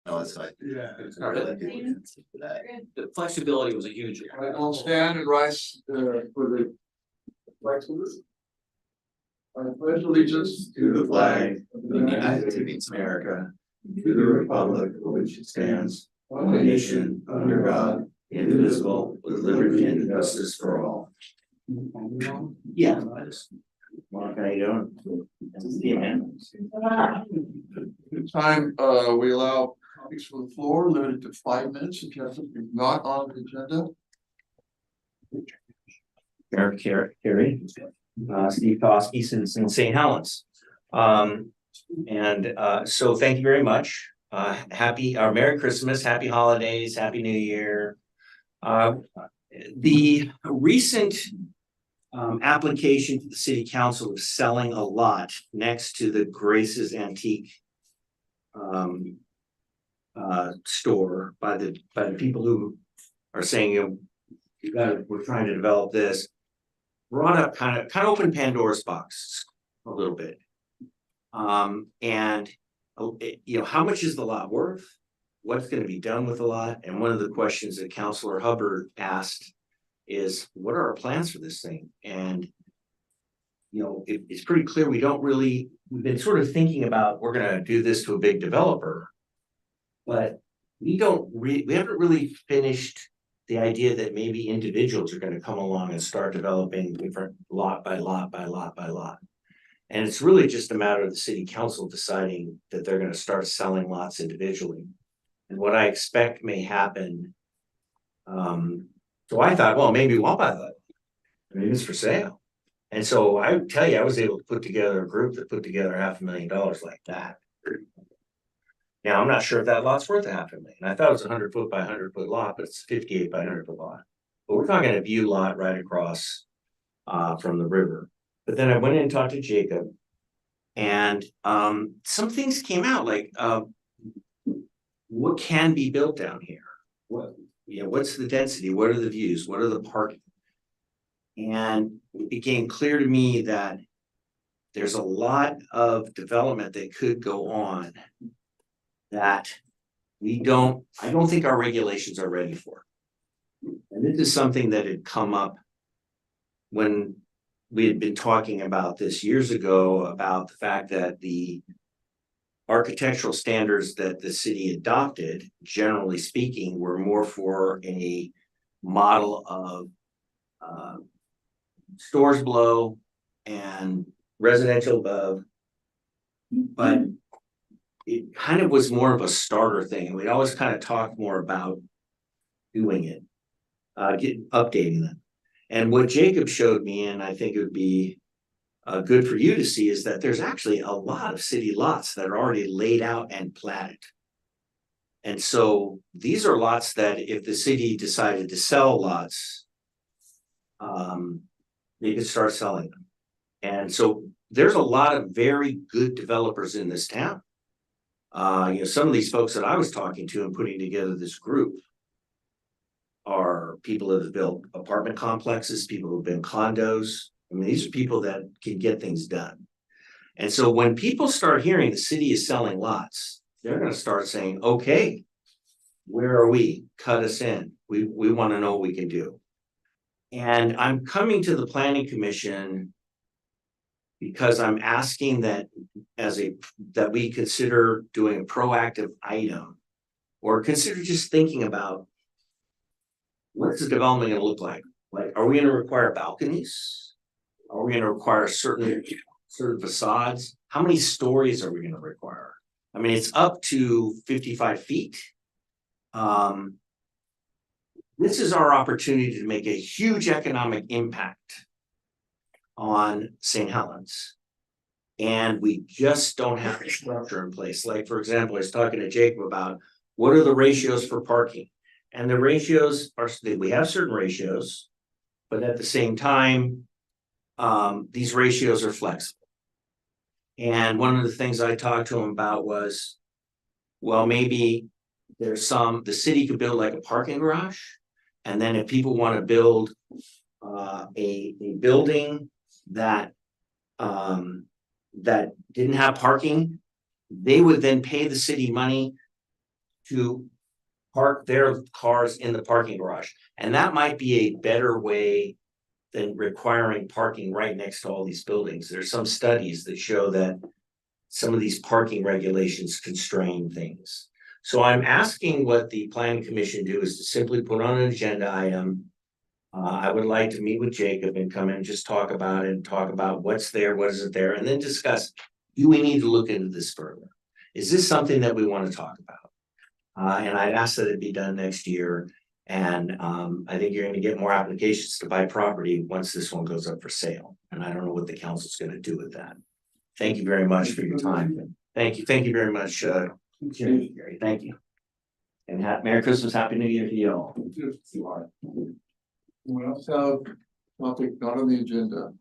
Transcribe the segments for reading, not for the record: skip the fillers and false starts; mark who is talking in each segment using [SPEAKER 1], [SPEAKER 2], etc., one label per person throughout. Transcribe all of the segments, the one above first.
[SPEAKER 1] No, it's like.
[SPEAKER 2] Yeah.
[SPEAKER 1] It's not really good answer for that.
[SPEAKER 3] The flexibility was a huge.
[SPEAKER 2] I'll stand and rise for the flag salute. I pledge allegiance
[SPEAKER 1] To the flag of the United States of America, to the republic for which it stands, one nation, under God, indivisible, with liberty and justice for all.
[SPEAKER 3] Yeah. Mark, how you doing? See you, man.
[SPEAKER 2] Time, we allow topics from the floor, limited to 5 minutes, if you have something not on the agenda.
[SPEAKER 3] Eric Carey, Steve Koski in St. Helens. So thank you very much. Merry Christmas, happy holidays, happy New Year. The recent application to the city council of selling a lot next to the Grace's Antique store by the people who are saying, we're trying to develop this, brought up kind of opened Pandora's box a little bit. How much is the lot worth? What's going to be done with the lot? And one of the questions that Councilor Hubbard asked is, what are our plans for this thing? And it's pretty clear we've been sort of thinking about, we're going to do this to a big developer, but we haven't really finished the idea that maybe individuals are going to come along and start developing different lot by lot by lot by lot. And it's really just a matter of the city council deciding that they're going to start selling lots individually. And what I expect may happen, so I thought, well, maybe we'll buy that. Maybe it's for sale. And so I would tell you, I was able to put together a group that put together $500,000 like that. Now, I'm not sure if that lot's worth $500,000. I thought it was a 100-foot by 100-foot lot, but it's 58 by 100-foot lot. But we're talking a view lot right across from the river. But then I went in and talked to Jacob, and some things came out like, what can be built down here? What's the density? What are the views? What are the parking? And it became clear to me that there's a lot of development that could go on that I don't think our regulations are ready for. And this is something that had come up when we had been talking about this years ago, about the fact that the architectural standards that the city adopted, generally speaking, were more for a model of stores below and residential above, but it kind of was more of a starter thing. We'd always kind of talk more about doing it, updating them. And what Jacob showed me, and I think it would be good for you to see, is that there's actually a lot of city lots that are already laid out and platted. And so these are lots that if the city decided to sell lots, they could start selling them. And so there's a lot of very good developers in this town. Some of these folks that I was talking to and putting together this group are people that have built apartment complexes, people who've been condos. I mean, these are people that can get things done. And so when people start hearing the city is selling lots, they're going to start saying, okay, where are we? Cut us in. We want to know what we can do. And I'm coming to the planning commission because I'm asking that we consider doing a proactive item, or consider just thinking about what's the development going to look like? Like, are we going to require balconies? Are we going to require certain facades? How many stories are we going to require? I mean, it's up to 55 feet. This is our opportunity to make a huge economic impact on St. Helens. And we just don't have the structure in place. Like, for example, I was talking to Jacob about what are the ratios for parking? And the ratios we have certain ratios, but at the same time, these ratios are flexible. And one of the things I talked to him about was, well, maybe the city could build like a parking garage. And then if people want to build a building that didn't have parking, they would then pay the city money to park their cars in the parking garage. And that might be a better way than requiring parking right next to all these buildings. There's some studies that show that some of these parking regulations constrain things. So I'm asking what the planning commission do is to simply put on an agenda item. I would like to meet with Jacob and come in and just talk about it and talk about what's there, what isn't there, and then discuss, do we need to look into this further? Is this something that we want to talk about? And I'd ask that it be done next year. And I think you're going to get more applications to buy property once this one goes up for sale. And I don't know what the council's going to do with that. Thank you very much for your time. Thank you very much, Gary. Thank you. And Merry Christmas, Happy New Year to you all. You are.
[SPEAKER 2] Anyone else have topic not on the agenda?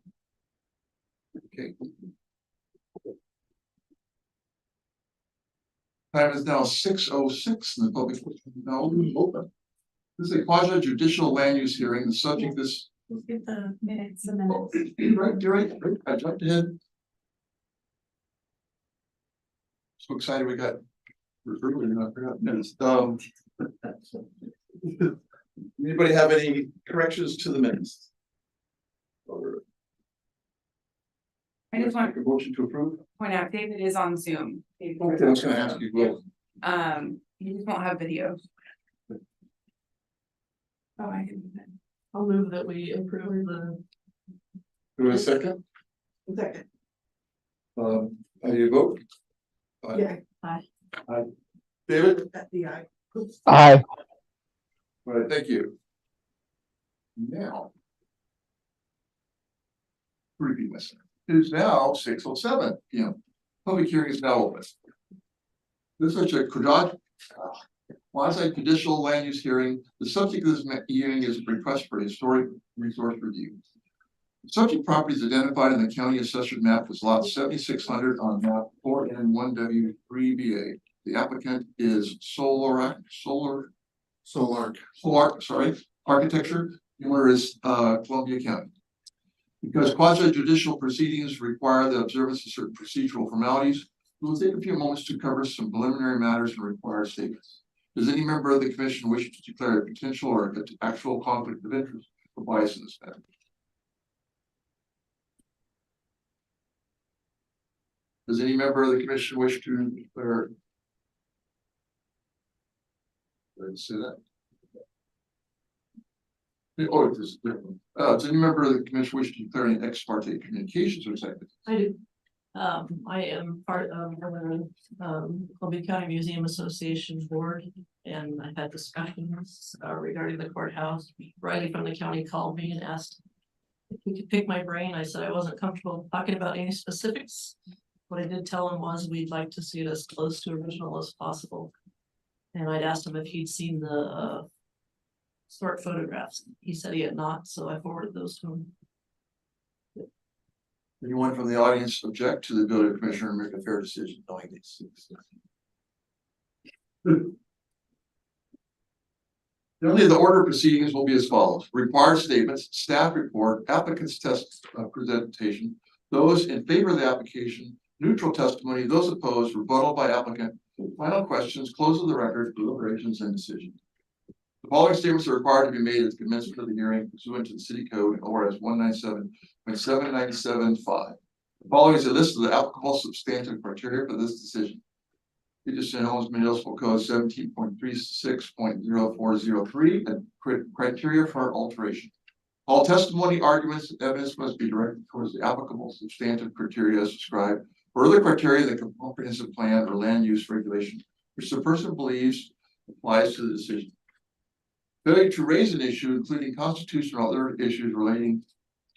[SPEAKER 2] Okay. Time is now 6:06 and the public is now open. This is a quasi judicial land use hearing. The subject is.
[SPEAKER 4] Let's get the minutes.
[SPEAKER 2] Right. I jumped ahead. So excited we got. I forgot minutes. Anybody have any corrections to the minutes?
[SPEAKER 4] I just want
[SPEAKER 2] a motion to approve.
[SPEAKER 4] to point out, David is on Zoom.
[SPEAKER 2] Okay, I was gonna ask you, well,
[SPEAKER 4] You just won't have video. Oh, I can do that.
[SPEAKER 5] I'll move that we approve the.
[SPEAKER 2] do we have a second?
[SPEAKER 5] Second.
[SPEAKER 2] How do you vote?
[SPEAKER 5] Yeah.
[SPEAKER 2] David?
[SPEAKER 5] At the eye.
[SPEAKER 6] Aye.
[SPEAKER 2] All right, thank you. Now. Repeat myself. It is now 6:07 p.m. Public hearing is now open. This is a quasi judicial land use hearing. The subject of this hearing is a request for historic resource review. The subject property is identified in the county assessor map as lot 7600 on map 4N1W3BA. The applicant is Solar, Architecture. The owner is Columbia County. Because quasi judicial proceedings require the observance of certain procedural formalities, we will take a few moments to cover some preliminary matters and required statements. Does any member of the commission wish to declare a potential or actual conflict of interest or bias in this matter? Does any member of the commission wish to declare? Let's say that. Oh, this is different. Does any member of the commission wish to declare any ex parte communications or executive?
[SPEAKER 5] I do. I am part of the Columbia County Museum Association board, and I've had discussions regarding the courthouse. Riley from the county called me and asked if we could pick my brain. I said I wasn't comfortable talking about any specifics. What I did tell him was we'd like to see it as close to original as possible. And I'd asked him if he'd seen the historic photographs. He said he had not, so I forwarded those to him.
[SPEAKER 2] Anyone from the audience object to the building commissioner and make a fair decision knowing these things? Generally, the order of proceedings will be as follows: required statements, staff report, applicant's test presentation, those in favor of the application, neutral testimony, those opposed, rebuttal by applicant, final questions, close of the record, deliberations, and decision. The following statements are required to be made at the commencement of the hearing pursuant to the city code ORS 197.7975. The following is a list of the applicable substantive criteria for this decision. Peterson Homes Municipal Code 17.36.0403 and criteria for alteration. All testimony, arguments, and evidence must be directed towards the applicable substantive criteria as described, or other criteria that the comprehensive plan or land use regulation, which the person believes applies to the decision. Failure to raise an issue, including constitutional or other issues relating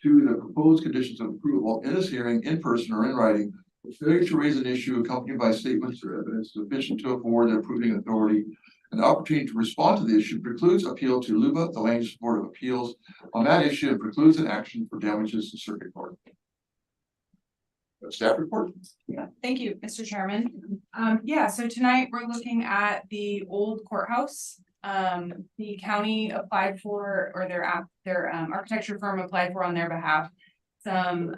[SPEAKER 2] to the proposed conditions of approval in this hearing, in person or in writing, or failure to raise an issue accompanied by statements or evidence sufficient to afford the approving authority an opportunity to respond to the issue, precludes appeal to LUBA, the Land Use Board of Appeals, on that issue, and precludes an action for damages to circuit court. Staff report.
[SPEAKER 4] Yeah, thank you, Mr. Chairman. Yeah, so tonight we're looking at the old courthouse. The county applied for, or their architecture firm applied for on their behalf, some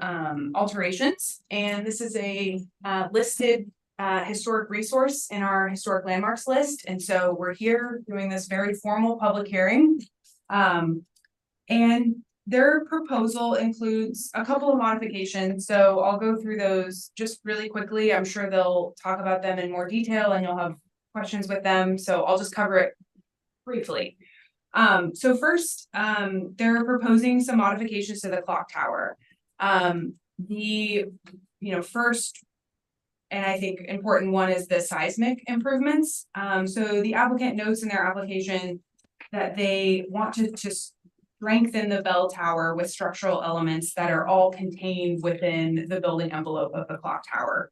[SPEAKER 4] alterations, and this is a listed historic resource in our historic landmarks list, and so we're here doing this very formal public hearing. And their proposal includes a couple of modifications, so I'll go through those just really quickly. I'm sure they'll talk about them in more detail and you'll have questions with them, so I'll just cover it briefly. So first, they're proposing some modifications to the clock tower. First, and I think important one is the seismic improvements. So the applicant notes in their application that they want to strengthen the bell tower with structural elements that are all contained within the building envelope of the clock tower.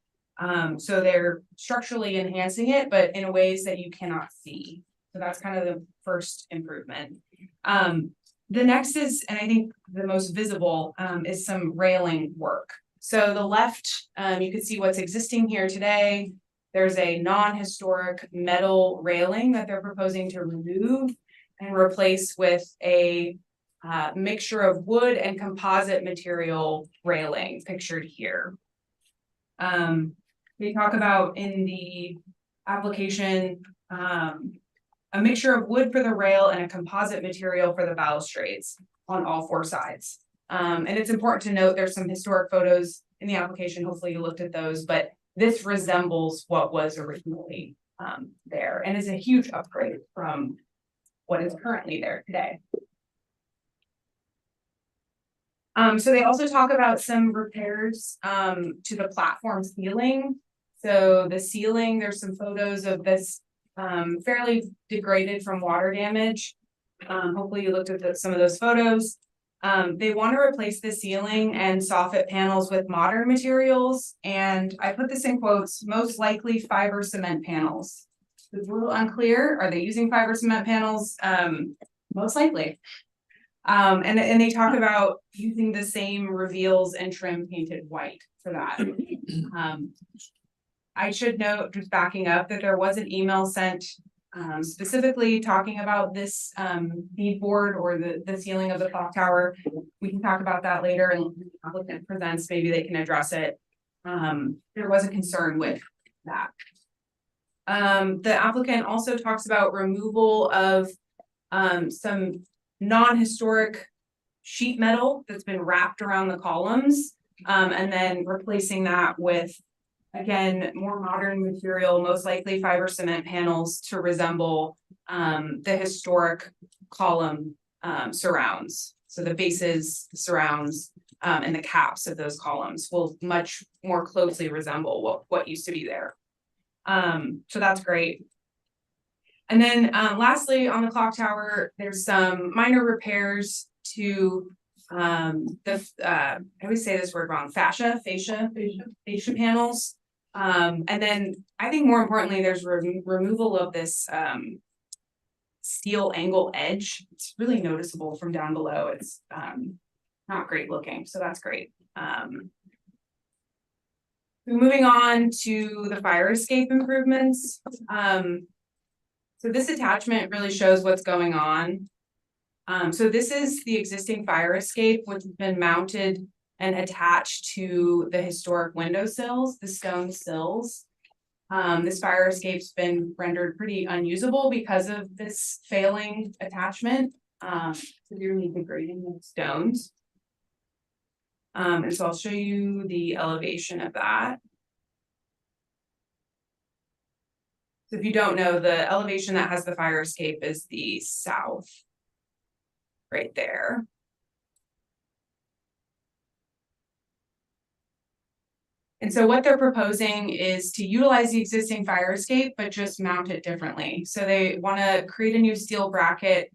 [SPEAKER 4] So they're structurally enhancing it, but in ways that you cannot see. So that's kind of the first improvement. The next is, and I think the most visible, is some railing work. So the left, you can see what's existing here today. There's a non-historic metal railing that they're proposing to remove and replace with a mixture of wood and composite material railing pictured here. They talk about in the application, a mixture of wood for the rail and a composite material for the balustrades on all four sides. And it's important to note there's some historic photos in the application. Hopefully you looked at those, but this resembles what was originally there and is a huge upgrade from what is currently there today. So they also talk about some repairs to the platform ceiling. So the ceiling, there's some photos of this fairly degraded from water damage. Hopefully you looked at some of those photos. They want to replace the ceiling and soffit panels with modern materials. And I put this in quotes, most likely fiber cement panels. It's a little unclear. Are they using fiber cement panels? Most likely. And they talk about using the same reveals and trim painted white for that. I should note, just backing up, that there was an email sent specifically talking about this beadboard or the ceiling of the clock tower. We can talk about that later, and when the applicant presents, maybe they can address it. There was a concern with that. The applicant also talks about removal of some non-historic sheet metal that's been wrapped around the columns, and then replacing that with, again, more modern material, most likely fiber cement panels to resemble the historic column surrounds. So the bases, the surrounds, and the caps of those columns will much more closely resemble what used to be there. So that's great. And then lastly, on the clock tower, there's some minor repairs to I always say this word wrong, fascia panels. And then I think more importantly, there's removal of this steel angle edge. It's really noticeable from down below. It's not great looking, so that's great. Moving on to the fire escape improvements. So this attachment really shows what's going on. So this is the existing fire escape, which has been mounted and attached to the historic window-sills, the stone sills. This fire escape's been rendered pretty unusable because of this failing attachment, severely degrading the stones. And so I'll show you the elevation of that. So if you don't know, the elevation that has the fire escape is the south, right there. And so what they're proposing is to utilize the existing fire escape, but just mount it differently. So they want to create a new steel bracket.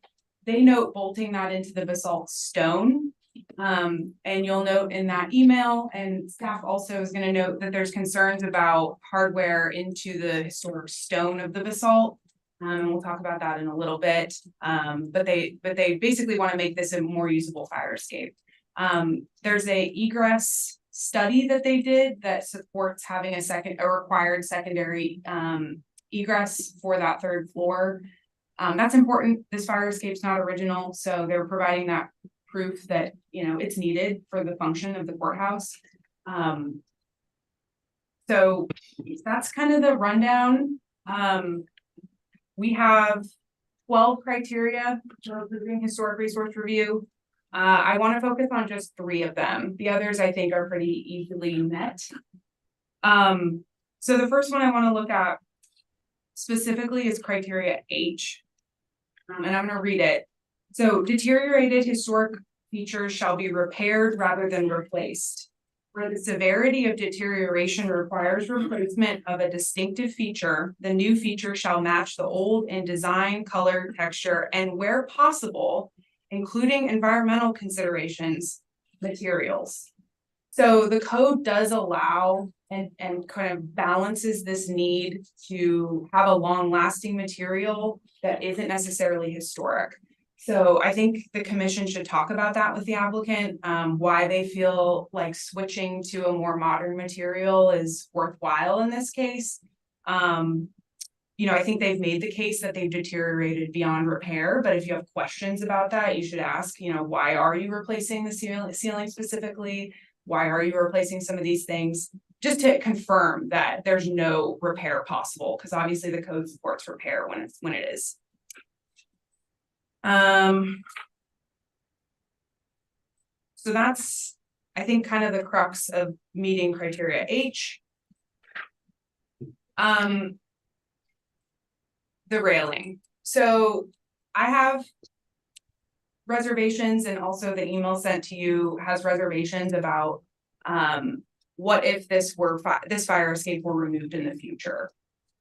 [SPEAKER 4] They note bolting that into the basalt stone. And you'll note in that email, and staff also is going to note that there's concerns about hardware into the historic stone of the basalt. And we'll talk about that in a little bit. But they basically want to make this a more usable fire escape. There's a egress study that they did that supports having a required secondary egress for that third floor. That's important. This fire escape's not original, so they're providing that proof that, you know, it's needed for the function of the courthouse. So that's kind of the rundown. We have 12 criteria for approving historic resource review. I want to focus on just 3 of them. The others I think are pretty easily met. So the first one I want to look at specifically is criteria H. And I'm going to read it. So deteriorated historic features shall be repaired rather than replaced. Where the severity of deterioration requires replacement of a distinctive feature, the new feature shall match the old in design, color, texture, and where possible, including environmental considerations, materials. So the code does allow and kind of balances this need to have a long-lasting material that isn't necessarily historic. So I think the commission should talk about that with the applicant, why they feel like switching to a more modern material is worthwhile in this case. I think they've made the case that they've deteriorated beyond repair, but if you have questions about that, you should ask, why are you replacing the ceiling specifically? Why are you replacing some of these things? Just to confirm that there's no repair possible, because obviously the code supports repair when it is. So that's, I think, kind of the crux of meeting criteria H. The railing. So I have reservations, and also the email sent to you has reservations about what if this fire escape were removed in the future.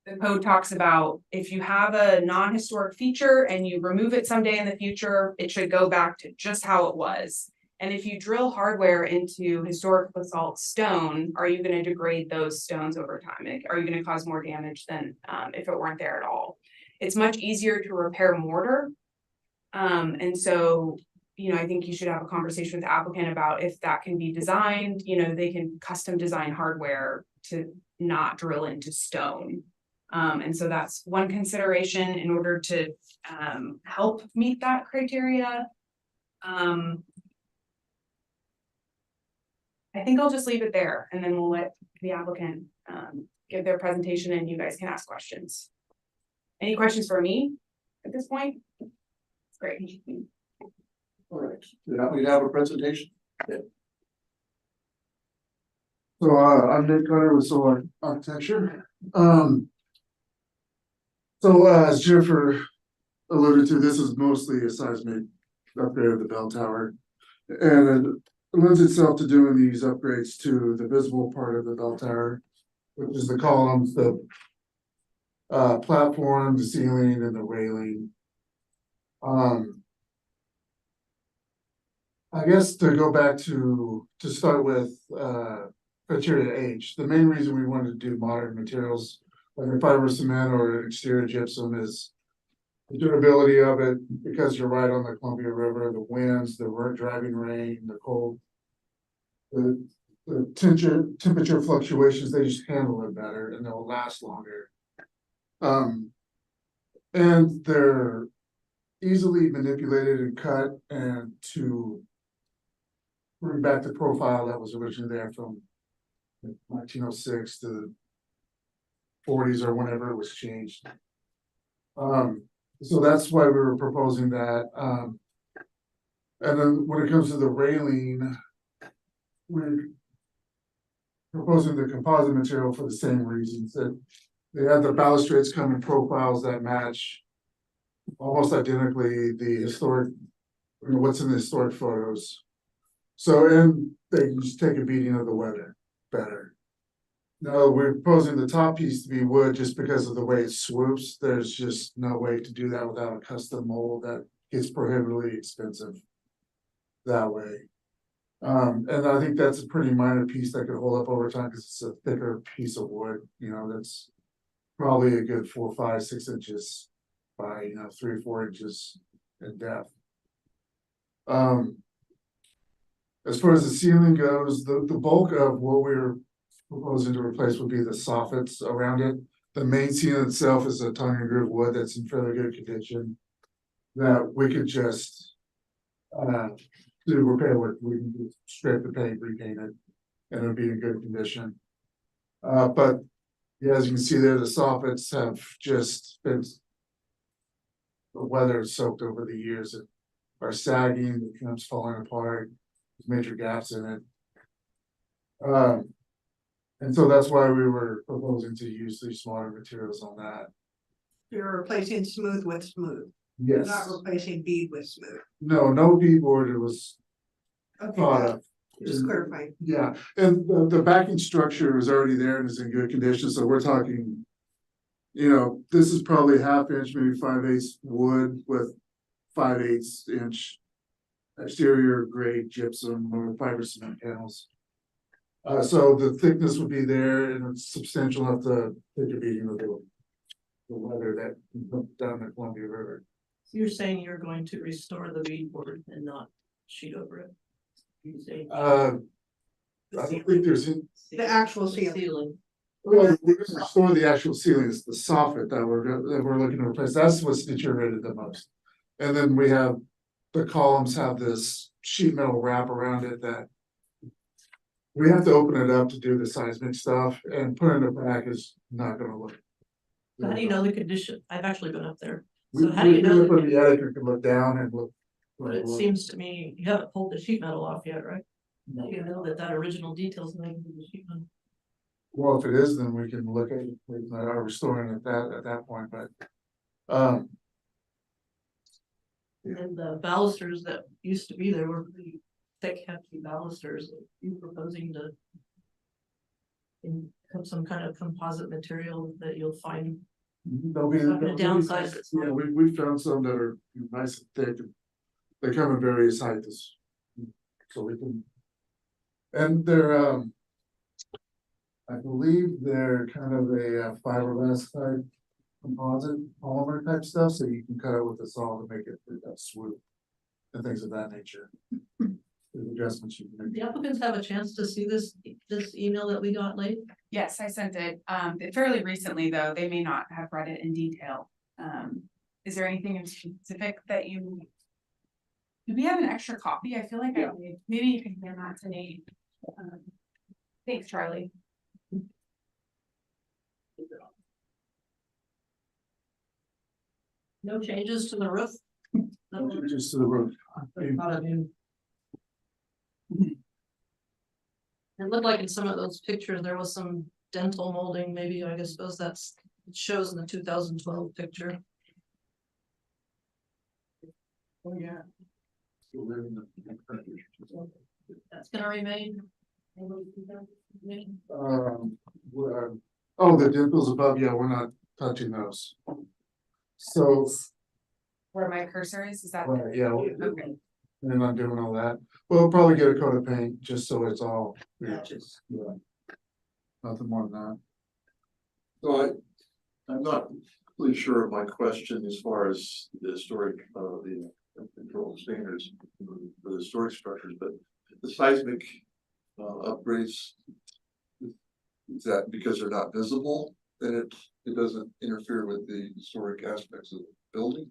[SPEAKER 4] The code talks about if you have a non-historic feature and you remove it someday in the future, it should go back to just how it was. And if you drill hardware into historic basalt stone, are you going to degrade those stones over time? Are you going to cause more damage than if it weren't there at all? It's much easier to repair mortar. And so, I think you should have a conversation with the applicant about if that can be designed, they can custom design hardware to not drill into stone. And so that's one consideration in order to help meet that criteria. I think I'll just leave it there, and then we'll let the applicant give their presentation and you guys can ask questions. Any questions for me at this point? Great.
[SPEAKER 6] All right, we have a presentation. Yeah. So I'm Nick Cutter with Solar Architecture. So as Jennifer alluded to, this is mostly a seismic upgrade of the bell tower. And it lends itself to doing these upgrades to the visible part of the bell tower, which is the columns, the platform, the ceiling, and the railing. I guess to go back to start with criteria H, the main reason we wanted to do modern materials like a fiber cement or an exterior gypsum is the durability of it, because you're right on the Columbia River, the winds, the driving rain, the cold, the temperature fluctuations, they just handle it better and they'll last longer. And they're easily manipulated and cut, and to bring back the profile that was originally there from 1906 to the 40s or whenever it was changed. So that's why we were proposing that. And then when it comes to the railing, we're proposing the composite material for the same reasons, that they have the balustrades come in profiles that match almost identically the historic, what's in the historic photos. So, and they can just take a beating of the weather better. No, we're proposing the top piece to be wood just because of the way it swoops. There's just no way to do that without a custom mold that gets prohibitively expensive that way. And I think that's a pretty minor piece that could hold up over time because it's a thicker piece of wood, that's probably a good 4, 5, 6 inches by 3 or 4 inches in depth. As far as the ceiling goes, the bulk of what we're proposing to replace would be the soffits around it. The main ceiling itself is a tongue and groove wood that's in fairly good condition that we could just do repair work. We can scrape the paint, repaint it, and it'll be in good condition. But yeah, as you can see there, the soffits have just been. The weather soaked over the years and are sagging, the becomes falling apart, there's major gaps in it. And so that's why we were proposing to use these smaller materials on that.
[SPEAKER 7] You're replacing smooth with smooth,
[SPEAKER 6] Yes,
[SPEAKER 7] not replacing bead with smooth.
[SPEAKER 6] no beadboard, it was
[SPEAKER 7] Okay,
[SPEAKER 6] thought
[SPEAKER 7] yeah,
[SPEAKER 6] of.
[SPEAKER 7] just clarifying.
[SPEAKER 6] Yeah, and the backing structure is already there and is in good condition, so we're talking. You know, this is probably 1/2 inch, maybe 5/8 wood with 5/8 inch. Exterior grade gypsum or fiber cement panels. So the thickness would be there and it's substantial enough to take a beating of the weather that comes down the Columbia River.
[SPEAKER 5] So you're saying you're going to restore the beadboard and not sheet over it? You say.
[SPEAKER 6] I don't think there's in.
[SPEAKER 7] The actual
[SPEAKER 5] The
[SPEAKER 7] ceiling.
[SPEAKER 6] Well, we're gonna restore the actual ceiling, it's the soffit that we're looking to replace, that's what's deteriorated the most. And then we have, the columns have this sheet metal wrap around it that. We have to open it up to do the seismic stuff and putting it back is not gonna look.
[SPEAKER 5] So how do you know the condition? I've actually been up there,
[SPEAKER 6] We
[SPEAKER 5] so how do you know? the
[SPEAKER 6] from the attic, you can look down and look.
[SPEAKER 5] But it seems to me, you haven't pulled the sheet metal off yet, right? Now you know that original detail's not in the sheet metal.
[SPEAKER 6] Well, if it is, then we can look at, we are restoring it at that point, but.
[SPEAKER 5] And the balusters that used to be there were pretty thick, hefty balusters. Are you proposing to have some kind of composite material that you'll find?
[SPEAKER 6] There'll be.
[SPEAKER 5] Not gonna downsize it.
[SPEAKER 6] Yeah, we found some that are nice and thick, and they come in various heights. So we can. And they're, I believe they're kind of a fiberglass type composite polymer type stuff, so you can cut it with a saw to make it smooth. And things of that nature. The adjustments you can
[SPEAKER 5] The
[SPEAKER 6] make.
[SPEAKER 5] applicants have a chance to see this email that we got late?
[SPEAKER 4] Yes, I sent it, fairly recently, though, they may not have read it in detail. Is there anything in specific that you? Do we have an extra copy? I feel like I did. Maybe you can hand that to Nate. Thanks, Charlie.
[SPEAKER 5] No changes to the roof? No.
[SPEAKER 6] Just to the roof.
[SPEAKER 5] It looked like in some of those pictures, there was some dental molding, maybe, I guess, it shows in the 2012 picture. Oh, yeah. That's gonna remain.
[SPEAKER 6] Oh, the dimples above, yeah, we're not touching those. So,
[SPEAKER 4] Where my cursor is that?
[SPEAKER 6] right, yeah,
[SPEAKER 4] Okay.
[SPEAKER 6] and I'm doing all that, we'll probably get a coat of paint, just so it's all.
[SPEAKER 7] Matches.
[SPEAKER 6] Yeah. Nothing more than that.
[SPEAKER 2] So I'm not really sure of my question as far as the historic, the control standards for the historic structures, but the seismic upgrades. Is that because they're not visible, that it doesn't interfere with the historic aspects of the building?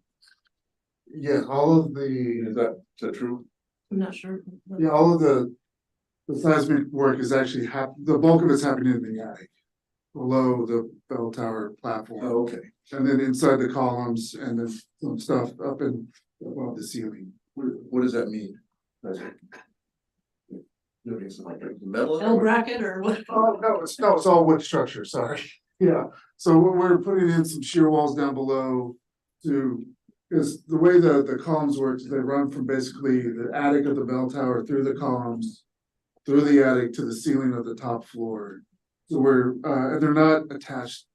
[SPEAKER 6] Yeah, all of the,
[SPEAKER 2] Is that true?
[SPEAKER 5] I'm not sure.
[SPEAKER 6] yeah, all of the seismic work is actually the bulk of it's happening in the attic. Below the bell tower platform.
[SPEAKER 2] Oh, okay.
[SPEAKER 6] And then inside the columns and then some stuff up in above the ceiling.
[SPEAKER 2] What does that mean? Does it? Doing some like metal?
[SPEAKER 5] L bracket or what?
[SPEAKER 6] Oh, no, it's all wood structure, sorry. Yeah, so we're putting in some shear walls down below to, because the way the columns work, is they run from basically the attic of the bell tower through the columns, through the attic to the ceiling of the top floor. So and they're not attached.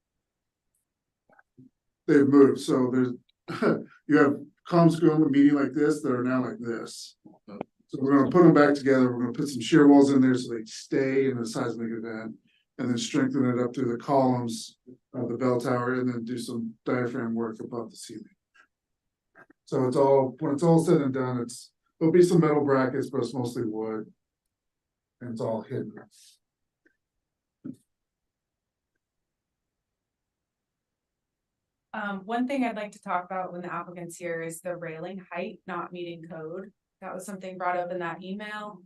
[SPEAKER 6] They've moved, so there's, you have columns going with meeting like this that are now like this. So we're gonna put them back together, we're gonna put some shear walls in there so they stay in the seismic event. And then strengthen it up through the columns of the bell tower and then do some diaphragm work above the ceiling. So it's all, when it's all said and done, there'll be some metal brackets, but it's mostly wood. And it's all hidden.
[SPEAKER 4] One thing I'd like to talk about when the applicant's here is the railing height not meeting code. That was something brought up in that email.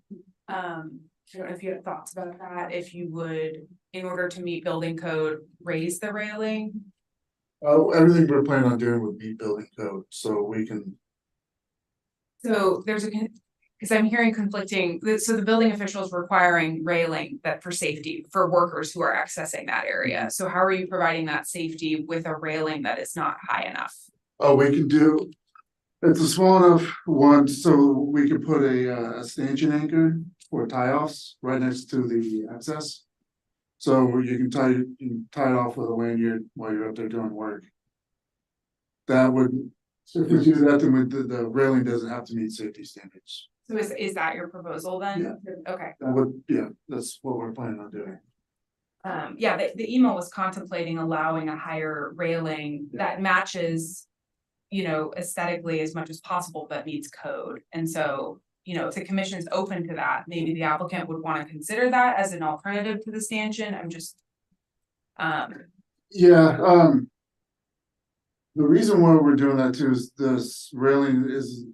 [SPEAKER 4] I don't know if you have thoughts about that, if you would, in order to meet building code, raise the railing.
[SPEAKER 6] Everything we're planning on doing would be building code, so we can,
[SPEAKER 4] So there's because I'm hearing conflicting, so the building official is requiring railing that for safety for workers who are accessing that area. So how are you providing that safety with a railing that is not high enough?
[SPEAKER 6] we can do. It's a small enough one, so we can put a stanchion anchor for tie-offs right next to the access. So you can tie it off with a lanyard while you're up there doing work. That would, if we do that, then the railing doesn't have to meet safety standards.
[SPEAKER 4] So is that your proposal then? Okay.
[SPEAKER 6] That would, yeah, that's what we're planning on doing.
[SPEAKER 4] Yeah, the email was contemplating allowing a higher railing that matches, you know, aesthetically as much as possible, but meets code. And so, you know, if the commission is open to that, maybe the applicant would want to consider that as an alternative to the stanchion. I'm just.
[SPEAKER 6] Yeah, the reason why we're doing that too is this railing is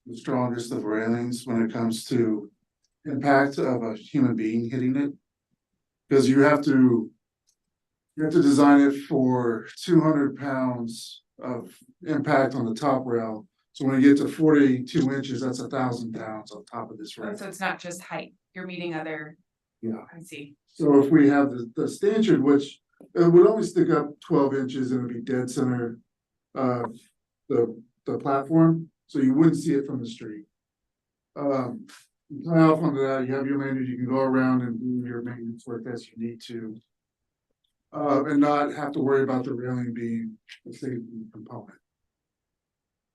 [SPEAKER 6] the strongest of railings when it comes to impact of a human being hitting it. Because you have to design it for 200 pounds of impact on the top rail. So when you get to 42 inches, that's 1,000 pounds on top of this rail.
[SPEAKER 4] So it's not just height, you're meeting other.
[SPEAKER 6] Yeah.
[SPEAKER 4] I see.
[SPEAKER 6] So if we have the stanchion, which it would only stick up 12 inches and it'd be dead center of the platform, so you wouldn't see it from the street. You tie off onto that, you have your lanyard, you can go around and do your maintenance work as you need to. And not have to worry about the railing being a safety component.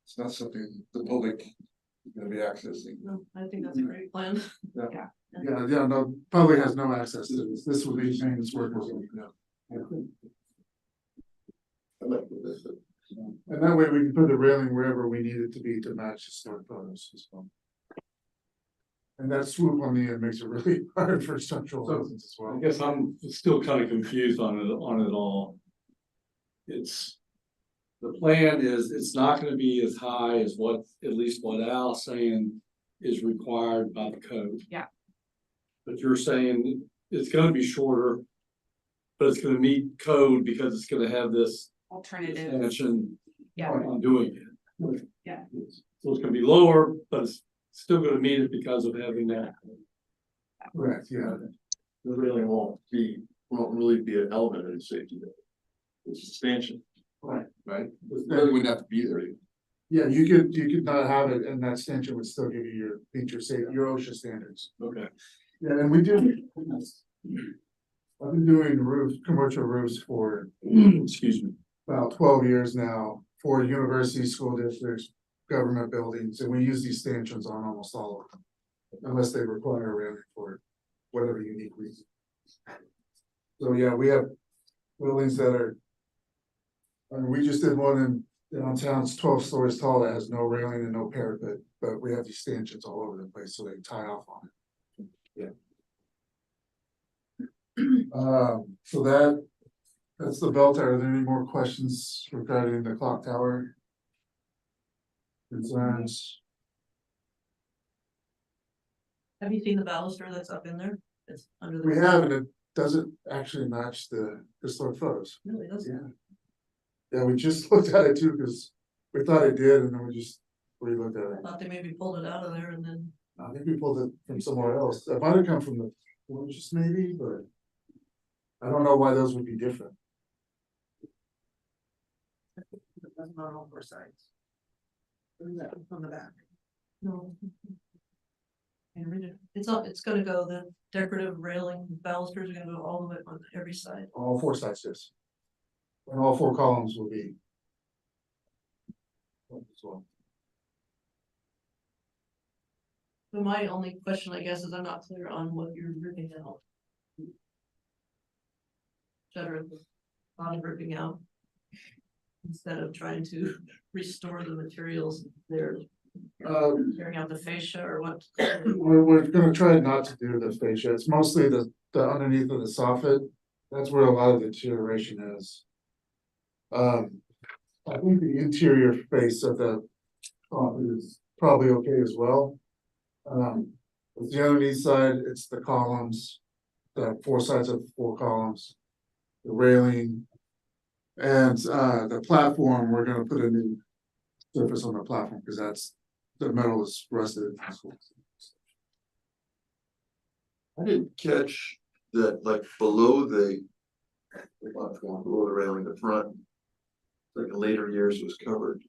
[SPEAKER 2] It's not something the public is gonna be accessing.
[SPEAKER 5] No, I think that's a great plan.
[SPEAKER 6] Yeah, no, public has no access to this. This will be maintenance workers. And that way we can put the railing wherever we need it to be to match historic photos as well. And that swoop on the end makes it really hard for structural reasons as well.
[SPEAKER 8] I guess I'm still kind of confused on it all. It's, the plan is, it's not gonna be as high as what, at least what Al's saying is required by the code.
[SPEAKER 4] Yeah.
[SPEAKER 8] But you're saying it's gonna be shorter, but it's gonna meet code because it's gonna have this
[SPEAKER 4] Alternative,
[SPEAKER 8] extension
[SPEAKER 4] yeah,
[SPEAKER 8] on doing it.
[SPEAKER 4] Yeah.
[SPEAKER 8] So it's gonna be lower, but it's still gonna meet it because of having that.
[SPEAKER 6] Correct, yeah.
[SPEAKER 9] The railing won't really be an element of the safety. It's expansion.
[SPEAKER 6] Right.
[SPEAKER 2] Right? It really wouldn't have to be there.
[SPEAKER 6] Yeah, you could not have it and that stanchion would still give you your OSHA standards.
[SPEAKER 9] Okay.
[SPEAKER 6] Yeah, and we do. I've been doing commercial roofs for
[SPEAKER 9] Excuse me.
[SPEAKER 6] about 12 years now for universities, school districts, government buildings, and we use these stanchions on almost all of them. Unless they require a railing for whatever unique reason. So yeah, we have buildings that are. And we just did one in downtown, it's 12 stories tall that has no railing and no parapet, but we have these stanchions all over the place so they can tie off on it. Yeah. So that's the bell tower. Are there any more questions regarding the clock tower? Concerns?
[SPEAKER 5] Have you seen the baluster that's up in there? It's under the.
[SPEAKER 6] We have, and it doesn't actually match the historic photos.
[SPEAKER 5] Really doesn't.
[SPEAKER 6] Yeah. Yeah, we just looked at it too, because we thought it did, and then we just re-looked at
[SPEAKER 5] I
[SPEAKER 6] it.
[SPEAKER 5] thought they maybe pulled it out of there and then.
[SPEAKER 6] I think we pulled it from somewhere else. It might have come from the forges maybe, but. I don't know why those would be different.
[SPEAKER 7] That's not all four sides. On the back.
[SPEAKER 5] No. And read it. It's gonna go, the decorative railing balusters are gonna go all the way on every side.
[SPEAKER 6] All four sides, yes. And all four columns will be. As well.
[SPEAKER 5] So my only question, I guess, is I'm not clear on what you're ripping out. Better on ripping out. Instead of trying to restore the materials, they're tearing out the fascia or what?
[SPEAKER 6] We're gonna try not to do the fascia. It's mostly the underneath of the soffit. That's where a lot of the deterioration is. I think the interior face of the soffit is probably okay as well. The underneath side, it's the columns, the 4 sides of 4 columns. The railing. And the platform, we're gonna put a new surface on the platform, because that's, the metal is rusted.
[SPEAKER 9] I didn't catch that, like below the platform, below the railing, the front. Like in later years was covered.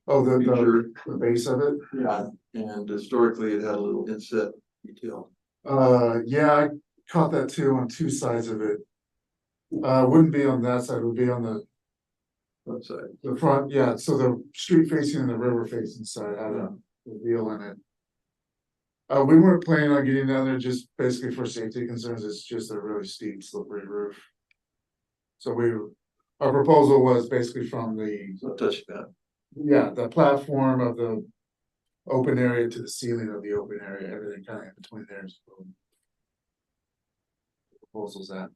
[SPEAKER 6] Oh,
[SPEAKER 9] Feature.
[SPEAKER 6] the base of it?
[SPEAKER 9] Yeah. And historically, it had a little inset detail.
[SPEAKER 6] Yeah, I caught that too on 2 sides of it. Wouldn't be on that side, it would be on
[SPEAKER 9] Front side.
[SPEAKER 6] the front, yeah, so the street facing and the river facing side had a wheel in it. We weren't planning on getting down there just basically for safety concerns, it's just a really steep slippery roof. So our proposal was basically from
[SPEAKER 9] So touch that.
[SPEAKER 6] the platform of the open area to the ceiling of the open area, everything kind of in between there. is what the Proposals that.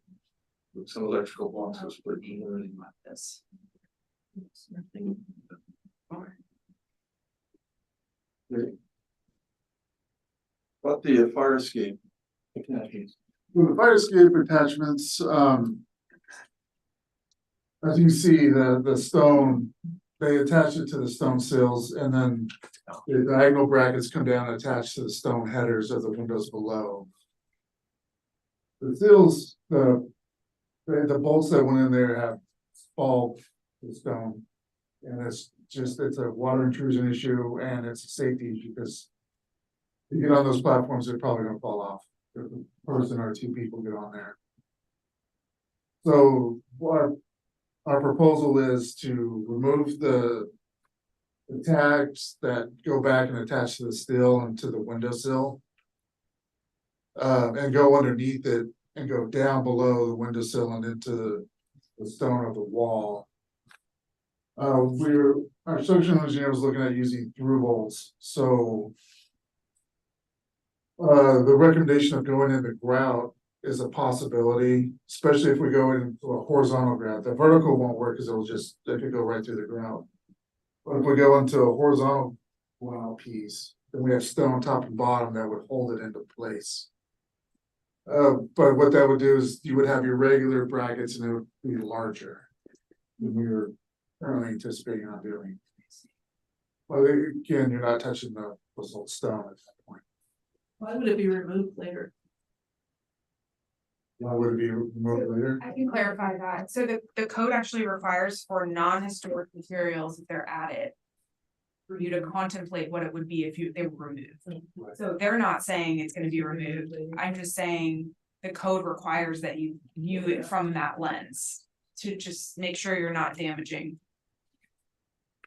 [SPEAKER 9] With some electrical boxes, but
[SPEAKER 5] This.
[SPEAKER 9] About the fire escape. attachments.
[SPEAKER 6] Well, the fire escape attachments, as you see, the stone, they attach it to the stone sills, and then the diagonal brackets come down and attach to the stone headers of the windows below. The sills, the bolts that went in there have fall the stone. And it's a water intrusion issue and it's a safety issue, because you get on those platforms, they're probably gonna fall off. If a person or 2 people get on there. So our proposal is to remove the tags that go back and attach to the steel and to the windowsill. And go underneath it and go down below the windowsill and into the stone of the wall. Our structural engineer was looking at using through bolts, so. The recommendation of going into grout is a possibility, especially if we go into a horizontal grout. The vertical won't work because it could go right through the grout. But if we go into a horizontal grout piece, then we have stone top and bottom that would hold it into place. But what that would do is you would have your regular brackets and it would be larger than we were currently anticipating on doing. But again, you're not touching the old stone at that point.
[SPEAKER 5] Why would it be removed later?
[SPEAKER 6] Why would it be removed later?
[SPEAKER 4] I can clarify that. So the code actually requires for non-historic materials, if they're added. For you to contemplate what it would be if they were removed. So they're not saying it's gonna be removed. I'm just saying the code requires that you view it from that lens. To just make sure you're not damaging.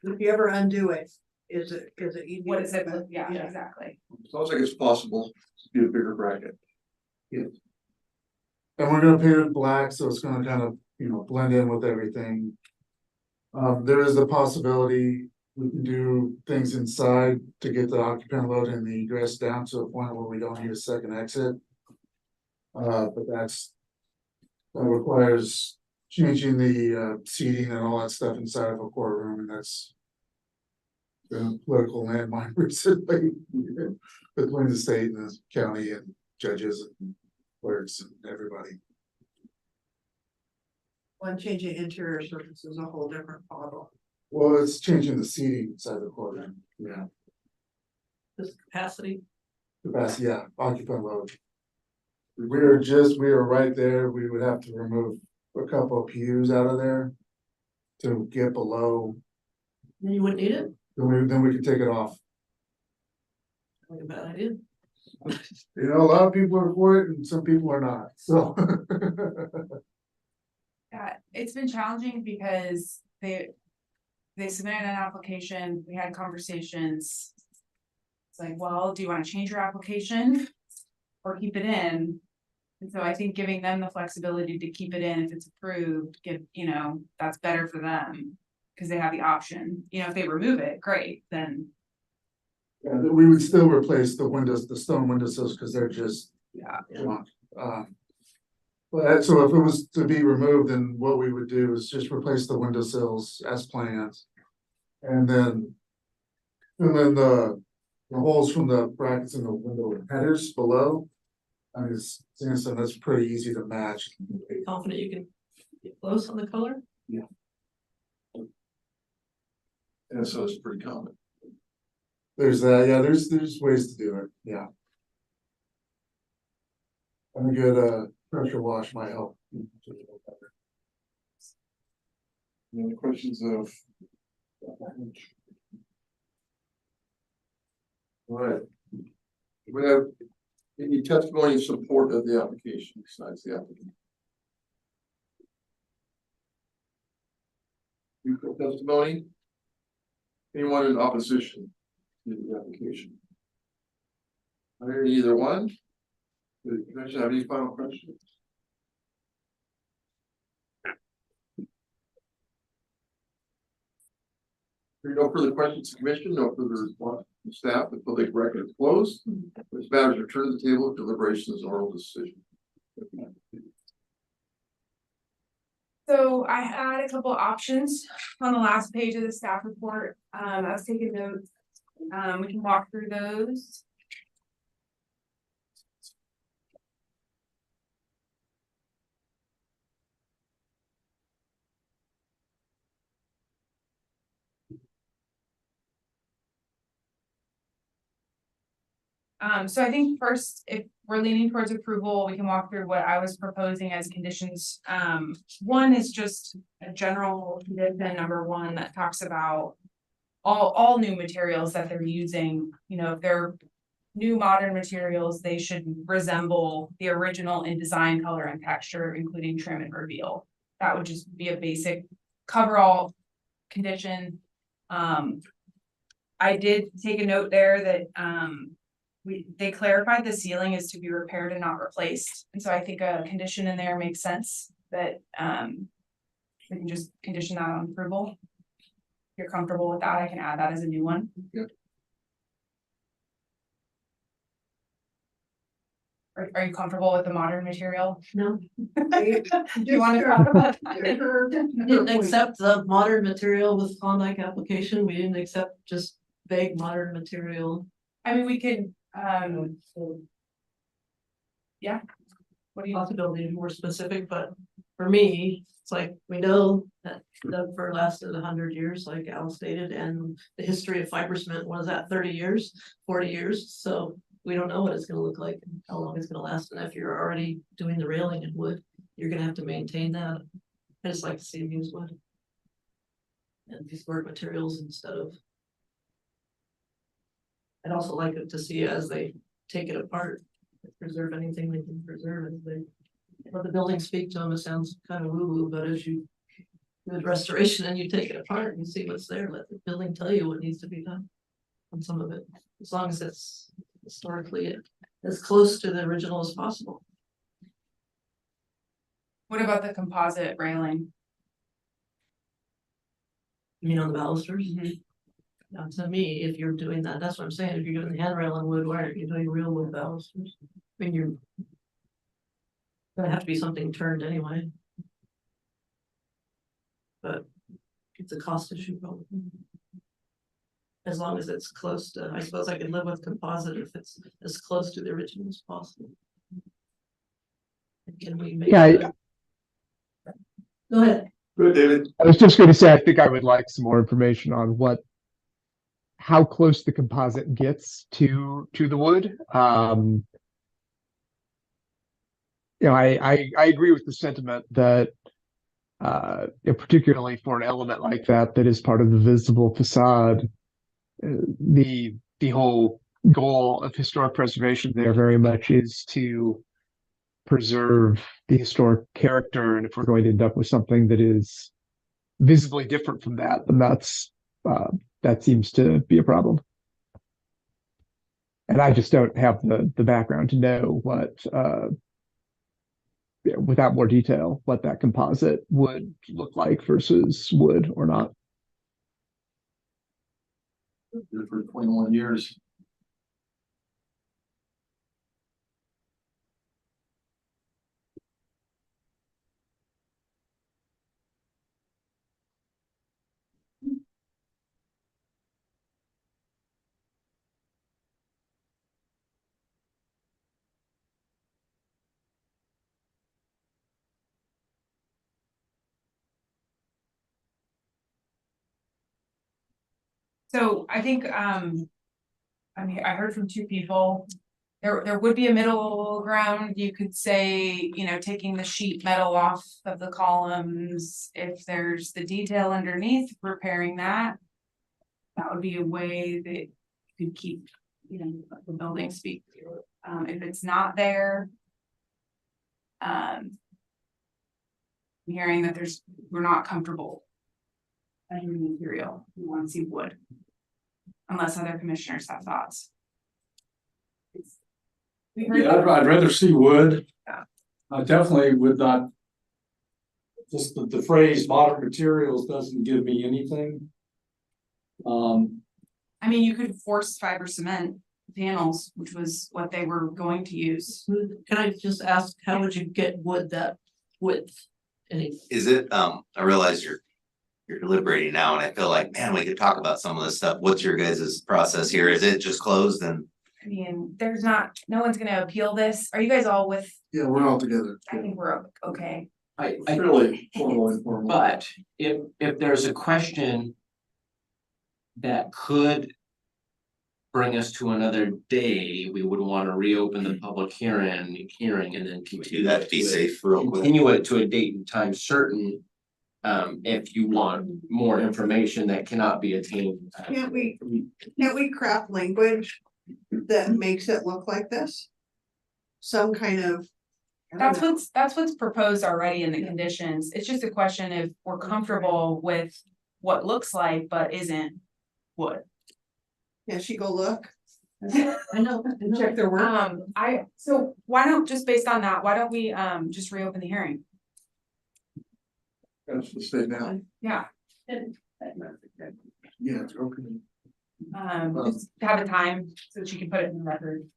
[SPEAKER 7] If you ever undo it, is it easy?
[SPEAKER 4] What is it? Yeah, exactly.
[SPEAKER 2] Sounds like it's possible to be a bigger bracket.
[SPEAKER 6] And we're gonna paint it black, so it's gonna kind of, blend in with everything. There is a possibility we can do things inside to get the occupant load and the egress down to a point where we don't need a second exit. But that requires changing the seating and all that stuff inside of a courtroom, and that's been a political landmine recently between the state and the county and judges and clerks and everybody.
[SPEAKER 7] When changing interior surface is a whole different model.
[SPEAKER 6] Well, it's changing the seating inside the courtroom, yeah,
[SPEAKER 5] This capacity?
[SPEAKER 6] capacity, yeah, occupant load. We are right there, we would have to remove a couple of pews out of there to get below,
[SPEAKER 5] Then you wouldn't need it?
[SPEAKER 6] then we can take it off.
[SPEAKER 5] Like a bad idea.
[SPEAKER 6] A lot of people are for it and some people are not, so.
[SPEAKER 4] Yeah, it's been challenging because they submitted an application, we had conversations. It's like, well, do you wanna change your application? Or keep it in? And so I think giving them the flexibility to keep it in if it's approved, that's better for them. Cause they have the option, if they remove it, great, then,
[SPEAKER 6] Yeah, we would still replace the windows, the stone windowsills, because they're just
[SPEAKER 4] yeah.
[SPEAKER 6] junk. But so if it was to be removed, then what we would do is just replace the windowsills as planned. And then the the holes from the brackets in the window headers below. I mean, it's sandstone, that's pretty easy to match.
[SPEAKER 5] Confident you can get close on the color?
[SPEAKER 9] And so it's pretty common.
[SPEAKER 6] There's that, yeah, there's ways to do it, yeah. And a good pressure wash might help.
[SPEAKER 9] Any questions of? All right. We have any testimony in support of the application besides the applicant? You got testimony? Anyone in opposition to the application? I hear either one. Does the commission have any final questions? There are no further questions, commission, no further response from staff, the public record is closed. This matter is returned to the table of deliberations and oral decision.
[SPEAKER 4] So I had a couple options on the last page of the staff report. I was taking notes. We can walk through those. So I think first, if we're leaning towards approval, we can walk through what I was proposing as conditions. One is just a general condition, number one, that talks about all new materials that they're using, you know, if they're new modern materials, they should resemble the original in design, color, and texture, including trim and reveal. That would just be a basic cover-all condition. I did take a note there that they clarified the ceiling is to be repaired and not replaced. And so I think a condition in there makes sense that we can just condition that on approval. If you're comfortable with that, I can add that as a new one.
[SPEAKER 9] Yep.
[SPEAKER 4] Are you comfortable with the modern material?
[SPEAKER 5] No.
[SPEAKER 4] Do you want to talk about that?
[SPEAKER 5] We didn't accept the modern material with Klondike application, we didn't accept just vague modern material.
[SPEAKER 4] I mean, we could, yeah. What do you?
[SPEAKER 5] Possibility of more specific, but for me, it's like, we know that Doug fir lasted 100 years, like Al stated, and the history of fiber cement was at 30 years, 40 years, so we don't know what it's gonna look like, and how long it's gonna last, and if you're already doing the railing in wood, you're gonna have to maintain that. I just like to see them use wood. And these word materials instead of. I'd also like it to see as they take it apart, preserve anything they can preserve as they. Let the building speak to them, it sounds kind of woo-woo, but as you do the restoration and you take it apart and you see what's there, let the building tell you what needs to be done. On some of it, as long as it's historically as close to the original as possible.
[SPEAKER 4] What about the composite railing?
[SPEAKER 5] You mean on the balusters? Now, to me, if you're doing that, that's what I'm saying, if you're doing the handrail in wood, why aren't you doing real wood balusters? I mean, you're. Gonna have to be something turned anyway. But it's a cost issue probably. As long as it's close to, I suppose I could live with composite if it's as close to the original as possible. Can we make?
[SPEAKER 10] Yeah,
[SPEAKER 5] Go ahead.
[SPEAKER 9] Good, David.
[SPEAKER 10] I was just going to say, I think I would like some more information on how close the composite gets to the wood. I agree with the sentiment that, particularly for an element like that is part of the visible facade, the whole goal of historic preservation there very much is to preserve the historic character, and if we're going to end up with something that is visibly different from that, then that seems to be a problem. And I just don't have the background to know what without more detail what that composite would look like versus wood or not.
[SPEAKER 9] For 21 years.
[SPEAKER 4] So I think, I mean, I heard from two people. There would be a middle ground. You could say, you know, taking the sheet metal off of the columns. If there's the detail underneath, repairing that. That would be a way that you could keep, you know, the building speak. If it's not there. I'm hearing that we're not comfortable. Any material, we want to see wood. Unless other commissioners have thoughts. We heard
[SPEAKER 8] Yeah,
[SPEAKER 4] that-
[SPEAKER 8] I'd rather see wood.
[SPEAKER 4] Yeah.
[SPEAKER 8] I definitely would not. Just the phrase modern materials doesn't give me anything.
[SPEAKER 4] I mean, you could force fiber cement panels, which was what they were going to use.
[SPEAKER 5] Can I just ask, how would you get wood that width?
[SPEAKER 1] Is it, I realize you're deliberating now and I feel like, man, we could talk about some of this stuff. What's your guys' process here? Is it just closed and?
[SPEAKER 4] I mean, no one's gonna appeal this. Are you guys all with,
[SPEAKER 6] Yeah, we're all together.
[SPEAKER 4] I think we're okay.
[SPEAKER 9] It's really formal, informal.
[SPEAKER 11] But if there's a question that could bring us to another day, we would want to reopen the public hearing and then
[SPEAKER 1] Do
[SPEAKER 11] continue
[SPEAKER 1] that to be safe real quick.
[SPEAKER 11] continue it to a date and time certain. If you want more information that cannot be attained.
[SPEAKER 7] Can't we craft language that makes it look like this? Some kind of.
[SPEAKER 4] That's what's proposed already in the conditions. It's just a question if we're comfortable with what looks like, but isn't wood.
[SPEAKER 7] Yeah, she go look.
[SPEAKER 5] I know.
[SPEAKER 7] Check their work.
[SPEAKER 4] So why don't, just based on that, why don't we just reopen the hearing?
[SPEAKER 9] That's the state now.
[SPEAKER 4] Yeah,
[SPEAKER 6] Yeah, it's okay.
[SPEAKER 4] just have a time so that you can put it in the record.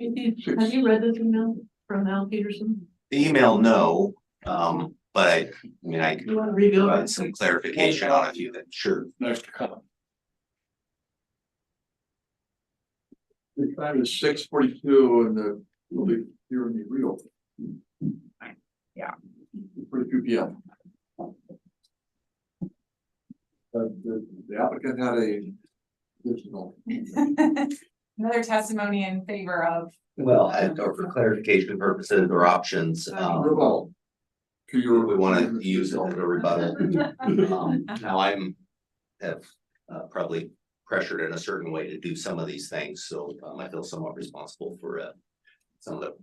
[SPEAKER 5] Have you read this email from Al Peterson?
[SPEAKER 1] The email, no, but I mean, I
[SPEAKER 5] You want to review
[SPEAKER 1] provide
[SPEAKER 5] it?
[SPEAKER 1] some clarification on a few things, sure.
[SPEAKER 8] next to come.
[SPEAKER 9] The time is 6:42 and the public hearing is real.
[SPEAKER 4] Yeah.
[SPEAKER 9] 42 p.m. The applicant had a additional.
[SPEAKER 4] Another testimony in favor of.
[SPEAKER 1] Well, or for clarification purposes or options,
[SPEAKER 9] Rebuttal. To your.
[SPEAKER 1] we wanna use it as a rebuttal. Now have probably pressured in a certain way to do some of these things, so I feel somewhat responsible for some of the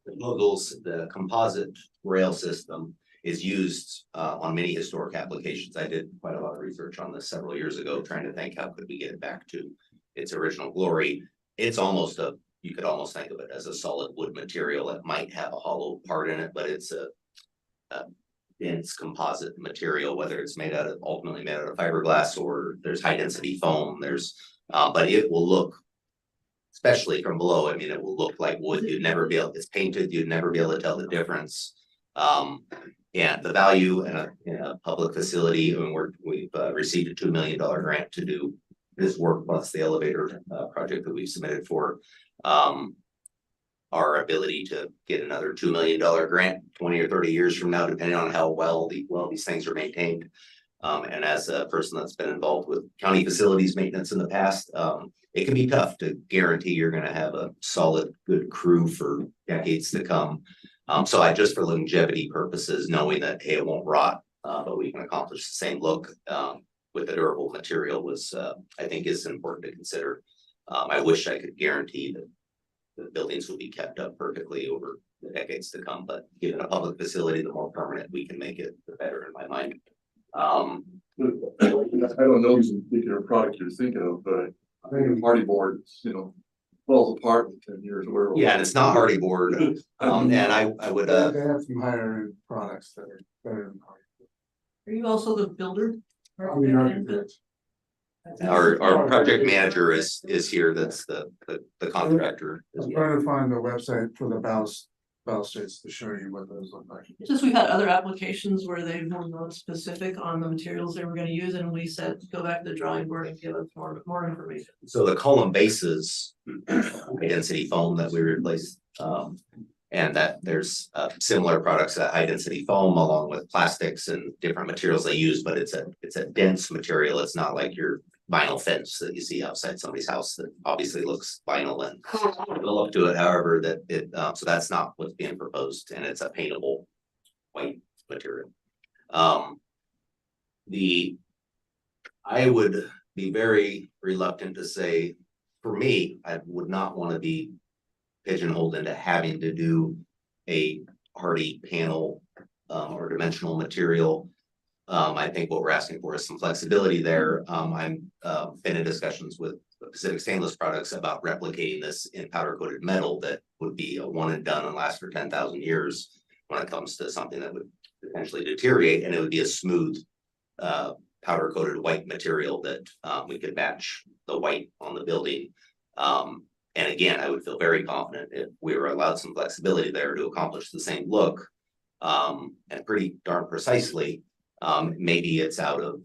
[SPEAKER 1] proposals. The composite rail system is used on many historic applications. I did quite a lot of research on this several years ago, trying to think how could we get it back to its original glory. It's almost you could almost think of it as a solid wood material. It might have a hollow part in it, but it's a dense composite material, whether it's ultimately made out of fiberglass or there's high density foam, but it will look, especially from below, I mean, it will look like wood. It's painted, you'd never be able to tell the difference. And the value in a public facility, and we've received a $2 million grant to do this work plus the elevator project that we've submitted for. Our ability to get another $2 million grant 20 or 30 years from now, depending on how well these things are maintained. And as a person that's been involved with county facilities maintenance in the past, it can be tough to guarantee you're going to have a solid, good crew for decades to come. So I just for longevity purposes, knowing that, hey, it won't rot, but we can accomplish the same look with a durable material was, I think is important to consider. I wish I could guarantee that the buildings will be kept up perfectly over the decades to come, but given a public facility, the more permanent we can make it, the better in my mind.
[SPEAKER 9] I don't know this particular product you're thinking of, but I think a party board, falls apart in 10 years or whatever.
[SPEAKER 1] Yeah, and it's not hardy board. And I would,
[SPEAKER 6] They have some higher end products that are better than hardy.
[SPEAKER 5] Are you also the builder?
[SPEAKER 6] I'm the architect.
[SPEAKER 1] our project manager is here. That's the contractor.
[SPEAKER 6] I'm trying to find the website for the balustrades to show you what those look like.
[SPEAKER 5] Just we've had other applications where they were not specific on the materials they were gonna use, and we said, go back to the drawing board and give us more information.
[SPEAKER 1] So the column bases, high density foam that we replaced, and that there's similar products that high density foam along with plastics and different materials they use, but it's a dense material. It's not like your vinyl fence that you see outside somebody's house that obviously looks vinyl and we'll look to it however that it, so that's not what's being proposed and it's a paintable white material. I would be very reluctant to say, for me, I would not want to be pigeonholed into having to do a hardy panel or dimensional material. I think what we're asking for is some flexibility there. I'm been in discussions with Pacific Stainless Products about replicating this in powder coated metal that would be a one and done and last for 10,000 years when it comes to something that would potentially deteriorate, and it would be a smooth powder coated white material that we could match the white on the building. And again, I would feel very confident if we were allowed some flexibility there to accomplish the same look and pretty darn precisely. Maybe it's out of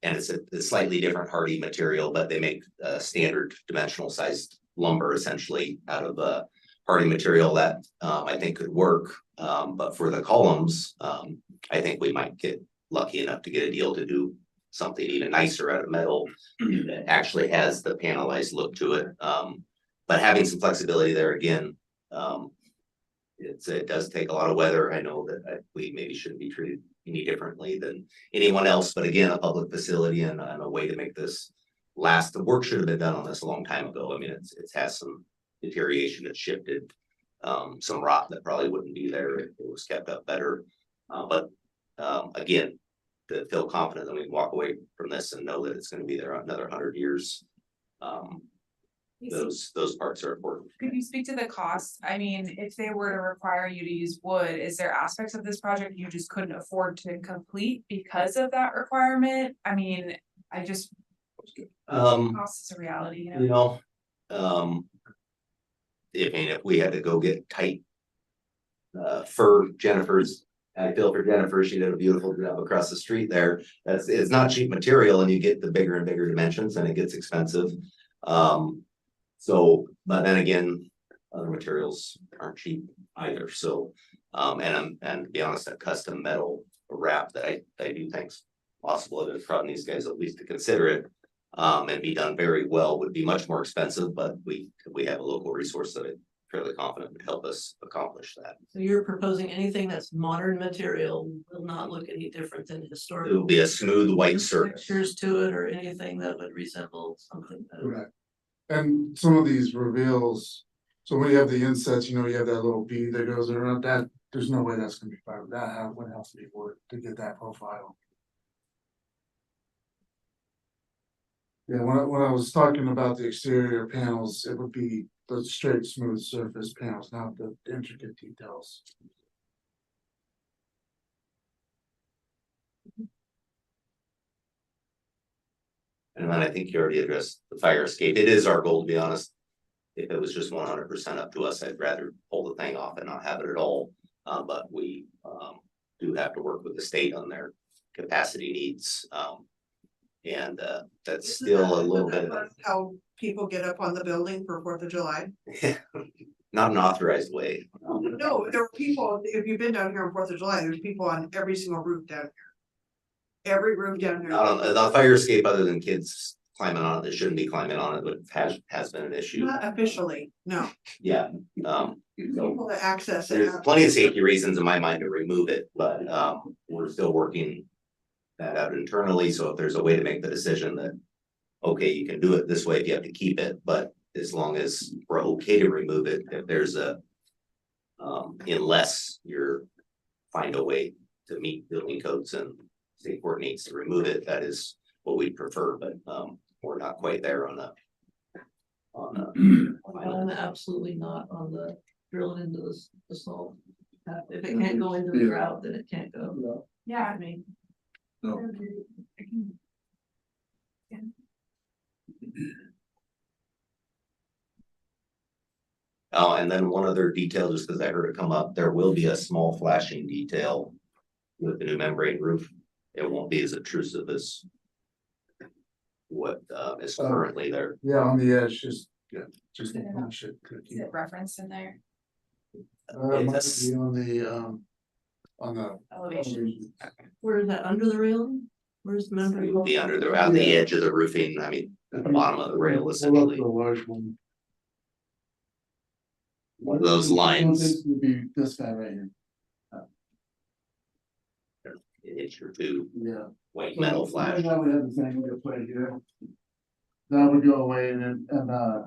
[SPEAKER 1] and it's a slightly different hardy material, but they make standard dimensional sized lumber essentially out of a hardy material that I think could work. But for the columns, I think we might get lucky enough to get a deal to do something even nicer out of metal that actually has the panelized look to it. But having some flexibility there again, it does take a lot of weather. I know that we maybe shouldn't be treated any differently than anyone else, but again, a public facility and a way to make this last. The work should have been done on this a long time ago. I mean, it has some deterioration, it's shifted, some rot that probably wouldn't be there if it was kept up better. But again, to feel confident that we can walk away from this and know that it's going to be there another 100 years. Those parts are important.
[SPEAKER 4] Could you speak to the cost? I mean, if they were to require you to use wood, is there aspects of this project you just couldn't afford to complete because of that requirement? I mean, I just, cost is a reality, you know?
[SPEAKER 1] If we had to go get tight fur, I feel for Jennifer, she did a beautiful job across the street there. It's not cheap material and you get the bigger and bigger dimensions and it gets expensive. So, but then again, other materials aren't cheap either. So, and to be honest, a custom metal wrap that I do think's possible if it's from these guys at least to consider it. And be done very well would be much more expensive, but we have a local resource that I'm fairly confident would help us accomplish that.
[SPEAKER 5] So you're proposing anything that's modern material will not look any different than historical?
[SPEAKER 1] It will be a smooth white surface.
[SPEAKER 5] Textures to it or anything that would resemble something that.
[SPEAKER 6] Right. And some of these reveals, so when you have the insets, you have that little bead that goes around that, there's no way that's gonna be fiber. That would have to be wood to get that profile. Yeah, when I was talking about the exterior panels, it would be the straight smooth surface panels, not the intricate details.
[SPEAKER 1] And then I think you already addressed the fire escape. It is our goal, to be honest. If it was just 100% up to us, I'd rather pull the thing off and not have it at all. But we do have to work with the state on their capacity needs. And that's still a little bit of
[SPEAKER 7] How people get up on the building for 4th of July?
[SPEAKER 1] not an authorized way.
[SPEAKER 7] No, there are people, if you've been down here on 4th of July, there's people on every single roof down here. Every roof down here.
[SPEAKER 1] Not on the fire escape, other than kids climbing on it, that shouldn't be climbing on it, but has been an issue.
[SPEAKER 7] Not officially, no.
[SPEAKER 1] Yeah.
[SPEAKER 7] People that access it.
[SPEAKER 1] There's plenty of safety reasons in my mind to remove it, but we're still working that out internally. So if there's a way to make the decision that, okay, you can do it this way if you have to keep it, but as long as we're okay to remove it, if there's unless you're find a way to meet building codes and state court needs to remove it, that is what we prefer, but we're not quite there on
[SPEAKER 5] I'm absolutely not on the drill into the salt. If it can't go into the grout, then it can't go.
[SPEAKER 4] Yeah,
[SPEAKER 5] I mean,
[SPEAKER 9] No.
[SPEAKER 1] Oh, and then one other detail, just because I heard it come up, there will be a small flashing detail with the new membrane roof. It won't be as obtrusive as what is currently there.
[SPEAKER 6] Yeah, on the edge, just flash it.
[SPEAKER 4] is it referenced in there?
[SPEAKER 6] It might
[SPEAKER 1] It's-
[SPEAKER 6] be on the
[SPEAKER 4] Elevation.
[SPEAKER 5] where is that, under the railing? Where's the membrane?
[SPEAKER 1] It would be under the, on the edge of the roofing, I mean, at the bottom of the rail essentially.
[SPEAKER 6] large one.
[SPEAKER 1] One of those lines,
[SPEAKER 6] Would be this guy right here.
[SPEAKER 1] an inch or two,
[SPEAKER 6] Yeah.
[SPEAKER 1] white metal flash.
[SPEAKER 6] Now we have the thing we could put here. That would go away and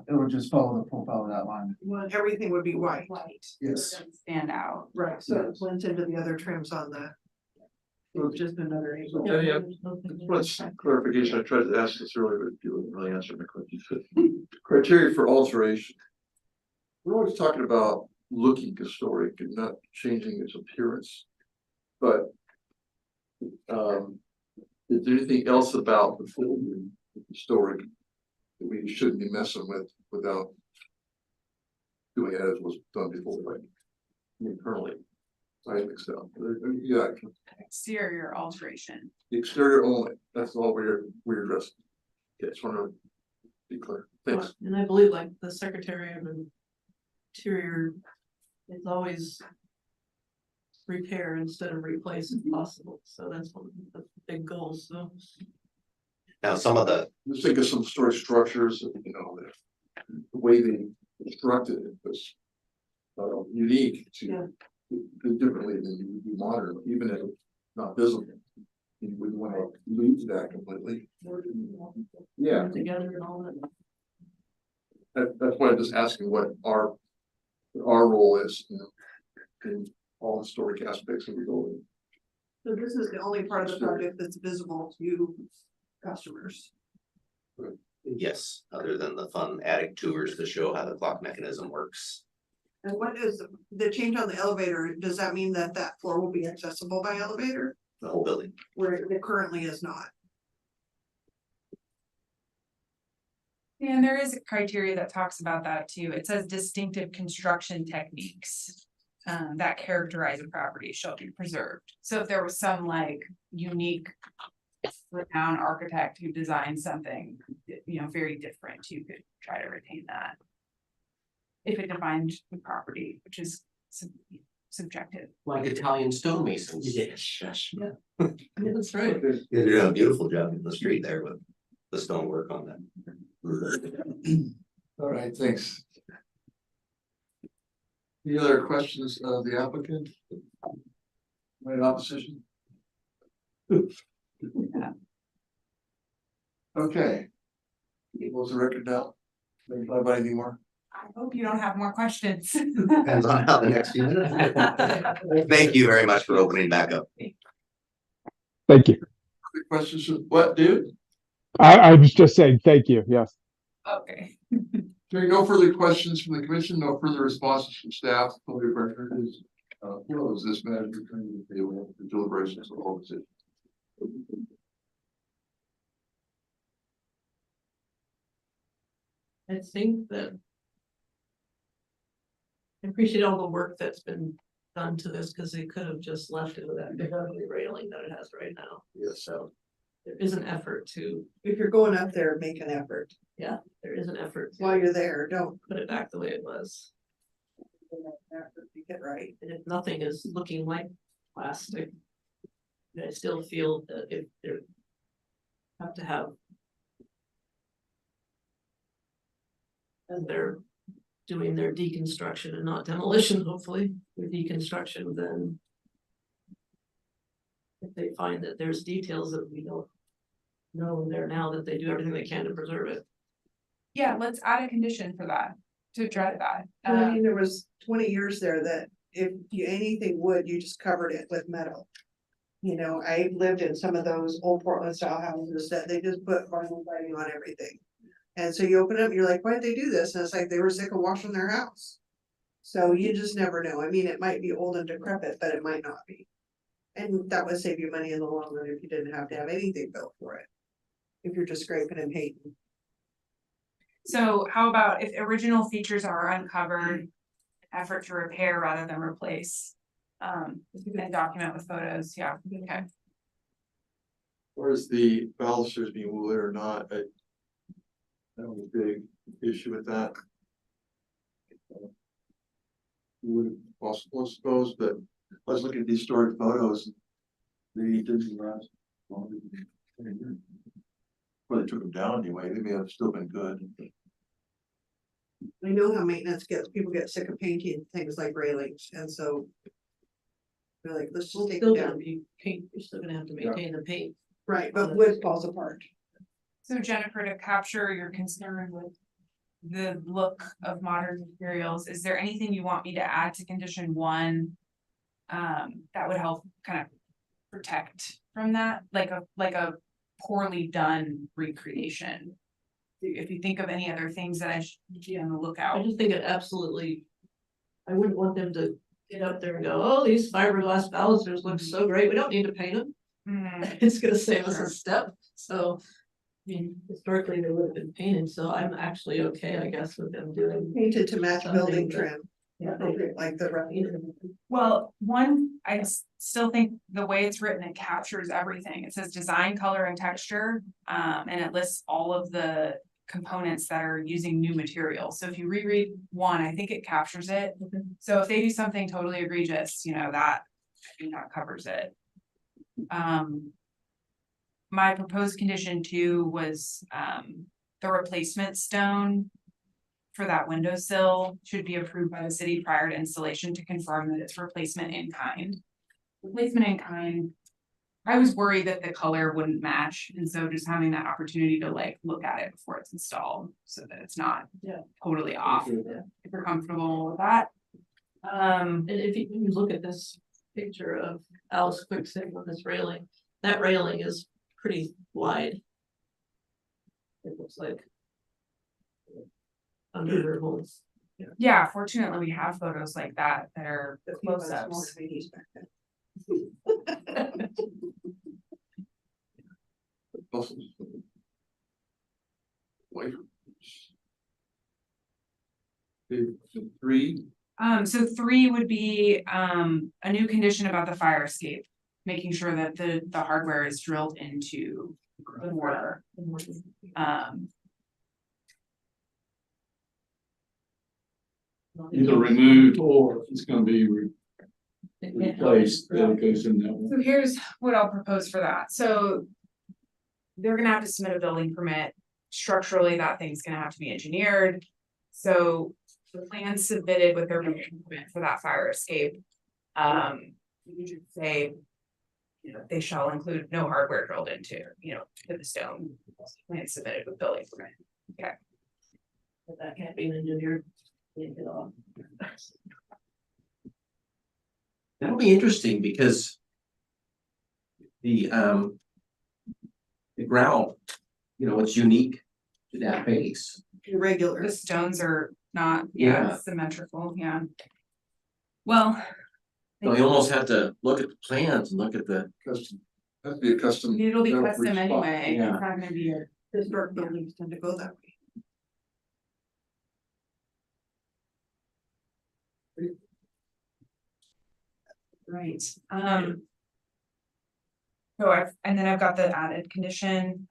[SPEAKER 6] it would just follow the profile of that line.
[SPEAKER 7] Well, everything would be white.
[SPEAKER 4] White.
[SPEAKER 6] Yes.
[SPEAKER 4] Doesn't stand out.
[SPEAKER 7] Right, so it blends into the other trims on the. It's just another angle.
[SPEAKER 9] Yeah, What's clarification, I tried to ask this earlier, but you didn't really answer my question. Criteria for alteration. We're always talking about looking historic and not changing its appearance. But is there anything else about the building historic that we shouldn't be messing with without doing it as was done before, right? Internally. I think so. Yeah,
[SPEAKER 4] Exterior alteration.
[SPEAKER 9] the exterior only, that's all we're addressing. Yeah, just want to be clear. Thanks.
[SPEAKER 5] And I believe like the Secretary of Interior is always repair instead of replace if possible, so that's one of the big goals, so.
[SPEAKER 1] Now, some of the,
[SPEAKER 9] Let's think of some storage structures, you know, the way they constructed it was unique to do differently than you would do modern, even if it's not visible. You wouldn't want to lose that completely. Yeah,
[SPEAKER 5] Together and all that.
[SPEAKER 9] that's why I'm just asking what our role is, you know, in all historic aspects of the building.
[SPEAKER 7] So this is the only part of the project that's visible to customers.
[SPEAKER 1] yes, other than the fun attic tours to show how the clock mechanism works.
[SPEAKER 7] And what is the change on the elevator? Does that mean that that floor will be accessible by elevator?
[SPEAKER 1] The whole building.
[SPEAKER 7] Where it currently is not?
[SPEAKER 4] And there is a criteria that talks about that too. It says distinctive construction techniques. That characterize a property shall be preserved. So if there was some like unique. Renowned architect who designed something, you know, very different, you could try to retain that. If it defined the property, which is subjective.
[SPEAKER 11] Like Italian stonemasons.
[SPEAKER 3] Yes.
[SPEAKER 5] Yeah, that's right.
[SPEAKER 1] You're doing a beautiful job in the street there with the stonework on that.
[SPEAKER 9] All right, thanks. Any other questions of the applicant? Any opposition? Okay. Close the record now. Maybe talk about anything more?
[SPEAKER 4] I hope you don't have more questions.
[SPEAKER 1] Depends on how the next few minutes. Thank you very much for opening back up.
[SPEAKER 10] Thank you.
[SPEAKER 9] Quick questions, what, dude?
[SPEAKER 10] I was just saying, thank you. Yes.
[SPEAKER 4] Okay.
[SPEAKER 9] Hearing no further questions from the commission, no further responses from staff, public record is close this matter returning to the deliberations of all decisions.
[SPEAKER 5] I think that. I appreciate all the work that's been done to this, because they could have just left it with that big ugly railing that it has right now.
[SPEAKER 9] Yes.
[SPEAKER 5] So there is an effort to,
[SPEAKER 7] If you're going up there, make an effort.
[SPEAKER 5] there is an effort
[SPEAKER 7] While
[SPEAKER 5] to
[SPEAKER 7] you're there, don't.
[SPEAKER 5] put it back the way it was.
[SPEAKER 7] Get right.
[SPEAKER 5] And if nothing is looking like plastic, I still feel that if there have to have. And they're doing their deconstruction and not demolition, hopefully, with deconstruction, then. If they find that there's details that we don't know there now, that they do everything they can to preserve it.
[SPEAKER 4] Yeah, let's add a condition for that, to try that.
[SPEAKER 7] I mean, there was 20 years there that if you, anything wood, you just covered it with metal. You know, I lived in some of those old Portland style houses that they just put vinyl siding on everything. And so you open it up, you're like, why'd they do this? And it's like they were sick of washing their house. So you just never know. I mean, it might be old and decrepit, but it might not be. And that would save you money in the long run if you didn't have to have anything built for it. If you're just scraping and painting.
[SPEAKER 4] So how about if original features are uncovered, effort to repair rather than replace? And document with photos, yeah, okay.
[SPEAKER 9] Or is the balusters being wood or not? I have a big issue with that. Would possible, I suppose, but I was looking at these historic photos. They didn't last long. Well, they took them down anyway, they may have still been good.
[SPEAKER 7] I know how maintenance gets, people get sick of painting things like railings, and so. They're like, let's just take
[SPEAKER 5] Still
[SPEAKER 7] it
[SPEAKER 5] gonna
[SPEAKER 7] down,
[SPEAKER 5] be paint, you're still gonna have to maintain the paint.
[SPEAKER 7] right, but wood falls apart.
[SPEAKER 4] So Jennifer, to capture your concern with the look of modern materials, is there anything you want me to add to condition 1? That would help kind of protect from that, like a poorly done recreation. If you think of any other things that I should be on the
[SPEAKER 5] I
[SPEAKER 4] lookout.
[SPEAKER 5] just think it absolutely, I wouldn't want them to get up there and go, oh, these fiberglass balusters look so great, we don't need to paint them.
[SPEAKER 4] Mm,
[SPEAKER 5] It's gonna save us
[SPEAKER 4] Sure.
[SPEAKER 5] a step, so. I mean, historically, they would have been painted, so I'm actually okay, I guess, with them doing.
[SPEAKER 7] Painted to match building
[SPEAKER 5] Something that-
[SPEAKER 7] trim,
[SPEAKER 5] Yeah,
[SPEAKER 7] like the rest.
[SPEAKER 4] Well, I still think the way it's written, it captures everything. It says design, color and texture. And it lists all of the components that are using new materials. So if you reread 1, I think it captures it. So if they do something totally egregious, that, I think that covers it. My proposed condition 2 was, the replacement stone for that windowsill should be approved by the city prior to installation to confirm that it's replacement in kind. Replacement in kind, I was worried that the color wouldn't match, and so just having that opportunity to look at it before it's installed, so that it's not
[SPEAKER 5] Yeah.
[SPEAKER 4] totally off, if you're comfortable with that.
[SPEAKER 5] And if you look at this picture of Alice Quicksand with this railing, that railing is pretty wide. It looks like. Under her holes.
[SPEAKER 4] Yeah, fortunately, we have photos like that are
[SPEAKER 7] The people
[SPEAKER 4] close
[SPEAKER 7] had small
[SPEAKER 4] ups.
[SPEAKER 7] babies back then.
[SPEAKER 9] Buses. Wait. Okay, so 3,
[SPEAKER 4] So 3 would be, a new condition about the fire escape, making sure that the hardware is drilled into the mortar.
[SPEAKER 8] Either removed or it's gonna be
[SPEAKER 5] It can't-
[SPEAKER 8] replaced, then it goes in that one.
[SPEAKER 4] So here's what I'll propose for that, so. They're gonna have to submit a building permit, structurally, that thing's gonna have to be engineered. So the plan submitted with their building permit for that fire escape. You should say. They shall include no hardware drilled into, to the stone. Plan submitted with building permit.
[SPEAKER 5] But that can't be an engineered. Take it off.
[SPEAKER 11] That'll be interesting because. The ground, it's unique to that base.
[SPEAKER 7] Irregular.
[SPEAKER 4] The stones are not,
[SPEAKER 11] Yeah.
[SPEAKER 4] symmetrical, yeah. Well.
[SPEAKER 11] So you almost have to look at the plans and look at the,
[SPEAKER 9] custom, has to be a custom.
[SPEAKER 4] It'll be
[SPEAKER 9] metal
[SPEAKER 4] custom
[SPEAKER 9] free spot.
[SPEAKER 4] anyway,
[SPEAKER 11] Yeah.
[SPEAKER 4] it's not gonna be a.
[SPEAKER 7] Historic buildings tend to go that way.
[SPEAKER 4] Right, So and then I've got the added condition,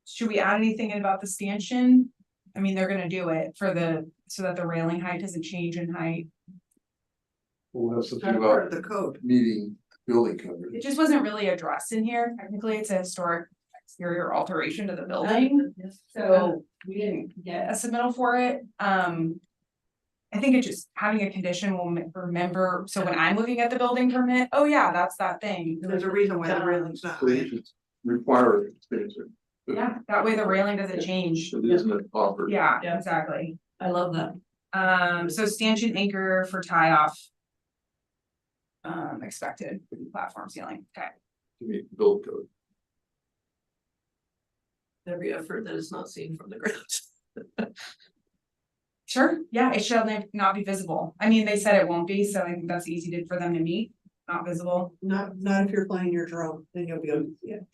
[SPEAKER 4] should we add anything in about the stanchion? I mean, they're gonna do it so that the railing height doesn't change in height.
[SPEAKER 9] We'll have something
[SPEAKER 7] That's part
[SPEAKER 9] about
[SPEAKER 7] of the code.
[SPEAKER 9] meeting building coverage.
[SPEAKER 4] It just wasn't really addressed in here, technically, it's a historic exterior alteration to the building, so we didn't get a submittal for it, I think it just, having a condition will remember, so when I'm looking at the building permit, oh yeah, that's that thing.
[SPEAKER 7] There's a reason why the railing's not.
[SPEAKER 9] So you should require it, things that-
[SPEAKER 4] Yeah, that way the railing doesn't change.
[SPEAKER 9] that isn't offered.
[SPEAKER 4] Yeah,
[SPEAKER 5] Yeah.
[SPEAKER 4] exactly.
[SPEAKER 5] I love that.
[SPEAKER 4] So stanchion anchor for tie off. Expected platform ceiling, okay.
[SPEAKER 9] To meet the build code.
[SPEAKER 5] Every effort that is not seen from the ground.
[SPEAKER 4] Sure, yeah, it shall not be visible. I mean, they said it won't be, so I think that's easy for them to meet, not visible.
[SPEAKER 7] Not if you're flying your drone, then you'll be able to see it.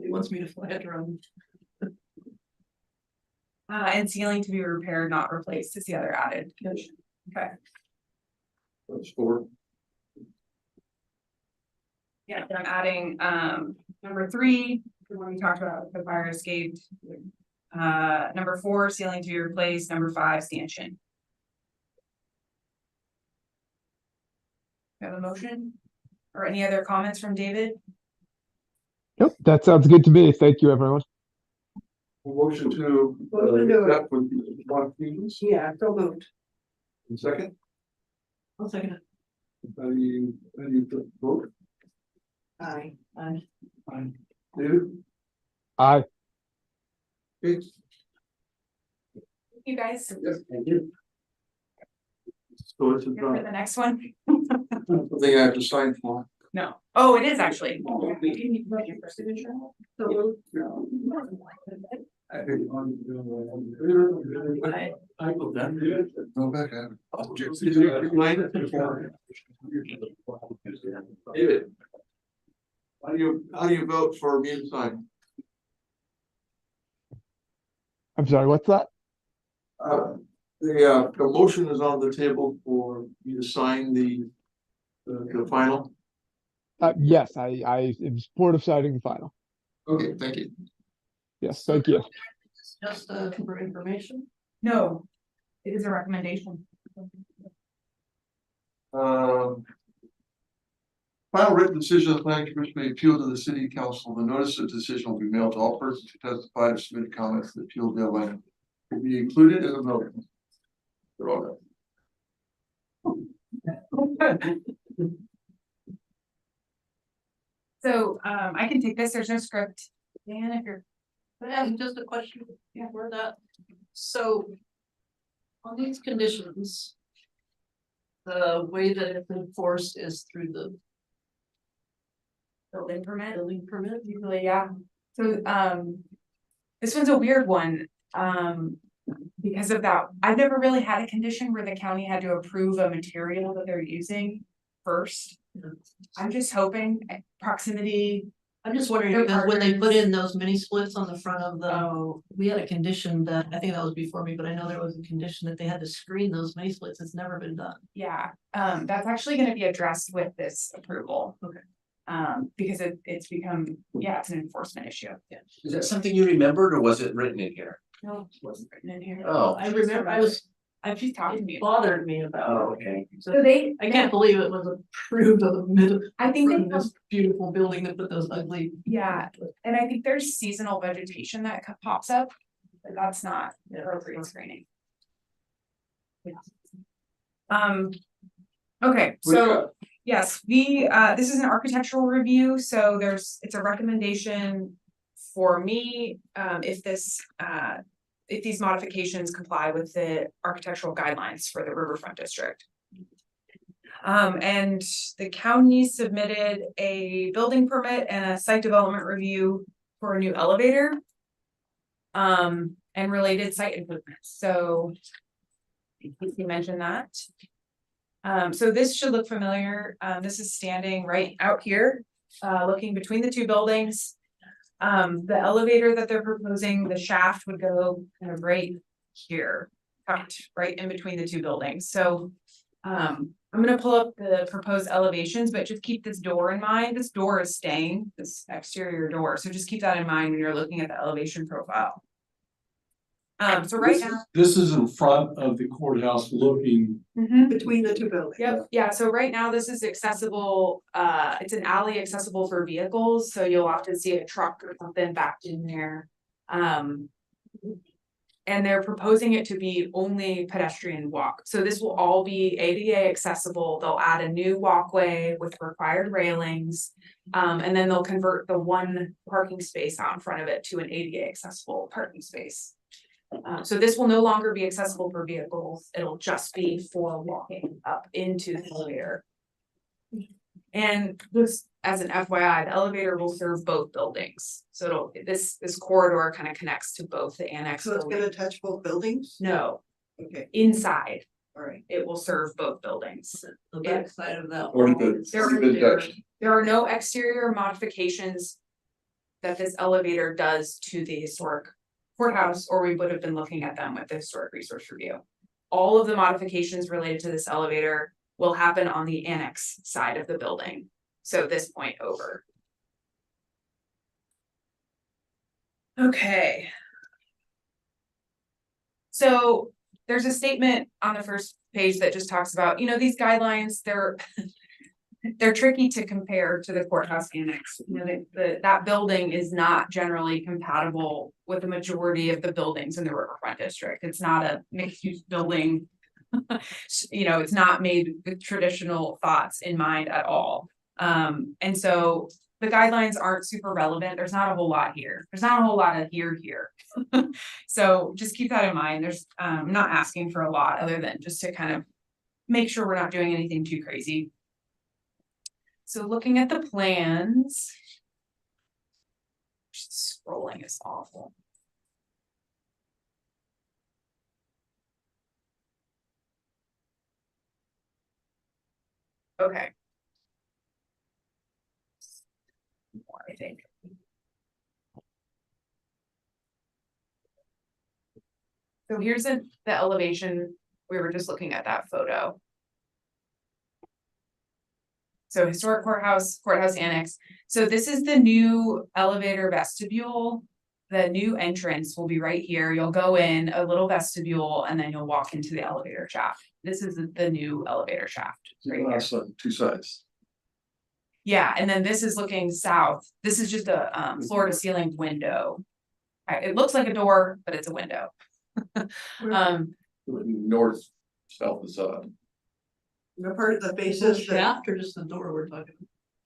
[SPEAKER 5] He wants me to fly a drone.
[SPEAKER 4] And ceiling to be repaired, not replaced is the other added condition. Okay,
[SPEAKER 9] That's 4.
[SPEAKER 4] yeah, then I'm adding, number 3, the one we talked about, the fire escape. Number 4, ceiling to be replaced, number 5, stanchion. You have a motion? Or any other comments from David?
[SPEAKER 10] Yep, that sounds good to me. Thank you, everyone.
[SPEAKER 9] Motion to,
[SPEAKER 7] Motion to-
[SPEAKER 9] accept with the modifications.
[SPEAKER 7] Yeah, so moved.
[SPEAKER 9] Second,
[SPEAKER 5] I'll second it.
[SPEAKER 9] how do you vote?
[SPEAKER 7] Aye.
[SPEAKER 9] Aye. David?
[SPEAKER 10] Aye.
[SPEAKER 9] Okay.
[SPEAKER 4] You guys,
[SPEAKER 9] Thank you. So it's
[SPEAKER 4] here for the next one?
[SPEAKER 9] something I have to sign for.
[SPEAKER 4] No. Oh, it is actually.
[SPEAKER 9] I will then. Go back. David. How do you vote for me to sign?
[SPEAKER 10] I'm sorry, what's that?
[SPEAKER 9] The motion is on the table for you to sign the final.
[SPEAKER 10] Yes, I am support of signing the final.
[SPEAKER 9] Okay, thank you.
[SPEAKER 10] Yes, thank you.
[SPEAKER 5] Just for information.
[SPEAKER 4] No, it is a recommendation.
[SPEAKER 9] Final written decision of the planning commission may appeal to the city council. The notice of decision will be mailed to all persons who testified or submitted comments. The appeal deadline will be included in the vote. They're all done.
[SPEAKER 4] So, I can take this, there's no script. Dan, if you're,
[SPEAKER 5] I have just a question for that. So on these conditions, the way that it's enforced is through the
[SPEAKER 4] building permit,
[SPEAKER 5] building permit.
[SPEAKER 4] usually, yeah. So, this one's a weird one, because of that, I've never really had a condition where the county had to approve a material that they're using first. I'm just hoping proximity.
[SPEAKER 5] I'm just wondering,
[SPEAKER 4] Their
[SPEAKER 5] because when they put
[SPEAKER 4] partners-
[SPEAKER 5] in those mini splits on the front of the,
[SPEAKER 4] Oh,
[SPEAKER 5] we had a condition that, I think that was before me, but I know there was a condition that they had to screen those mini splits. It's never been done.
[SPEAKER 4] yeah, that's actually gonna be addressed with this approval.
[SPEAKER 5] Okay.
[SPEAKER 4] Because it's become, yeah, it's an enforcement issue.
[SPEAKER 5] Yeah.
[SPEAKER 11] Is that something you remembered or was it written in here?
[SPEAKER 4] No, it wasn't written in here.
[SPEAKER 11] Oh.
[SPEAKER 5] I remember,
[SPEAKER 4] She's talking to me.
[SPEAKER 5] it bothered me about.
[SPEAKER 11] Oh, okay.
[SPEAKER 4] So
[SPEAKER 5] So
[SPEAKER 4] they,
[SPEAKER 5] I can't believe it was approved of the middle,
[SPEAKER 4] I think they,
[SPEAKER 5] this beautiful building that put those ugly.
[SPEAKER 4] yeah, and I think there's seasonal vegetation that pops up, but that's not appropriate screening. Okay, so, yes, this is an architectural review, so it's a recommendation for me, if these modifications comply with the architectural guidelines for the Riverfront District. And the county submitted a building permit and a site development review for a new elevator. And related site improvements, so. You mentioned that. So this should look familiar, this is standing right out here, looking between the two buildings. The elevator that they're proposing, the shaft would go kind of right here, tucked right in between the two buildings, so. I'm gonna pull up the proposed elevations, but just keep this door in mind, this door is staying, this exterior door, so just keep that in mind when you're looking at the elevation profile. So right now.
[SPEAKER 8] This is in front of the courthouse looking,
[SPEAKER 7] Between the two buildings.
[SPEAKER 4] Yep, yeah, so right now this is accessible, it's an alley accessible for vehicles, so you'll often see a truck or something backed in there. And they're proposing it to be only pedestrian walk, so this will all be ADA accessible, they'll add a new walkway with required railings. And then they'll convert the one parking space out in front of it to an ADA accessible parking space. So this will no longer be accessible for vehicles, it'll just be for walking up into the elevator. And this, as an FYI, the elevator will serve both buildings, so this corridor kind of connects to both the annex.
[SPEAKER 7] So it's
[SPEAKER 4] building.
[SPEAKER 7] gonna touch both buildings?
[SPEAKER 4] No,
[SPEAKER 7] Okay,
[SPEAKER 4] inside,
[SPEAKER 7] all right.
[SPEAKER 4] it will serve both buildings.
[SPEAKER 5] The back side of that.
[SPEAKER 9] Or
[SPEAKER 5] wall
[SPEAKER 9] the-
[SPEAKER 5] is-
[SPEAKER 4] There are no exterior modifications that this elevator does to the historic courthouse, or we would have been looking at them with the historic resource review. All of the modifications related to this elevator will happen on the annex side of the building, so this point over. Okay. So there's a statement on the first page that just talks about, these guidelines, they're they're tricky to compare to the courthouse annex. You know, that building is not generally compatible with the majority of the buildings in the Riverfront District. It's not a mixed-use building. You know, it's not made with traditional thoughts in mind at all. And so the guidelines aren't super relevant. There's not a whole lot here. There's not a whole lot of here. So just keep that in mind. There's, I'm not asking for a lot other than just to kind of make sure we're not doing anything too crazy. So looking at the plans. Scrolling is awful. Okay. More, I think. So here's the elevation. We were just looking at that photo. So historic courthouse annex. So this is the new elevator vestibule. The new entrance will be right here. You'll go in a little vestibule and then you'll walk into the elevator shaft. This is the new elevator shaft. Right here.
[SPEAKER 9] Two sides.
[SPEAKER 4] Yeah, and then this is looking south. This is just a floor to ceiling window. It looks like a door, but it's a window.
[SPEAKER 9] North, south is
[SPEAKER 7] The part of the bases,
[SPEAKER 5] Shaft or just the door we're talking?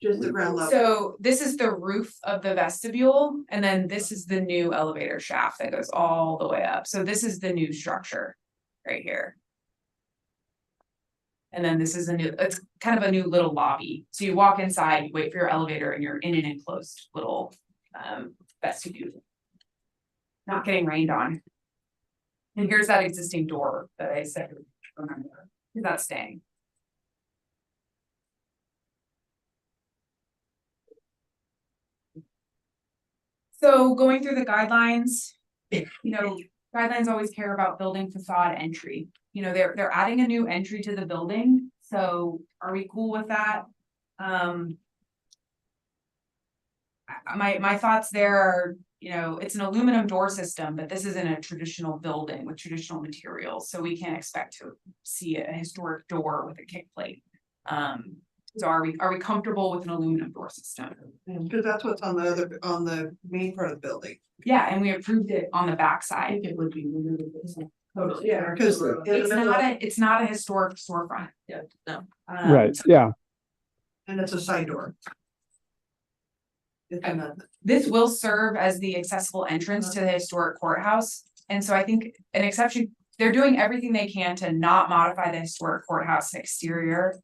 [SPEAKER 7] just the ground level.
[SPEAKER 4] So this is the roof of the vestibule, and then this is the new elevator shaft that goes all the way up. So this is the new structure right here. And then this is it's kind of a new little lobby. So you walk inside, you wait for your elevator, and you're in an enclosed little vestibule. Not getting rained on. And here's that existing door that I said, remember, that's staying. So going through the guidelines, you know, guidelines always care about building facade entry. You know, they're adding a new entry to the building. So are we cool with that? My thoughts there are, you know, it's an aluminum door system, but this isn't a traditional building with traditional materials. So we can't expect to see a historic door with a kick plate. So are we comfortable with an aluminum door system?
[SPEAKER 7] Because that's what's on the main part of the building.
[SPEAKER 4] Yeah, and we approved it on the
[SPEAKER 5] I
[SPEAKER 4] backside.
[SPEAKER 5] think it would be.
[SPEAKER 4] Totally.
[SPEAKER 7] Yeah, because
[SPEAKER 4] It's not a historic storefront.
[SPEAKER 5] Yeah, no.
[SPEAKER 10] Right, yeah.
[SPEAKER 7] and it's a side door. It's in
[SPEAKER 4] This will serve as the accessible entrance to the historic courthouse. And so I think an exception, they're doing everything they can to not modify the historic courthouse exterior,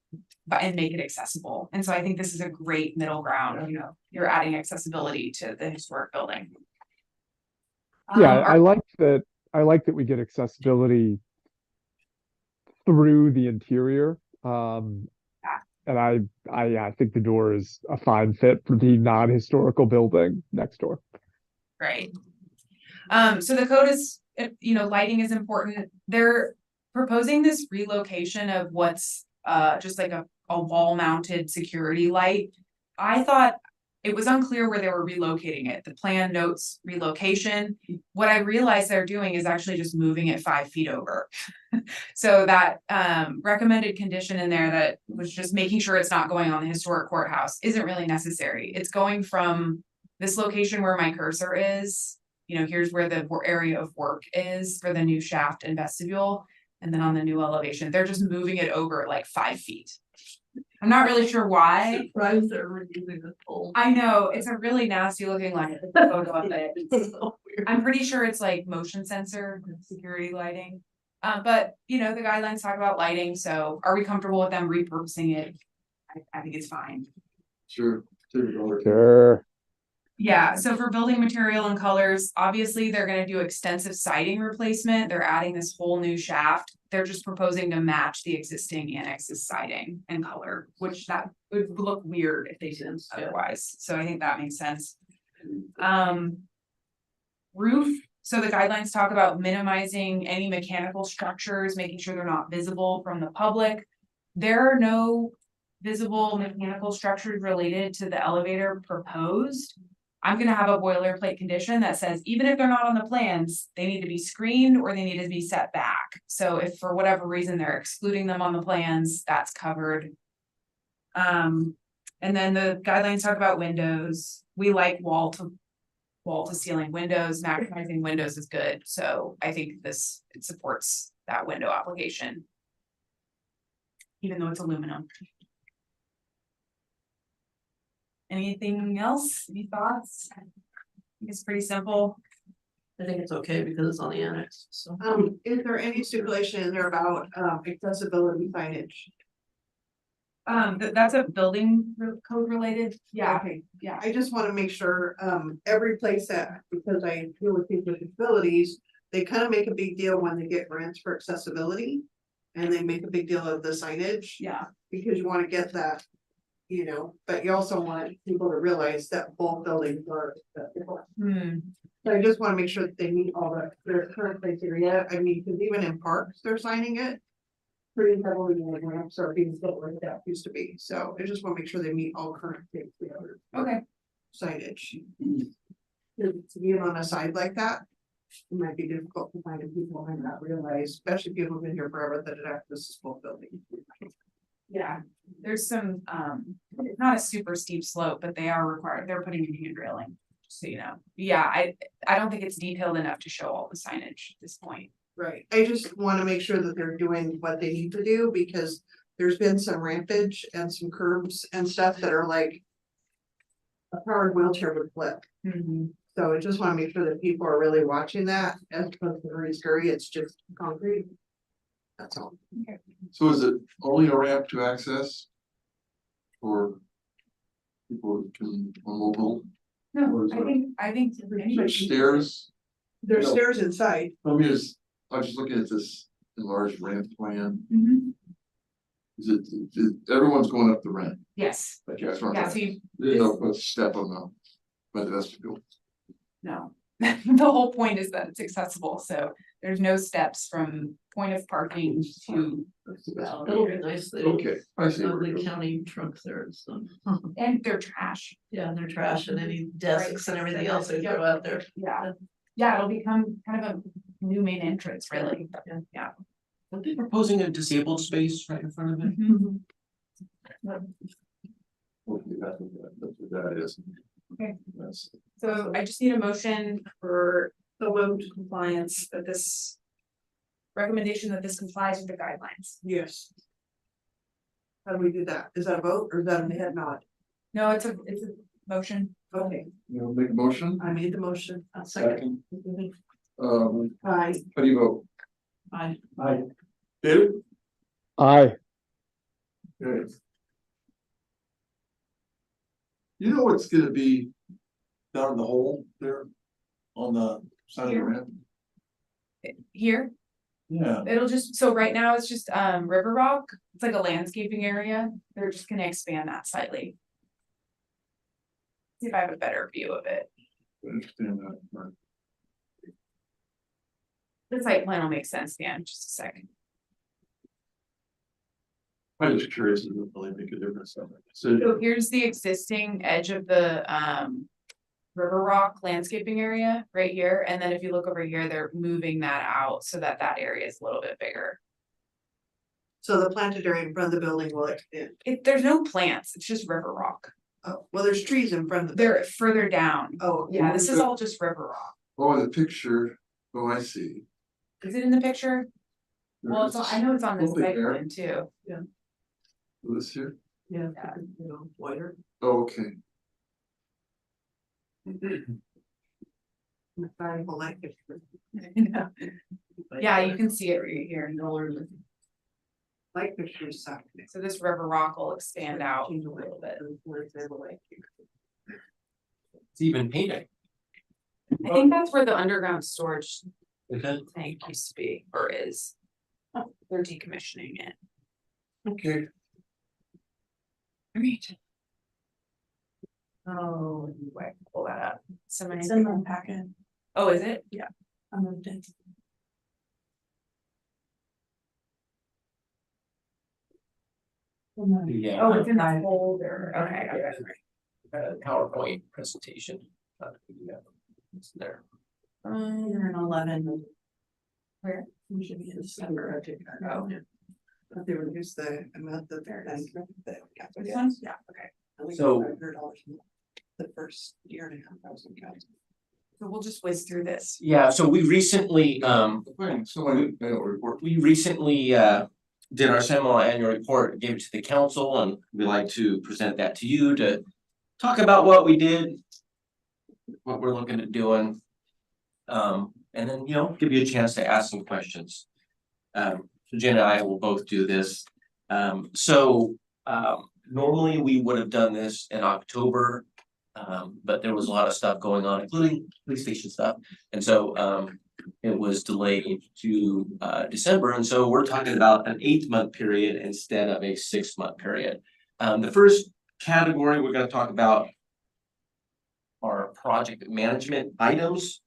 [SPEAKER 4] but and make it accessible. And so I think this is a great middle ground, you know, you're adding accessibility to the historic building.
[SPEAKER 10] Yeah, I like that we get accessibility through the interior. And I think the door is a fine fit for the non-historical building next door.
[SPEAKER 4] Right. So the code is, you know, lighting is important. They're proposing this relocation of what's just like a wall mounted security light. I thought it was unclear where they were relocating it. The plan notes relocation. What I realized they're doing is actually just moving it 5 feet over. So that recommended condition in there that was just making sure it's not going on the historic courthouse isn't really necessary. It's going from this location where my cursor is, you know, here's where the area of work is for the new shaft and vestibule. And then on the new elevation, they're just moving it over like 5 feet. I'm not really sure why.
[SPEAKER 5] Surprised they're removing the pole.
[SPEAKER 4] I know, it's a really nasty looking light. Photo of it. I'm pretty sure it's like motion sensor security lighting. But you know, the guidelines talk about lighting, so are we comfortable with them repurposing it? I think it's fine.
[SPEAKER 9] sure.
[SPEAKER 10] Sure.
[SPEAKER 4] Yeah, so for building material and colors, obviously they're gonna do extensive siding replacement. They're adding this whole new shaft. They're just proposing to match the existing annex's siding and color, which that would look weird if they didn't otherwise. So I think that makes sense. Roof, so the guidelines talk about minimizing any mechanical structures, making sure they're not visible from the public. There are no visible mechanical structures related to the elevator proposed. I'm gonna have a boilerplate condition that says, even if they're not on the plans, they need to be screened or they need to be set back. So if for whatever reason they're excluding them on the plans, that's covered. And then the guidelines talk about windows. We like wall to ceiling windows, maximizing windows is good, so I think it supports that window application. Even though it's aluminum. Anything else? Any thoughts? I think it's pretty simple.
[SPEAKER 5] I think it's okay because it's on the annex, so.
[SPEAKER 7] Is there any stipulation in there about, accessibility signage?
[SPEAKER 4] That's a building code related, yeah,
[SPEAKER 7] Okay,
[SPEAKER 4] yeah.
[SPEAKER 7] I just wanna make sure, every place that, because I deal with people with disabilities, they kind of make a big deal when they get grants for accessibility. And they make a big deal of the signage.
[SPEAKER 4] Yeah.
[SPEAKER 7] Because you wanna get that, but you also want people to realize that both buildings are accessible. So I just wanna make sure that they meet all their current criteria, I mean, cause even in parks, they're signing it. Pretty heavily, like ramps are being built like that used to be, so I just wanna make sure they meet all current criteria.
[SPEAKER 4] Okay.
[SPEAKER 7] Signage. To be on a side like that. It might be difficult to find people who might not realize, especially people who've been here forever, that it accesses both buildings.
[SPEAKER 4] Yeah, there's some, it's not a super steep slope, but they are required, they're putting in hand railing, just so you know. Yeah, I don't think it's detailed enough to show all the signage at this point.
[SPEAKER 7] Right, I just wanna make sure that they're doing what they need to do, because there's been some rampage and some curbs and stuff that are like. A powered wheelchair would flip, so I just wanna make sure that people are really watching that, as opposed to hurry scurry, it's just concrete. That's all.
[SPEAKER 2] So is it only a ramp to access? For people who can, are mobile,
[SPEAKER 4] No,
[SPEAKER 2] Or is
[SPEAKER 4] I think.
[SPEAKER 2] there's stairs?
[SPEAKER 7] There's
[SPEAKER 2] No.
[SPEAKER 7] stairs inside,
[SPEAKER 2] I mean, I was just looking at this enlarged ramp plan,
[SPEAKER 4] Mhm.
[SPEAKER 2] everyone's going up the ramp?
[SPEAKER 4] Yes,
[SPEAKER 2] Like, that's what
[SPEAKER 4] yeah,
[SPEAKER 2] I'm
[SPEAKER 4] so you,
[SPEAKER 2] Didn't know what step on the, but that's cool.
[SPEAKER 4] no, the whole point is that it's accessible, so there's no steps from point of parking to.
[SPEAKER 5] Well, it'll be nice, they
[SPEAKER 2] Okay, I see. where
[SPEAKER 5] the
[SPEAKER 2] it goes.
[SPEAKER 5] county trucks there and stuff.
[SPEAKER 4] And their trash,
[SPEAKER 5] Yeah, and their trash and any desks and everything else they throw out there.
[SPEAKER 4] yeah, yeah, it'll become kind of a new main entrance, really, yeah.
[SPEAKER 11] Are they proposing a disabled space right in front of it?
[SPEAKER 2] Hopefully that's what that is.
[SPEAKER 4] Okay.
[SPEAKER 2] That's-
[SPEAKER 4] So I just need a motion for the load compliance that this. Recommendation that this complies with the guidelines.
[SPEAKER 7] yes. How do we do that? Is that a vote or is that a head nod?
[SPEAKER 4] No, it's a motion.
[SPEAKER 7] Okay,
[SPEAKER 2] You know, make a motion?
[SPEAKER 7] I made the motion.
[SPEAKER 5] A second.
[SPEAKER 7] Aye.
[SPEAKER 2] How do you vote?
[SPEAKER 5] I,
[SPEAKER 2] Aye. David?
[SPEAKER 10] Aye.
[SPEAKER 2] Okay. You know what's gonna be down in the hole there on the side of the
[SPEAKER 4] Here?
[SPEAKER 2] ramp?
[SPEAKER 4] Here,
[SPEAKER 2] Yeah.
[SPEAKER 4] it'll just, so right now it's just River Rock, it's like a landscaping area, they're just gonna expand that slightly. See if I have a better view of it,
[SPEAKER 2] I understand that, right.
[SPEAKER 4] the site plan will make sense, Dan, just a second.
[SPEAKER 2] I'm just curious, it would really make a difference. So,
[SPEAKER 4] So here's the existing edge of the River Rock landscaping area right here, and then if you look over here, they're moving that out so that that area is a little bit bigger.
[SPEAKER 7] So the planted area in front of the building will extend.
[SPEAKER 4] There's no plants, it's just River Rock,
[SPEAKER 7] Oh, well, there's trees in front of the.
[SPEAKER 4] they're further down.
[SPEAKER 7] Oh,
[SPEAKER 4] Yeah, this is all just River Rock.
[SPEAKER 2] oh, the picture, oh, I see.
[SPEAKER 4] Is it in the picture? Well, it's on, I know it's on this
[SPEAKER 2] Over
[SPEAKER 4] site
[SPEAKER 2] there.
[SPEAKER 4] plan too.
[SPEAKER 2] This here?
[SPEAKER 5] yeah, wider.
[SPEAKER 2] Oh, okay.
[SPEAKER 7] I like it.
[SPEAKER 4] Yeah, you can see it right here.
[SPEAKER 7] Like pictures suck.
[SPEAKER 4] So this River Rock will expand out a little bit.
[SPEAKER 11] It's even painted.
[SPEAKER 4] I think that's where the underground storage
[SPEAKER 11] Okay.
[SPEAKER 4] tank used to be, or is. They're decommissioning it.
[SPEAKER 2] Okay.
[SPEAKER 4] Great. Oh, wait, pull that up. Somebody.
[SPEAKER 5] It's in the packet.
[SPEAKER 4] Oh, is it?
[SPEAKER 5] I moved it.
[SPEAKER 11] Yeah.
[SPEAKER 4] Oh, it's in that folder. Okay, okay.
[SPEAKER 11] PowerPoint presentation. It's there.
[SPEAKER 5] You're in 11.
[SPEAKER 4] Where?
[SPEAKER 5] You should be in December.
[SPEAKER 4] Oh.
[SPEAKER 7] But they reduced the amount that they're done.
[SPEAKER 4] This one? Yeah, okay.
[SPEAKER 11] So-
[SPEAKER 7] $100 a month. The first year and a half I was in council.
[SPEAKER 4] So we'll just whiz through this.
[SPEAKER 11] Yeah, so we recently,
[SPEAKER 2] Someone, report.
[SPEAKER 11] we recently did our semi-annual report, gave it to the council, and we like to present that to you to talk about what we did, what we're looking at doing. And then, give you a chance to ask some questions. So Jen and I will both do this. Normally we would have done this in October. But there was a lot of stuff going on, including police station stuff. And so it was delayed to December. And so we're talking about an 8-month period instead of a 6-month period. The first category we're going to talk about are project management items.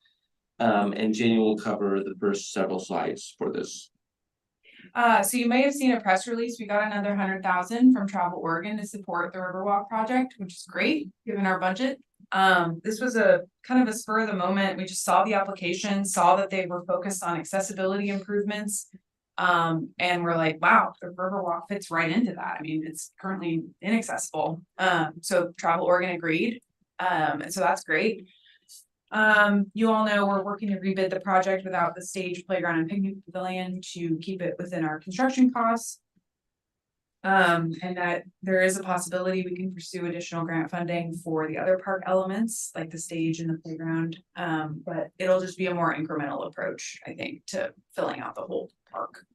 [SPEAKER 11] And Jenny will cover the first several slides for this.
[SPEAKER 4] So you may have seen a press release. We got another 100,000 from Travel Oregon to support the Riverwalk project, which is great, given our budget. This was a kind of a spur of the moment. We just saw the application, saw that they were focused on accessibility improvements. And we're like, wow, the Riverwalk fits right into that. I mean, it's currently inaccessible. So Travel Oregon agreed. And so that's great. You all know we're working to rebid the project without the stage, playground, and picnic pavilion to keep it within our construction costs. And that there is a possibility we can pursue additional grant funding for the other park elements, like the stage and the playground. But it'll just be a more incremental approach, I think, to filling out the whole park.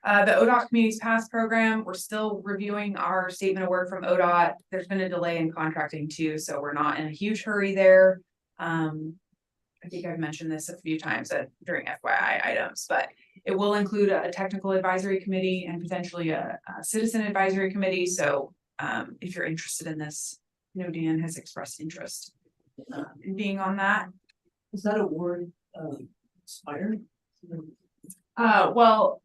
[SPEAKER 4] The ODOT Communities Pass program, we're still reviewing our statement of work from ODOT. There's been a delay in contracting too, so we're not in a huge hurry there. I think I've mentioned this a few times during FYI items, but it will include a technical advisory committee and potentially a citizen advisory committee. So if you're interested in this, Dan has expressed interest in being on that.
[SPEAKER 5] Is that award expired?
[SPEAKER 4] Well,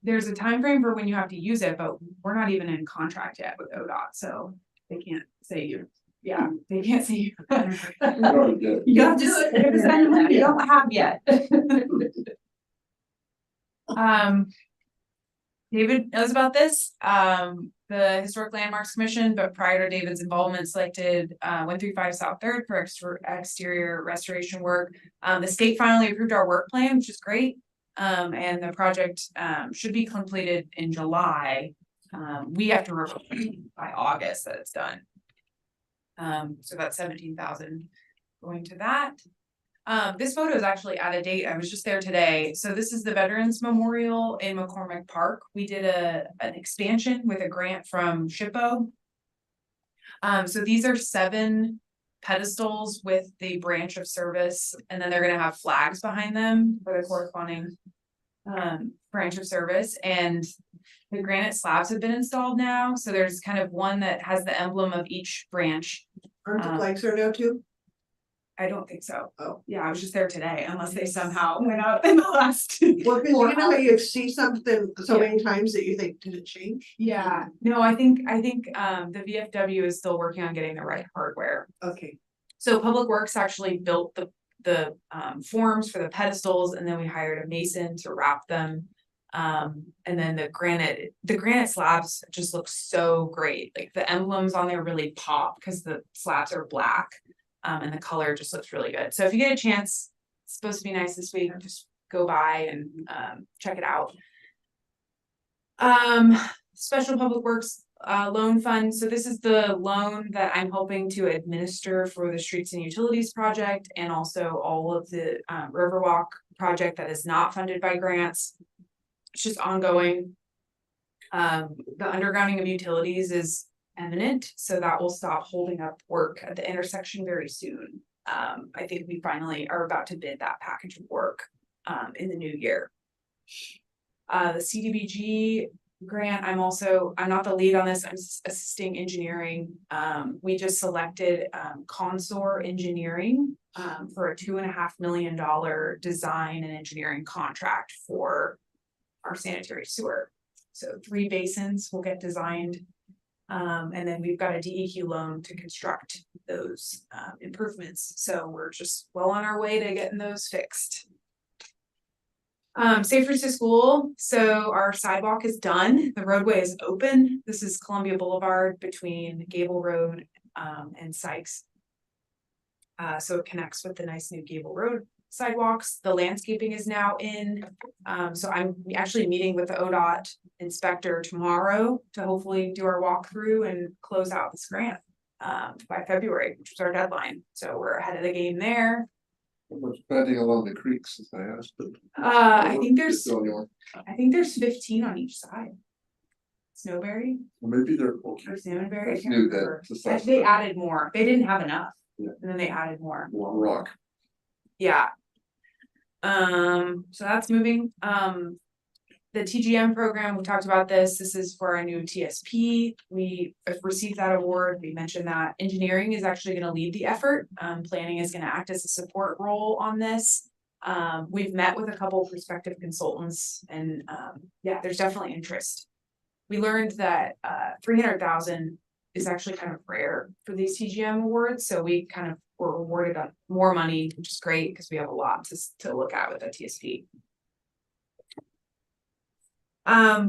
[SPEAKER 4] there's a time frame for when you have to use it, but we're not even in contract yet with ODOT, so they can't say you. Yeah, they can't say you. You have to spend the money you don't have yet. David knows about this. The Historic Landmarks Commission, but prior to David's involvement, selected 135 South 3rd for exterior restoration work. The state finally approved our work plan, which is great. And the project should be completed in July. We have to report by August that it's done. So that's 17,000 going to that. This photo is actually out of date. I was just there today. So this is the Veterans Memorial in McCormick Park. We did an expansion with a grant from SHPO. So these are 7 pedestals with the branch of service, and then they're going to have flags behind them for the corresponding branch of service. And the granite slabs have been installed now. So there's kind of one that has the emblem of each branch.
[SPEAKER 7] Aren't the flags there now too?
[SPEAKER 4] I don't think so.
[SPEAKER 7] Oh.
[SPEAKER 4] Yeah, I was just there today, unless they somehow went out in the last.
[SPEAKER 7] Well, because you know how you see something so many times that you think, did it change?
[SPEAKER 4] Yeah, no, I think the VFW is still working on getting the right hardware.
[SPEAKER 7] Okay.
[SPEAKER 4] So Public Works actually built the forms for the pedestals, and then we hired a mason to wrap them. And then the granite slabs just look so great. Like the emblems on there really pop because the slabs are black. And the color just looks really good. So if you get a chance, it's supposed to be nice this week, just go by and check it out. Special Public Works loan fund. So this is the loan that I'm hoping to administer for the Streets and Utilities project, and also all of the Riverwalk project that is not funded by grants. It's just ongoing. The undergrounding of utilities is imminent, so that will stop holding up work at the intersection very soon. I think we finally are about to bid that package of work in the new year. The CDBG grant, I'm not the lead on this, I'm assisting engineering. We just selected Consor Engineering for a $2.5 million design and engineering contract for our sanitary sewer. So 3 basins will get designed. And then we've got a DEQ loan to construct those improvements. So we're just well on our way to getting those fixed. Safe Routes to School, so our sidewalk is done, the roadway is open, this is Columbia Boulevard between Gable Road, and Sykes. So it connects with the nice new Gable Road sidewalks, the landscaping is now in. So I'm actually meeting with the ODOT inspector tomorrow to hopefully do our walkthrough and close out this grant. By February, which was our deadline, so we're ahead of the game there.
[SPEAKER 9] What's planting along the creeks, as I asked, but.
[SPEAKER 4] I think there's,
[SPEAKER 9] Still anymore.
[SPEAKER 4] I think there's 15 on each side. Snowberry
[SPEAKER 9] Well, maybe they're
[SPEAKER 4] or
[SPEAKER 9] okay.
[SPEAKER 4] Salmonberry. I
[SPEAKER 9] It's
[SPEAKER 4] can't
[SPEAKER 9] new
[SPEAKER 4] remember.
[SPEAKER 9] that. it's a
[SPEAKER 4] They added more, they didn't have enough,
[SPEAKER 9] Yeah.
[SPEAKER 4] and then they added more.
[SPEAKER 9] Rock.
[SPEAKER 4] Yeah. So that's moving. The TGM program, we talked about this. This is for our new TSP. We have received that award. We mentioned that engineering is actually gonna lead the effort. Planning is gonna act as a support role on this. We've met with a couple of prospective consultants and, yeah, there's definitely interest. We learned that, 300,000 is actually kind of rare for these TGM awards, so we kind of were awarded on more money, which is great because we have a lot to look at with the TSP.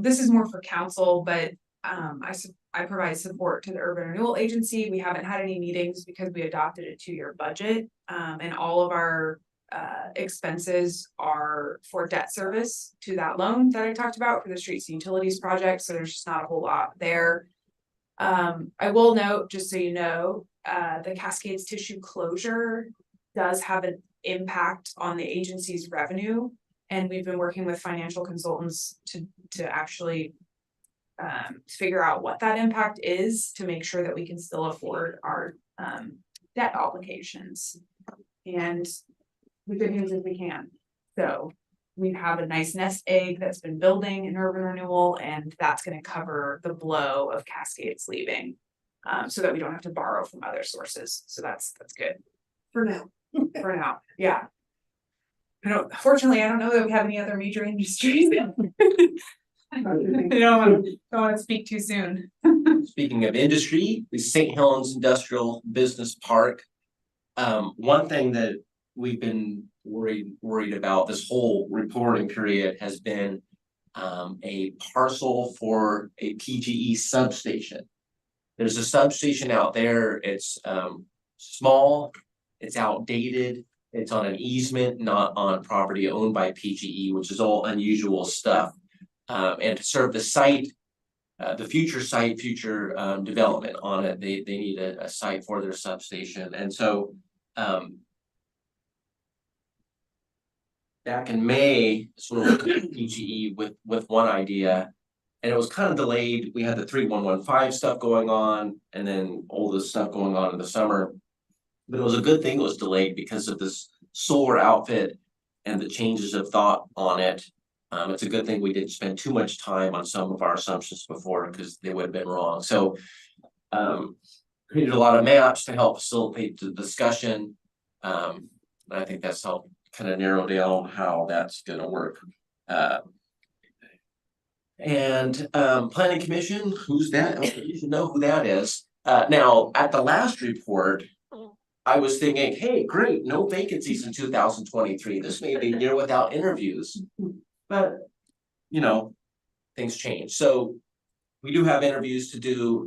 [SPEAKER 4] This is more for council, but I provide support to the Urban Renewal Agency. We haven't had any meetings because we adopted a 2-year budget. And all of our expenses are for debt service to that loan that I talked about for the streets and utilities project, so there's just not a whole lot there. I will note, just so you know, the Cascades tissue closure does have an impact on the agency's revenue. And we've been working with financial consultants to actually figure out what that impact is to make sure that we can still afford our debt obligations. And the good news is we can. So we have a nice nest egg that's been building in Urban Renewal, and that's gonna cover the blow of Cascades leaving. So that we don't have to borrow from other sources. So that's good
[SPEAKER 7] For now.
[SPEAKER 4] for now, yeah. Fortunately, I don't know that we have any other major industries. I don't wanna speak too soon.
[SPEAKER 11] Speaking of industry, the St. Helens Industrial Business Park. One thing that we've been worried about this whole reporting period has been a parcel for a PGE substation. There's a substation out there, it's small, it's outdated, it's on an easement, not on property owned by PGE, which is all unusual stuff. And to serve the site, the future development on it, they need a site for their substation, and so back in May, sort of looked at PGE with one idea, and it was kind of delayed. We had the 3115 stuff going on, and then all this stuff going on in the summer. But it was a good thing it was delayed because of this solar outfit and the changes of thought on it. It's a good thing we didn't spend too much time on some of our assumptions before because they would have been wrong. So created a lot of maps to help facilitate the discussion. I think that's helped kind of narrow down how that's gonna work. Planning Commission, who's that? You should know who that is. Now, at the last report, I was thinking, hey, great, no vacancies in 2023. This may be a year without interviews. But, you know, things change. So we do have interviews to do.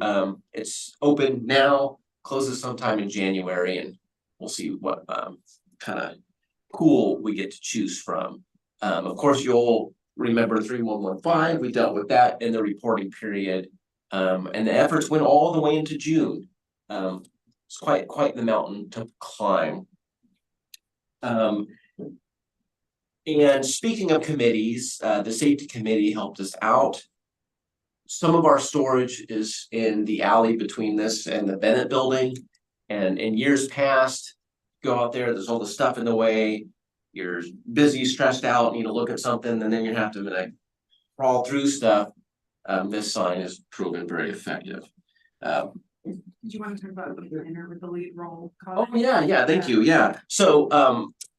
[SPEAKER 11] It's open now, closes sometime in January, and we'll see what kind of pool we get to choose from. Of course, you'll remember 3115. We dealt with that in the reporting period. And the efforts went all the way into June. It's quite the mountain to climb. And speaking of committees, the safety committee helped us out. Some of our storage is in the alley between this and the Bennett building. And in years past, go out there, there's all the stuff in the way. You're busy, stressed out, need to look at something, and then you have to like crawl through stuff. This sign has proven very effective.
[SPEAKER 4] Did you want to talk about the planner with the lead role?
[SPEAKER 11] Oh, yeah, thank you, yeah. So,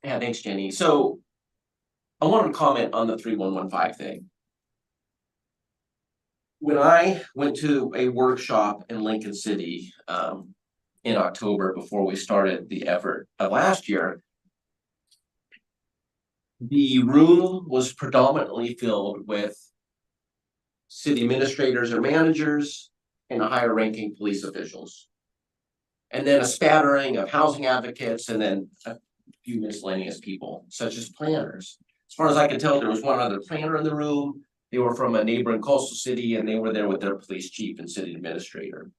[SPEAKER 11] yeah, thanks, Jenny. So I wanted to comment on the 3115 thing. When I went to a workshop in Lincoln City in October before we started the effort of last year, The room was predominantly filled with city administrators or managers and higher ranking police officials. And then a spattering of housing advocates and then a few miscellaneous people, such as planners. As far as I can tell, there was one other planner in the room. They were from a neighboring coastal city and they were there with their police chief and city administrator.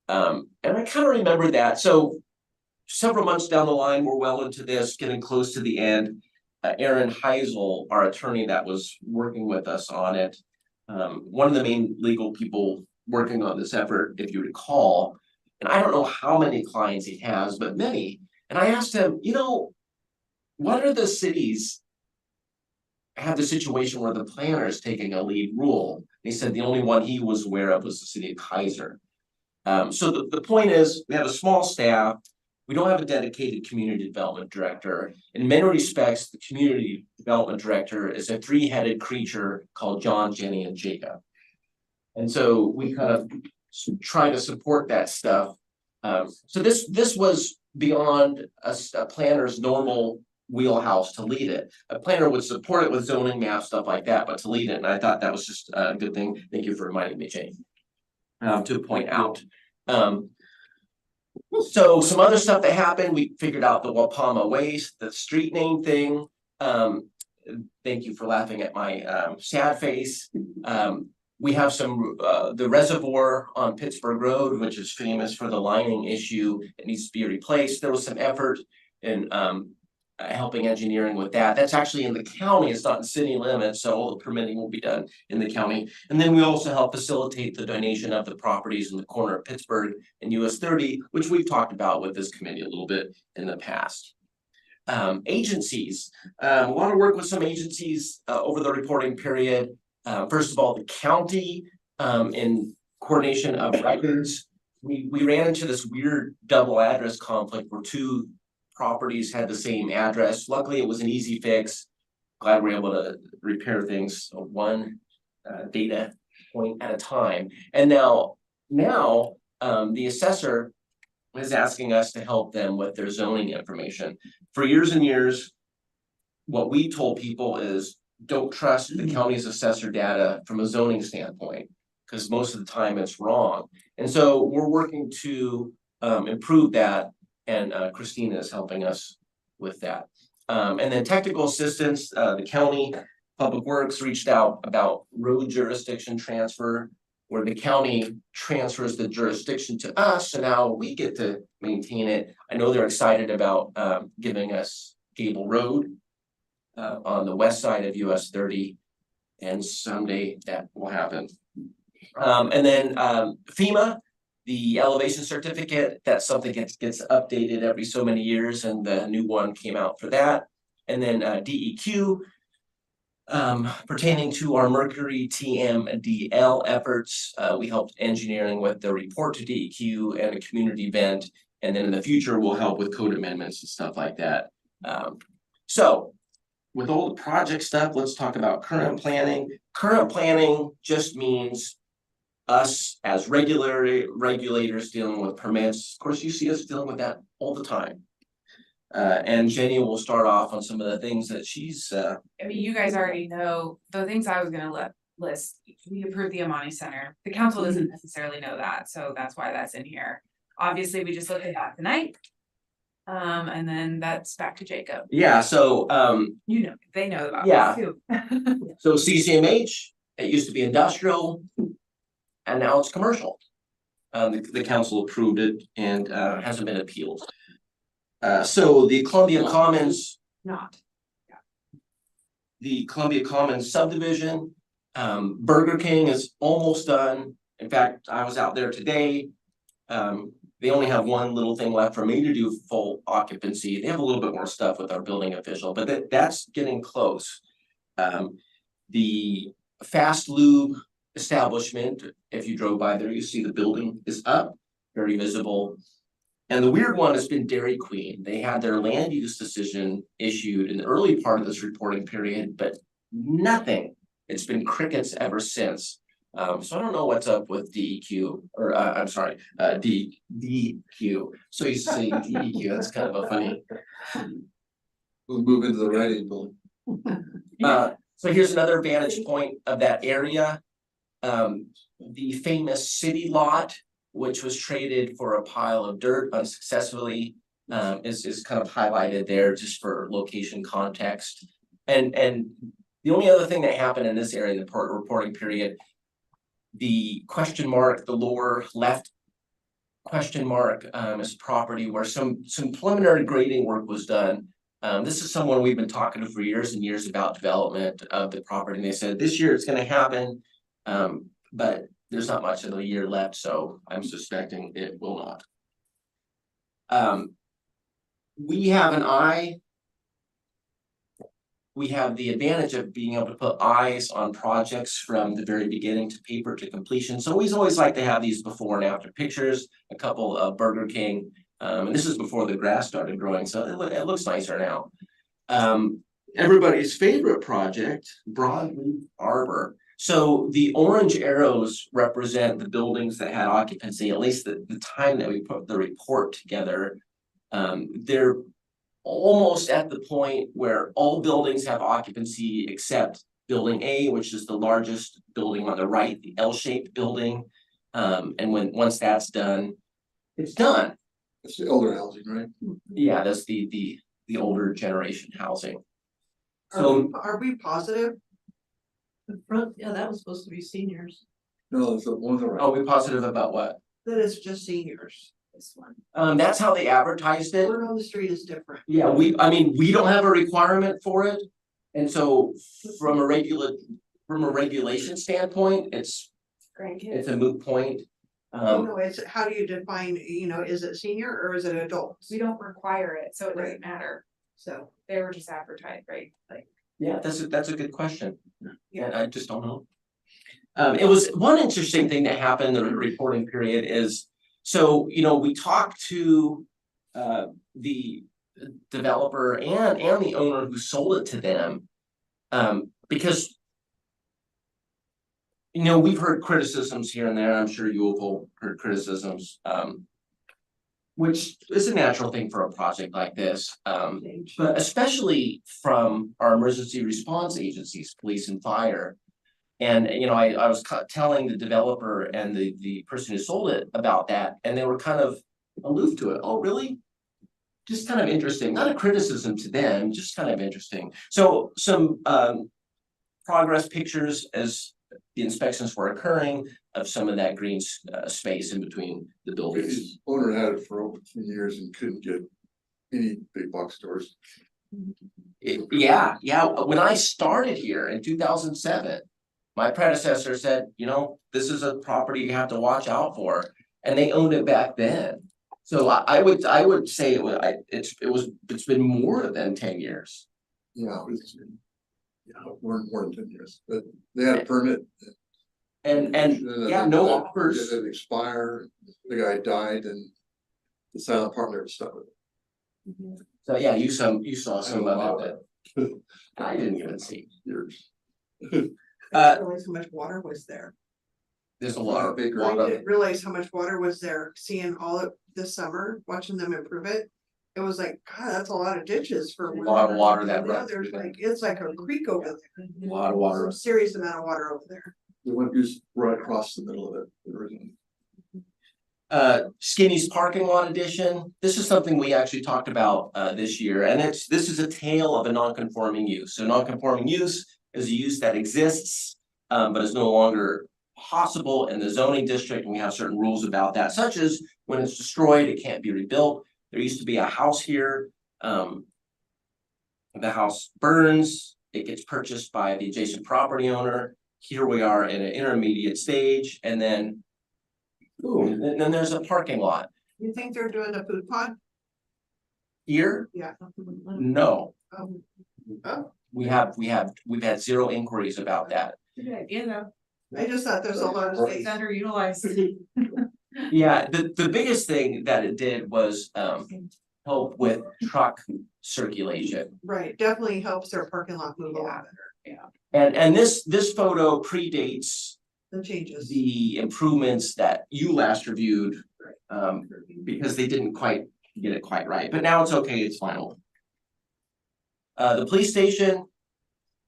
[SPEAKER 11] And I kind of remember that. So several months down the line, we're well into this, getting close to the end. Aaron Heisel, our attorney that was working with us on it, one of the main legal people working on this effort, if you recall, and I don't know how many clients he has, but many. And I asked him, you know, what are the cities have the situation where the planner is taking a lead role? And he said the only one he was aware of was the city of Kaiser. So the point is, we have a small staff. We don't have a dedicated community development director. In many respects, the community development director is a three-headed creature called John, Jenny, and Jacob. And so we kind of try to support that stuff. So this was beyond a planner's normal wheelhouse to lead it. A planner would support it with zoning map, stuff like that, but to lead it, and I thought that was just a good thing. Thank you for reminding me, Jane, to point out. So some other stuff that happened, we figured out the Wapama Waste, the street name thing. Thank you for laughing at my sad face. We have some, the reservoir on Pittsburgh Road, which is famous for the lining issue. It needs to be replaced. There was some effort in helping engineering with that. That's actually in the county. It's not in city limits, so all the permitting will be done in the county. And then we also help facilitate the donation of the properties in the corner of Pittsburgh and US 30, which we've talked about with this committee a little bit in the past. Agencies, a lot of work with some agencies over the reporting period. First of all, the county in coordination of records. We ran into this weird double address conflict where two properties had the same address. Luckily, it was an easy fix. Glad we're able to repair things one data point at a time. And now the assessor is asking us to help them with their zoning information. For years and years, what we told people is don't trust the county's assessor data from a zoning standpoint, because most of the time it's wrong. And so we're working to improve that, and Christina is helping us with that. And then technical assistance, the county Public Works reached out about road jurisdiction transfer, where the county transfers the jurisdiction to us, so now we get to maintain it. I know they're excited about giving us Gable Road on the west side of US 30, and someday that will happen. And then FEMA, the elevation certificate, that's something that gets updated every so many years, and the new one came out for that. And then DEQ, pertaining to our Mercury TMDL efforts, we helped engineering with the report to DEQ and a community event, and then in the future we'll help with code amendments and stuff like that. So with all the project stuff, let's talk about current planning. Current planning just means us as regulators dealing with permits. Of course, you see us dealing with that all the time. And Jenny will start off on some of the things that she's
[SPEAKER 4] I mean, you guys already know the things I was gonna list. We approved the Amani Center. The council doesn't necessarily know that, so that's why that's in here. Obviously, we just looked at that tonight. And then that's back to Jacob.
[SPEAKER 11] yeah, so
[SPEAKER 4] You know, they know about
[SPEAKER 11] Yeah.
[SPEAKER 4] this too.
[SPEAKER 11] so CCMH, it used to be industrial, and now it's commercial. The council approved it and hasn't been appealed. So the Columbia Commons,
[SPEAKER 4] Not.
[SPEAKER 11] the Columbia Commons subdivision, Burger King is almost done. In fact, I was out there today. They only have one little thing left for me to do full occupancy. They have a little bit more stuff with our building official, but that's getting close. The Fast Lube establishment, if you drove by there, you see the building is up, very visible. And the weird one has been Dairy Queen. They had their land use decision issued in the early part of this reporting period, but nothing. It's been crickets ever since. So I don't know what's up with DEQ, or I'm sorry, DEQ. So you say DEQ, that's kind of a funny.
[SPEAKER 9] We'll move into the writing building.
[SPEAKER 11] So here's another vantage point of that area. The famous city lot, which was traded for a pile of dirt unsuccessfully, is kind of highlighted there just for location context. And the only other thing that happened in this area in the reporting period, the question mark, the lower left question mark, is property where some preliminary grading work was done. This is someone we've been talking to for years and years about development of the property, and they said this year it's gonna happen. But there's not much of the year left, so I'm suspecting it will not. We have an eye. We have the advantage of being able to put eyes on projects from the very beginning to paper to completion. So we always like to have these before and after pictures, a couple of Burger King. And this is before the grass started growing, so it looks nicer now. Everybody's favorite project, Broadleaf Arbor. So the orange arrows represent the buildings that had occupancy, at least the time that we put the report together. They're almost at the point where all buildings have occupancy except building A, which is the largest building on the right, the L-shaped building. And once that's done, it's done.
[SPEAKER 9] It's the elder housing, right?
[SPEAKER 11] Yeah, that's the older generation housing.
[SPEAKER 7] Are we positive?
[SPEAKER 5] The front, yeah, that was supposed to be seniors.
[SPEAKER 9] No, it's the one on the right.
[SPEAKER 11] Are we positive about what?
[SPEAKER 7] That it's just seniors, this one.
[SPEAKER 11] That's how they advertised it.
[SPEAKER 7] Word on the street is different.
[SPEAKER 11] Yeah, I mean, we don't have a requirement for it. And so from a regulation standpoint, it's a moot point.
[SPEAKER 7] No, it's, how do you define, is it senior or is it adults?
[SPEAKER 4] We don't require it, so it
[SPEAKER 7] Right.
[SPEAKER 4] doesn't matter.
[SPEAKER 7] So,
[SPEAKER 4] They were just advertised, right? Like,
[SPEAKER 11] Yeah, that's a good question. Yeah, I just don't know. It was one interesting thing that happened in the reporting period is, so, we talked to the developer and the owner who sold it to them. Because we've heard criticisms here and there, I'm sure you have all heard criticisms, which is a natural thing for a project like this. But especially from our emergency response agencies, police and fire. And, I was telling the developer and the person who sold it about that, and they were kind of aloof to it. Oh, really? Just kind of interesting, not a criticism to them, just kind of interesting. So some progress pictures as the inspections were occurring of some of that green space in between the buildings.
[SPEAKER 9] His owner had it for over 10 years and couldn't get any big box stores.
[SPEAKER 11] Yeah. When I started here in 2007, my predecessor said, this is a property you have to watch out for, and they owned it back then. So I would say it's been more than 10 years.
[SPEAKER 9] Yeah, more than 10 years, but they had a permit.
[SPEAKER 11] And yeah, no offers.
[SPEAKER 9] It had expired, the guy died and the silent partner was stuck with it.
[SPEAKER 11] So yeah, you saw some of it. I didn't even see.
[SPEAKER 9] Years.
[SPEAKER 7] I didn't realize how much water was there.
[SPEAKER 11] There's a lot of big
[SPEAKER 7] I
[SPEAKER 11] water.
[SPEAKER 7] didn't realize how much water was there, seeing all of this summer, watching them improve it. It was like, God, that's a lot of ditches for.
[SPEAKER 11] A lot of water that
[SPEAKER 7] Now
[SPEAKER 11] runs
[SPEAKER 7] there's
[SPEAKER 11] through there.
[SPEAKER 7] it's like a creek over there.
[SPEAKER 11] A lot of water.
[SPEAKER 7] Some serious amount of water over there.
[SPEAKER 9] They went just right across the middle of it.
[SPEAKER 11] Skinny's parking lot addition. This is something we actually talked about this year, and this is a tale of a non-conforming use. So non-conforming use is a use that exists, but is no longer possible in the zoning district, and we have certain rules about that, such as when it's destroyed, it can't be rebuilt. There used to be a house here. The house burns, it gets purchased by the adjacent property owner. Here we are in an intermediate stage, and then boom, and then there's a parking lot.
[SPEAKER 7] You think they're doing a food pod?
[SPEAKER 11] Here,
[SPEAKER 7] Yeah.
[SPEAKER 11] no,
[SPEAKER 7] Oh,
[SPEAKER 11] we've had zero inquiries about that.
[SPEAKER 4] good idea though.
[SPEAKER 7] I just thought there's a lot of
[SPEAKER 4] It's
[SPEAKER 7] space.
[SPEAKER 4] underutilized.
[SPEAKER 11] Yeah, the biggest thing that it did was help with truck circulation.
[SPEAKER 7] Right, definitely helps their parking lot move a lot better.
[SPEAKER 11] And this photo predates
[SPEAKER 7] The changes.
[SPEAKER 11] the improvements that you last reviewed. Because they didn't quite get it quite right, but now it's okay, it's final. The police station,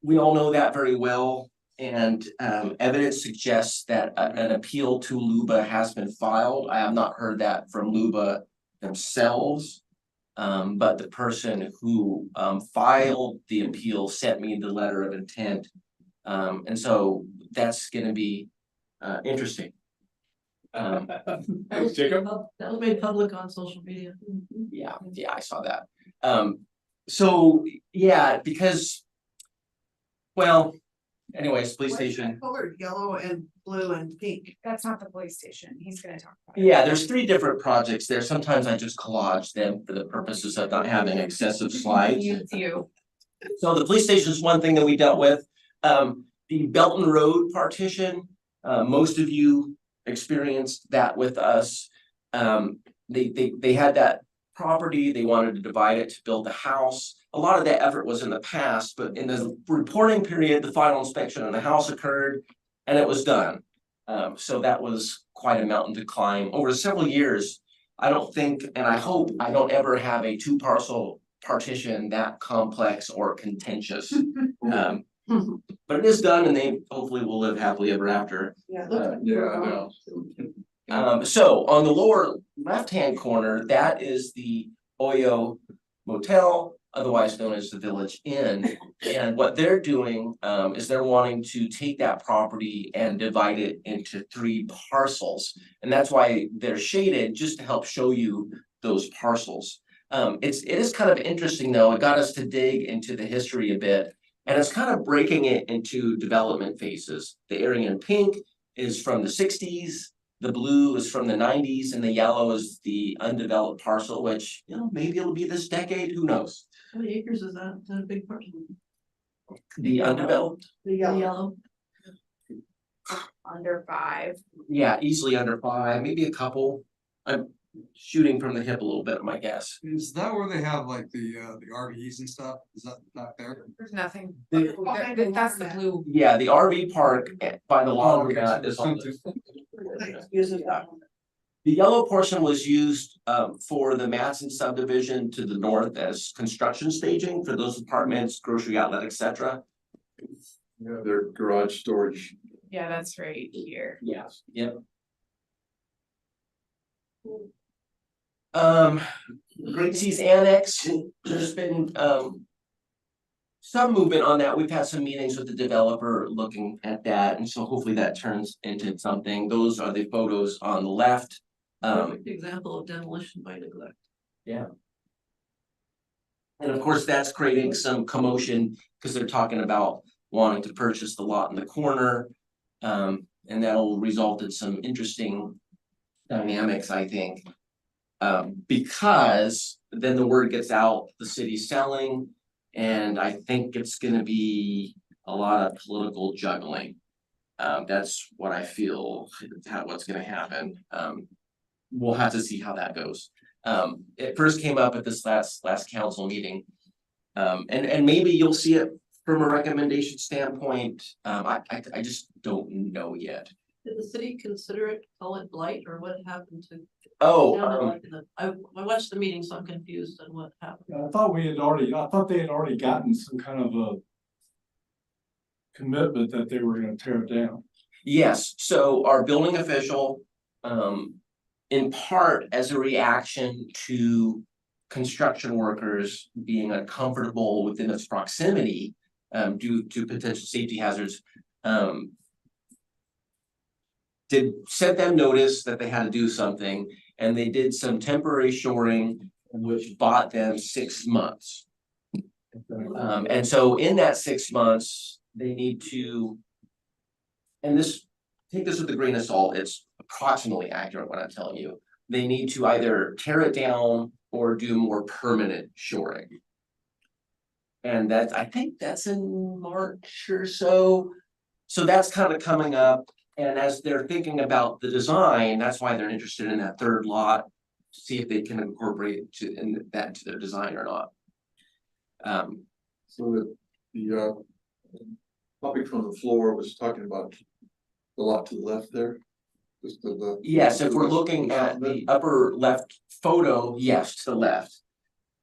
[SPEAKER 11] we all know that very well. And evidence suggests that an appeal to Luba has been filed. I have not heard that from Luba themselves. But the person who filed the appeal sent me the letter of intent. And so that's gonna be interesting.
[SPEAKER 8] Jacob?
[SPEAKER 5] That was made public on social media.
[SPEAKER 11] Yeah, I saw that. So, yeah, because, well, anyways, police
[SPEAKER 7] What's that
[SPEAKER 11] station.
[SPEAKER 7] colored? Yellow and blue and pink.
[SPEAKER 4] That's not the police station. He's gonna talk about it.
[SPEAKER 11] Yeah, there's 3 different projects there. Sometimes I just collage them for the purposes of not having excessive slides.
[SPEAKER 4] It's you.
[SPEAKER 11] So the police station is one thing that we dealt with. The Belton Road partition, most of you experienced that with us. They had that property, they wanted to divide it to build a house. A lot of that effort was in the past, but in the reporting period, the final inspection on the house occurred and it was done. So that was quite a mountain to climb over several years. I don't think, and I hope I don't ever have a 2 parcel partition that complex or contentious. But it is done and they hopefully will live happily ever after.
[SPEAKER 7] Yeah. look-
[SPEAKER 9] Yeah, I know.
[SPEAKER 11] So on the lower left-hand corner, that is the Oyo Motel, otherwise known as the Village Inn. And what they're doing is they're wanting to take that property and divide it into 3 parcels. And that's why they're shaded, just to help show you those parcels. It is kind of interesting though, it got us to dig into the history a bit. And it's kind of breaking it into development phases. The area in pink is from the 60s. The blue is from the 90s and the yellow is the undeveloped parcel, which, you know, maybe it'll be this decade, who knows?
[SPEAKER 5] How many acres is that? Is that a big parcel?
[SPEAKER 11] The undeveloped,
[SPEAKER 7] The
[SPEAKER 5] The
[SPEAKER 7] yellow.
[SPEAKER 5] yellow.
[SPEAKER 4] Under 5.
[SPEAKER 11] yeah, easily under 5, maybe a couple. I'm shooting from the hip a little bit, my guess.
[SPEAKER 12] Is that where they have like the RVs and stuff? Is that not there?
[SPEAKER 4] There's nothing.
[SPEAKER 11] The-
[SPEAKER 4] That's the blue.
[SPEAKER 11] Yeah, the RV park by the laundromat
[SPEAKER 12] so
[SPEAKER 11] is on
[SPEAKER 12] something-
[SPEAKER 7] Uses that one.
[SPEAKER 11] the yellow portion was used for the Matson subdivision to the north as construction staging for those apartments, grocery outlet, etc.
[SPEAKER 9] Yeah, their garage storage.
[SPEAKER 4] Yeah, that's right here.
[SPEAKER 11] Yes, yep. Gracie's Annex, there's been some movement on that. We've had some meetings with the developer looking at that, and so hopefully that turns into something. Those are the photos on the left.
[SPEAKER 5] Perfect example of demolition by neglect.
[SPEAKER 11] Yeah. And of course, that's creating some commotion because they're talking about wanting to purchase the lot in the corner. And that'll result in some interesting dynamics, I think. Because then the word gets out, the city's selling, and I think it's gonna be a lot of political juggling. That's what I feel, what's gonna happen. We'll have to see how that goes. It first came up at this last council meeting. And maybe you'll see it from a recommendation standpoint. I just don't know yet.
[SPEAKER 5] Did the city consider it, call it blight, or what happened to?
[SPEAKER 11] Oh,
[SPEAKER 5] Sounded like I watched the meeting, so I'm confused on what happened.
[SPEAKER 8] I thought they had already gotten some kind of a commitment that they were gonna tear it down.
[SPEAKER 11] yes, so our building official, in part as a reaction to construction workers being uncomfortable within its proximity, due to potential safety hazards, sent them notice that they had to do something, and they did some temporary shoring, which bought them 6 months. And so in that 6 months, they need to, and take this with a grain of salt, it's approximately accurate what I'm telling you. They need to either tear it down or do more permanent shoring. And I think that's in March or so. So that's kind of coming up. And as they're thinking about the design, that's why they're interested in that 3rd lot, to see if they can incorporate that into their design or not.
[SPEAKER 9] So the topic from the floor was talking about the lot to the left there. Just
[SPEAKER 11] Yes, if we're looking at the upper left photo, yes, to the left.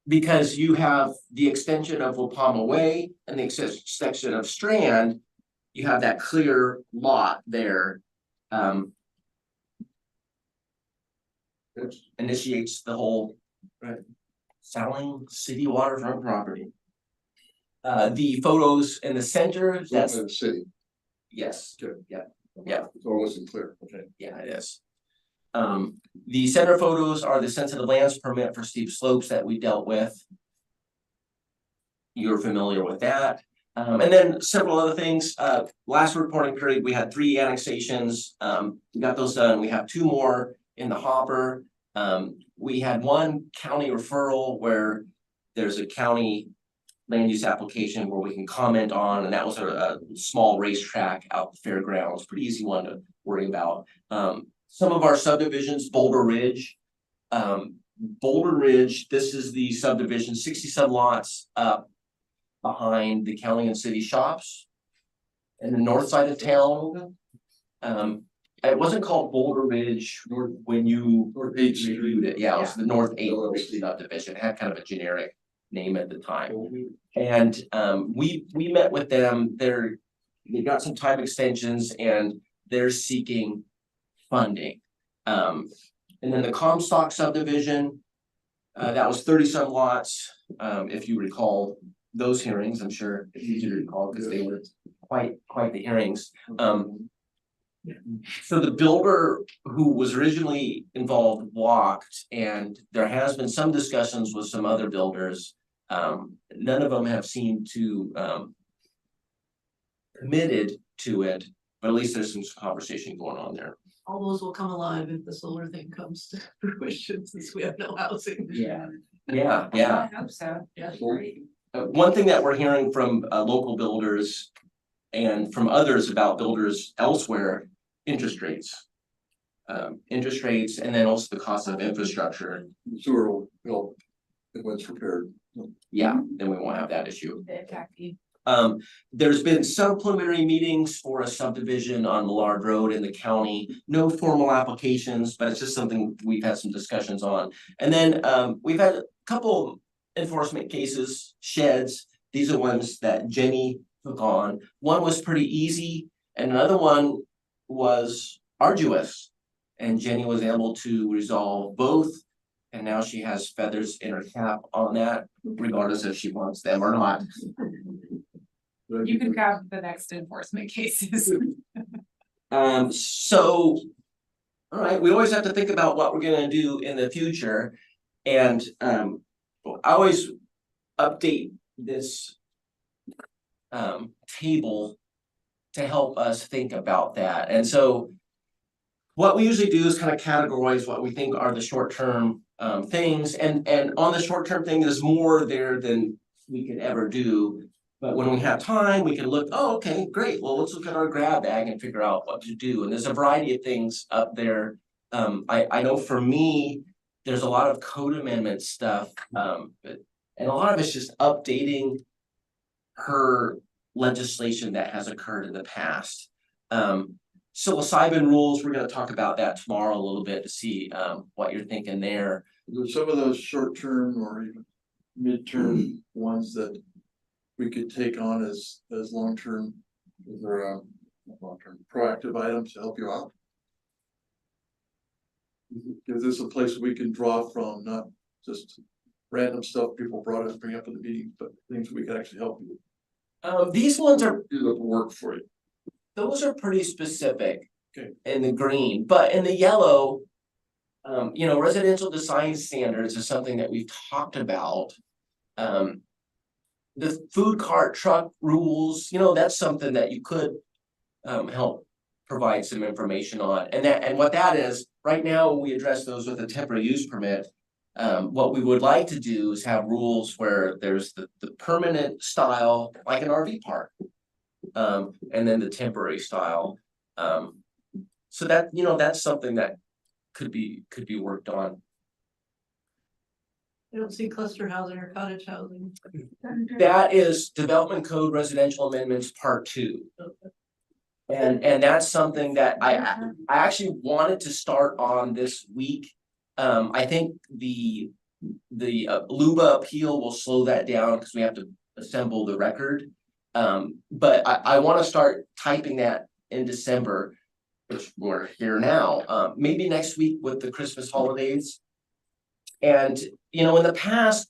[SPEAKER 11] because you have the extension of Wapama Way and the section of Strand, you have that clear lot there. Initiates the whole selling city waterfront property. The photos in the center,
[SPEAKER 9] It's not
[SPEAKER 11] that's,
[SPEAKER 9] in the city,
[SPEAKER 11] yes,
[SPEAKER 9] Okay.
[SPEAKER 11] yeah,
[SPEAKER 9] so it wasn't clear, okay.
[SPEAKER 11] yeah, it is. The center photos are the sensitive lands permit for steep slopes that we dealt with. You're familiar with that. And then several other things, last reporting period, we had 3 annexations, we got those done, we have 2 more in the hopper. We had 1 county referral where there's a county land use application where we can comment on, and that was a small racetrack out the fairgrounds, pretty easy one to worry about. Some of our subdivisions, Boulder Ridge. Boulder Ridge, this is the subdivision, 60 some lots up behind the county and city shops in the north side of town. It wasn't called Boulder Ridge when you
[SPEAKER 9] North 8th Street.
[SPEAKER 11] reviewed it. Yeah, it was the North 8th Street subdivision. It had kind of a generic name at the time. And we met with them. They got some time extensions and they're seeking funding. And then the Comstock subdivision, that was 30 some lots. If you recall those hearings, I'm sure it's easy to recall because they were quite the hearings. So the builder who was originally involved walked, and there has been some discussions with some other builders. None of them have seemed to committed to it, but at least there's some conversation going on there.
[SPEAKER 5] All those will come alive if the solar thing comes to fruition, since we have no housing.
[SPEAKER 11] Yeah.
[SPEAKER 4] I hope so.
[SPEAKER 5] Yeah.
[SPEAKER 11] One thing that we're hearing from local builders and from others about builders elsewhere, interest rates. Interest rates, and then also the cost of infrastructure.
[SPEAKER 9] Sewer will help if it's repaired.
[SPEAKER 11] Yeah, then we won't have that issue. There's been some preliminary meetings for a subdivision on Millard Road in the county. No formal applications, but it's just something we've had some discussions on. And then we've had a couple enforcement cases, sheds. These are ones that Jenny took on. One was pretty easy and another one was arduous. And Jenny was able to resolve both. And now she has feathers in her cap on that, regardless if she wants them or not.
[SPEAKER 4] You can have the next enforcement cases.
[SPEAKER 11] So, all right, we always have to think about what we're gonna do in the future. And I always update this table to help us think about that. And so what we usually do is kind of categorize what we think are the short-term things. And on the short-term thing, there's more there than we could ever do. But when we have time, we can look, oh, okay, great. Well, let's look at our grab bag and figure out what to do. And there's a variety of things up there. I know for me, there's a lot of code amendment stuff. And a lot of it's just updating her legislation that has occurred in the past. Psilocybin rules, we're gonna talk about that tomorrow a little bit to see what you're thinking there.
[SPEAKER 9] There's some of those short-term or even mid-term ones that we could take on as long-term, or long-term proactive items to help you out. Is this a place we can draw from, not just random stuff people brought up, bring up in the meeting, but things we can actually help you
[SPEAKER 11] These ones are,
[SPEAKER 9] do the work for you?
[SPEAKER 11] those are pretty specific.
[SPEAKER 9] Okay.
[SPEAKER 11] In the green, but in the yellow, you know, residential design standards is something that we've talked about. The food cart truck rules, you know, that's something that you could help provide some information on. And what that is, right now, we address those with a temporary use permit. What we would like to do is have rules where there's the permanent style, like an RV park. And then the temporary style. So that, you know, that's something that could be worked on.
[SPEAKER 5] I don't see cluster housing or cottage housing.
[SPEAKER 11] That is Development Code Residential Amendments Part 2. And that's something that I actually wanted to start on this week. I think the the Luba appeal will slow that down because we have to assemble the record. But I wanna start typing that in December, which we're here now, maybe next week with the Christmas holidays. And, you know, in the past,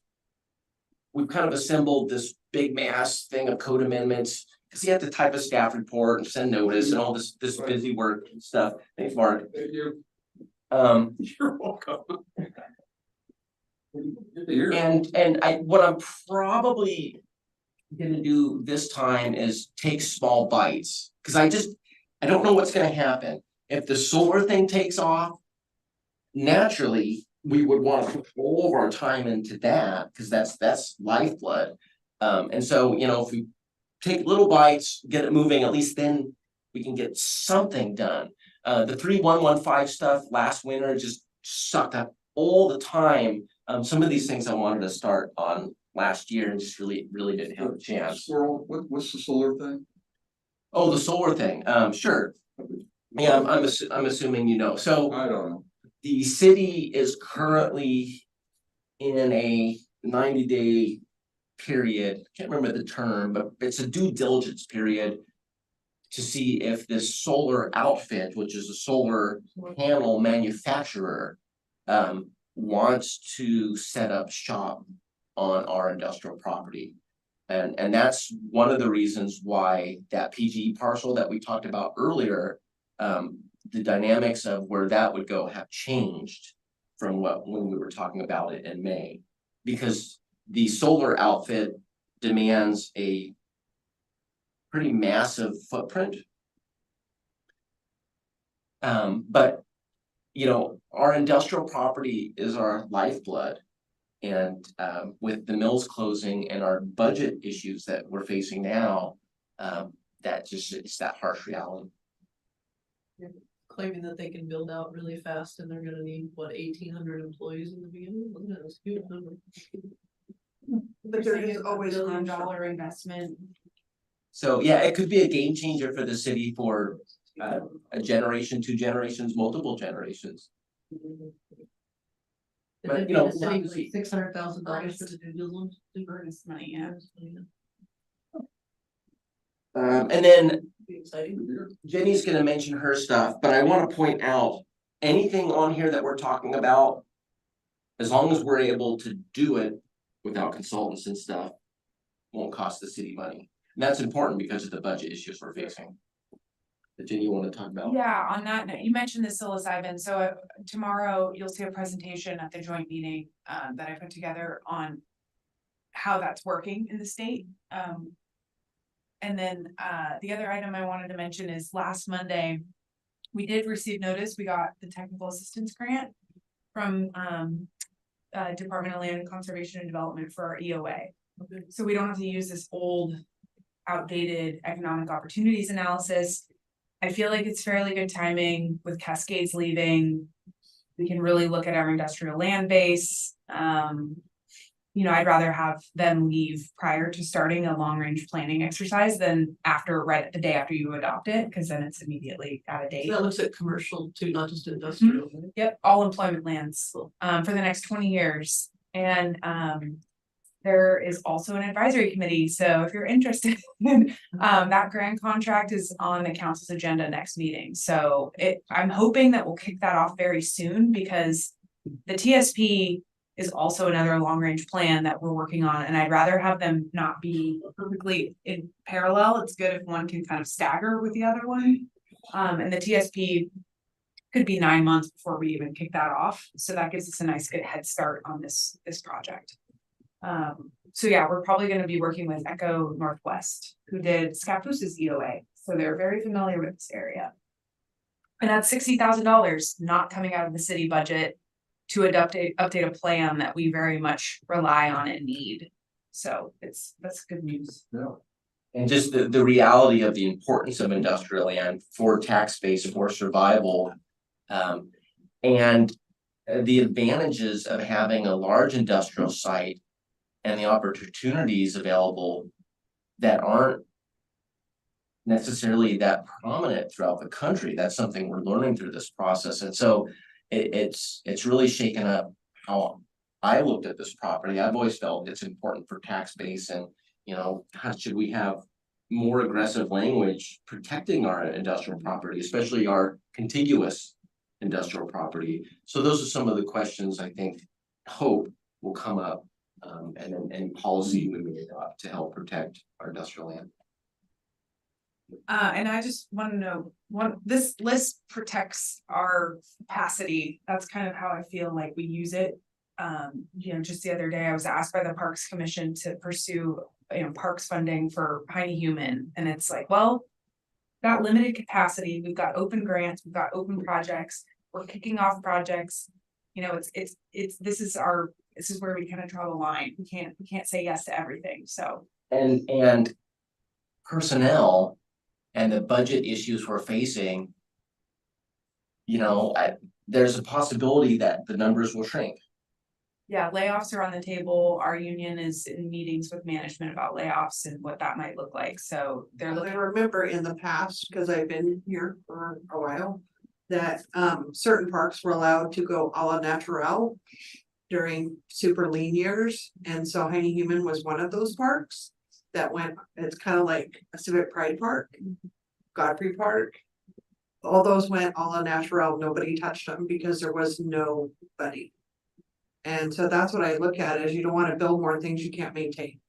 [SPEAKER 11] we've kind of assembled this big mass thing of code amendments, because you have to type a staff report and send notice and all this busy work and stuff. Thanks, Mark.
[SPEAKER 9] You're
[SPEAKER 11] You're welcome. And what I'm probably gonna do this time is take small bites, because I don't know what's gonna happen. If the solar thing takes off, naturally, we would want to put all of our time into that, because that's lifeblood. And so, you know, if we take little bites, get it moving, at least then we can get something done. The 3115 stuff last winter just sucked up all the time. Some of these things I wanted to start on last year and just really didn't have a chance.
[SPEAKER 9] Squirrel, what's the solar thing?
[SPEAKER 11] Oh, the solar thing, sure. Yeah, I'm assuming you know, so.
[SPEAKER 9] I don't know.
[SPEAKER 11] The city is currently in a 90-day period, can't remember the term, but it's a due diligence period to see if this solar outfit, which is a solar panel manufacturer, wants to set up shop on our industrial property. And that's one of the reasons why that PG parcel that we talked about earlier, the dynamics of where that would go have changed from when we were talking about it in May. Because the solar outfit demands a pretty massive footprint. But, you know, our industrial property is our lifeblood. And with the mills closing and our budget issues that we're facing now, it's that harsh reality.
[SPEAKER 5] Claiming that they can build out really fast and they're gonna need, what, 1,800 employees in the beginning? That's a huge number.
[SPEAKER 7] But there is always
[SPEAKER 4] $1
[SPEAKER 7] room
[SPEAKER 4] billion
[SPEAKER 7] for
[SPEAKER 4] investment.
[SPEAKER 11] So, yeah, it could be a game changer for the city for a generation, 2 generations, multiple generations. But, you know,
[SPEAKER 5] $600,000 for the due diligence.
[SPEAKER 4] Earnest money, yeah.
[SPEAKER 11] And then
[SPEAKER 5] Be exciting.
[SPEAKER 11] Jenny's gonna mention her stuff, but I wanna point out, anything on here that we're talking about, as long as we're able to do it without consultants and stuff, won't cost the city money. And that's important because of the budget issues we're facing. But Jenny, you wanna talk about?
[SPEAKER 4] Yeah, on that note, you mentioned the psilocybin, so tomorrow you'll see a presentation at the joint meeting that I put together on how that's working in the state. And then the other item I wanted to mention is last Monday, we did receive notice, we got the technical assistance grant from Department of Land Conservation and Development for our EOA. So we don't have to use this old, outdated economic opportunities analysis. I feel like it's fairly good timing with Cascades leaving. We can really look at our industrial land base. You know, I'd rather have them leave prior to starting a long range planning exercise than right the day after you adopt it, because then it's immediately out of date.
[SPEAKER 5] That looks at commercial too, not just industrial. right?
[SPEAKER 4] Yep, all employment lands for the next 20 years. And there is also an advisory committee. So if you're interested, that grant contract is on the council's agenda next meeting. So I'm hoping that we'll kick that off very soon, because the TSP is also another long range plan that we're working on. And I'd rather have them not be perfectly in parallel. It's good if one can kind of stagger with the other one. And the TSP could be 9 months before we even kick that off. So that gives us a nice good head start on this project. So yeah, we're probably going to be working with Echo Northwest, who did Scappooses EOA. So they're very familiar with this area. And that's $60,000 not coming out of the city budget to update a plan that we very much rely on and need. So that's good news.
[SPEAKER 9] Yeah.
[SPEAKER 11] And just the reality of the importance of industrial land for tax base, for survival. And the advantages of having a large industrial site and the opportunities available that aren't necessarily that prominent throughout the country. That's something we're learning through this process. And so it's really shaken up how I looked at this property, I've always felt it's important for tax base and, you know, how should we have more aggressive language protecting our industrial property, especially our contiguous industrial property. So those are some of the questions I think, hope will come up, and then any policy we may adopt to help protect our industrial land.
[SPEAKER 4] And I just wanna know, this list protects our capacity, that's kind of how I feel like we use it. You know, just the other day, I was asked by the Parks Commission to pursue, you know, parks funding for Heine Human, and it's like, well. Got limited capacity, we've got open grants, we've got open projects, we're kicking off projects. You know, this is where we kind of draw the line, we can't say yes to everything, so.
[SPEAKER 11] And personnel and the budget issues we're facing. You know, there's a possibility that the numbers will shrink.
[SPEAKER 4] Yeah, layoffs are on the table. Our union is in meetings with management about layoffs and what that might look like. So they're
[SPEAKER 7] I
[SPEAKER 4] looking.
[SPEAKER 7] remember in the past, because I've been here for a while, that certain parks were allowed to go a la natural during super lean years, and so Heine Human was one of those parks that went, it's kind of like a Civic Pride Park, Godfrey Park. All those went a la natural, nobody touched them because there was nobody. And so that's what I look at, is you don't want to build more things you can't maintain.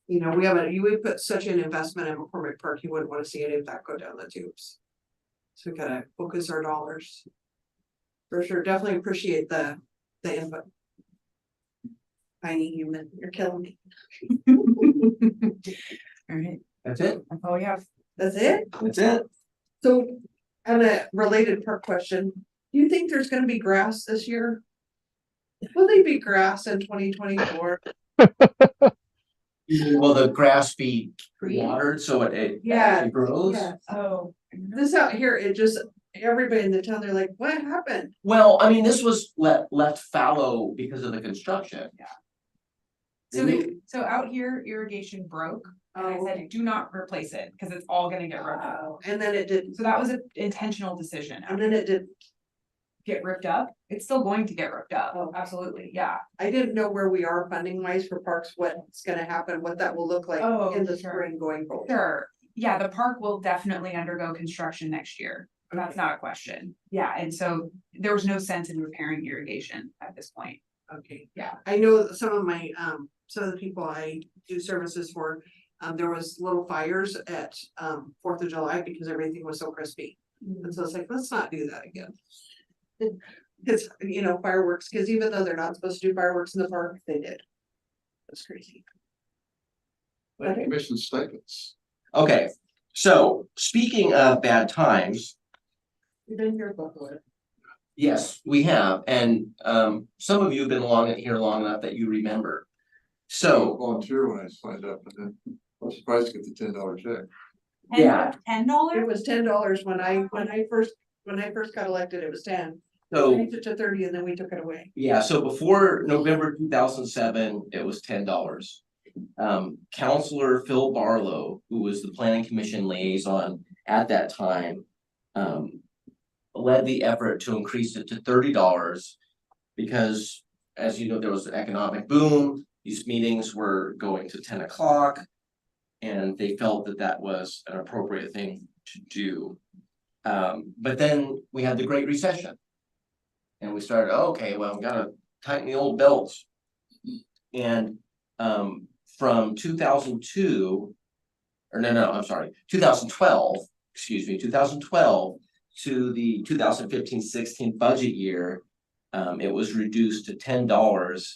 [SPEAKER 7] You know, you would put such an investment in McCormick Park, you wouldn't want to see any of that go down the tubes. So we gotta focus our dollars. For sure, definitely appreciate the input. Heine Human, you're killing me.
[SPEAKER 4] All right,
[SPEAKER 11] That's it.
[SPEAKER 4] that's all we have.
[SPEAKER 7] That's it?
[SPEAKER 11] That's it.
[SPEAKER 7] So, on a related park question, do you think there's gonna be grass this year? Will there be grass in 2024?
[SPEAKER 11] Will the grass be
[SPEAKER 7] Green?
[SPEAKER 11] watered so it
[SPEAKER 7] Yeah,
[SPEAKER 11] actually grows?
[SPEAKER 7] Yeah,
[SPEAKER 4] Oh.
[SPEAKER 7] this out here, it just, everybody in the town, they're like, what happened?
[SPEAKER 11] Well, I mean, this was left fallow because of the construction.
[SPEAKER 4] So out here, irrigation broke, and I said, do not replace it, because it's all gonna get ripped up.
[SPEAKER 7] Oh, and then it didn't,
[SPEAKER 4] So that was an intentional decision.
[SPEAKER 7] and then it didn't.
[SPEAKER 4] Get ripped up, it's still going to get ripped up,
[SPEAKER 7] Oh.
[SPEAKER 4] absolutely, yeah.
[SPEAKER 7] I didn't know where we are funding wise for parks, what's gonna happen, what that will look like
[SPEAKER 4] Oh,
[SPEAKER 7] in the
[SPEAKER 4] sure.
[SPEAKER 7] spring going forward.
[SPEAKER 4] Sure, yeah, the park will definitely undergo construction next year, that's not a question, yeah, and so there was no sense in repairing irrigation at this point.
[SPEAKER 7] Okay.
[SPEAKER 4] Yeah.
[SPEAKER 7] I know that some of my, some of the people I do services for, there was little fires at, 4th of July because everything was so crispy. And so it's like, let's not do that again. It's, you know, fireworks, because even though they're not supposed to do fireworks in the park, they did. That's crazy. Okay.
[SPEAKER 2] Commission stipends.
[SPEAKER 11] Okay, so speaking of bad times,
[SPEAKER 7] You've been here before.
[SPEAKER 11] yes, we have, and some of you have been here long enough that you remember. So,
[SPEAKER 2] Volunteer when I signed up, but then I was surprised to get the $10 check.
[SPEAKER 11] yeah,
[SPEAKER 4] $10?
[SPEAKER 7] It was $10 when I first got elected, it was 10.
[SPEAKER 11] so.
[SPEAKER 7] We took it to 30 and then we took it away.
[SPEAKER 11] Yeah, so before November 2007, it was $10. Counselor Phil Barlow, who was the planning commission liaison at that time, led the effort to increase it to $30 because, as you know, there was an economic boom. These meetings were going to 10 o'clock, and they felt that that was an appropriate thing to do. But then we had the Great Recession. And we started, okay, well, we gotta tighten the old belts. And from 2002, or no, I'm sorry, 2012, excuse me, 2012 to the 2015-16 budget year, it was reduced to $10.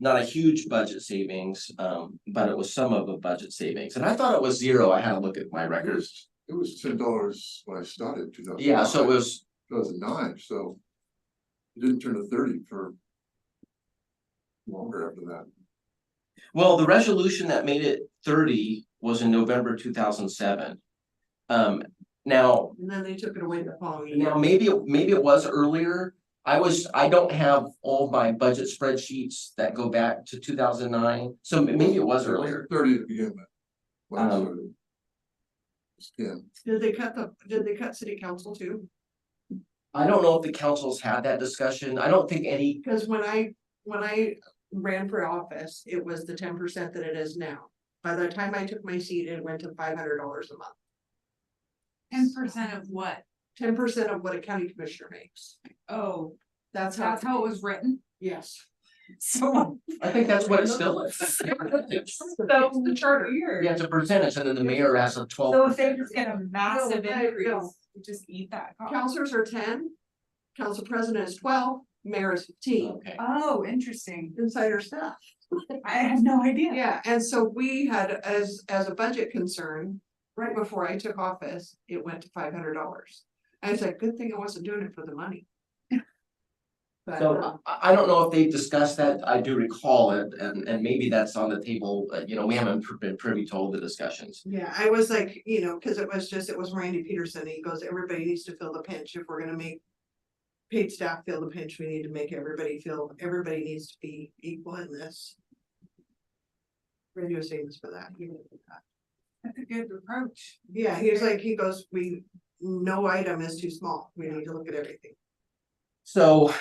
[SPEAKER 11] Not a huge budget savings, but it was some of a budget savings. And I thought it was zero. I had to look at my records.
[SPEAKER 2] It was $10 when I started 2009.
[SPEAKER 11] Yeah, so it was
[SPEAKER 2] 2009, so it didn't turn to 30 for longer after that.
[SPEAKER 11] Well, the resolution that made it 30 was in November 2007. Now,
[SPEAKER 7] And then they took it away the following year.
[SPEAKER 11] now maybe it was earlier. I don't have all my budget spreadsheets that go back to 2009, so maybe it was earlier.
[SPEAKER 2] 30 to begin with. When I started. It's 10.
[SPEAKER 7] Did they cut city council too?
[SPEAKER 11] I don't know if the councils had that discussion. I don't think any,
[SPEAKER 7] Because when I when I ran for office, it was the 10% that it is now. By the time I took my seat, it went to $500 a month.
[SPEAKER 4] 10% of what?
[SPEAKER 7] 10% of what a county commissioner makes.
[SPEAKER 4] Oh,
[SPEAKER 7] That's
[SPEAKER 4] that's how it was written?
[SPEAKER 7] Yes.
[SPEAKER 4] So.
[SPEAKER 11] I think that's what it still is.
[SPEAKER 4] So the charter.
[SPEAKER 11] Yeah, it's a percentage, and then the mayor has a 12%.
[SPEAKER 4] So if they just get a massive
[SPEAKER 7] No,
[SPEAKER 4] increase,
[SPEAKER 7] no.
[SPEAKER 4] just eat that. cost.
[SPEAKER 7] Counselors are 10, council president is 12, mayor is 15.
[SPEAKER 11] Okay.
[SPEAKER 4] Oh, interesting.
[SPEAKER 7] Insider stuff.
[SPEAKER 4] I had no idea.
[SPEAKER 7] Yeah, and so we had, as a budget concern, right before I took office, it went to $500. I said, good thing I wasn't doing it for the money. But,
[SPEAKER 11] So I don't know if they've discussed that. I do recall it, and maybe that's on the table. You know, we haven't been privy to all the discussions.
[SPEAKER 7] yeah, I was like, you know, cause it was Randy Peterson, he goes, everybody needs to feel the pinch, if we're gonna make paid staff feel the pinch, we need to make everybody needs to be equal in this. We're gonna do a savings for that.
[SPEAKER 4] That's a good approach.
[SPEAKER 7] Yeah, he was like, he goes, no item is too small, we need to look at everything.
[SPEAKER 11] So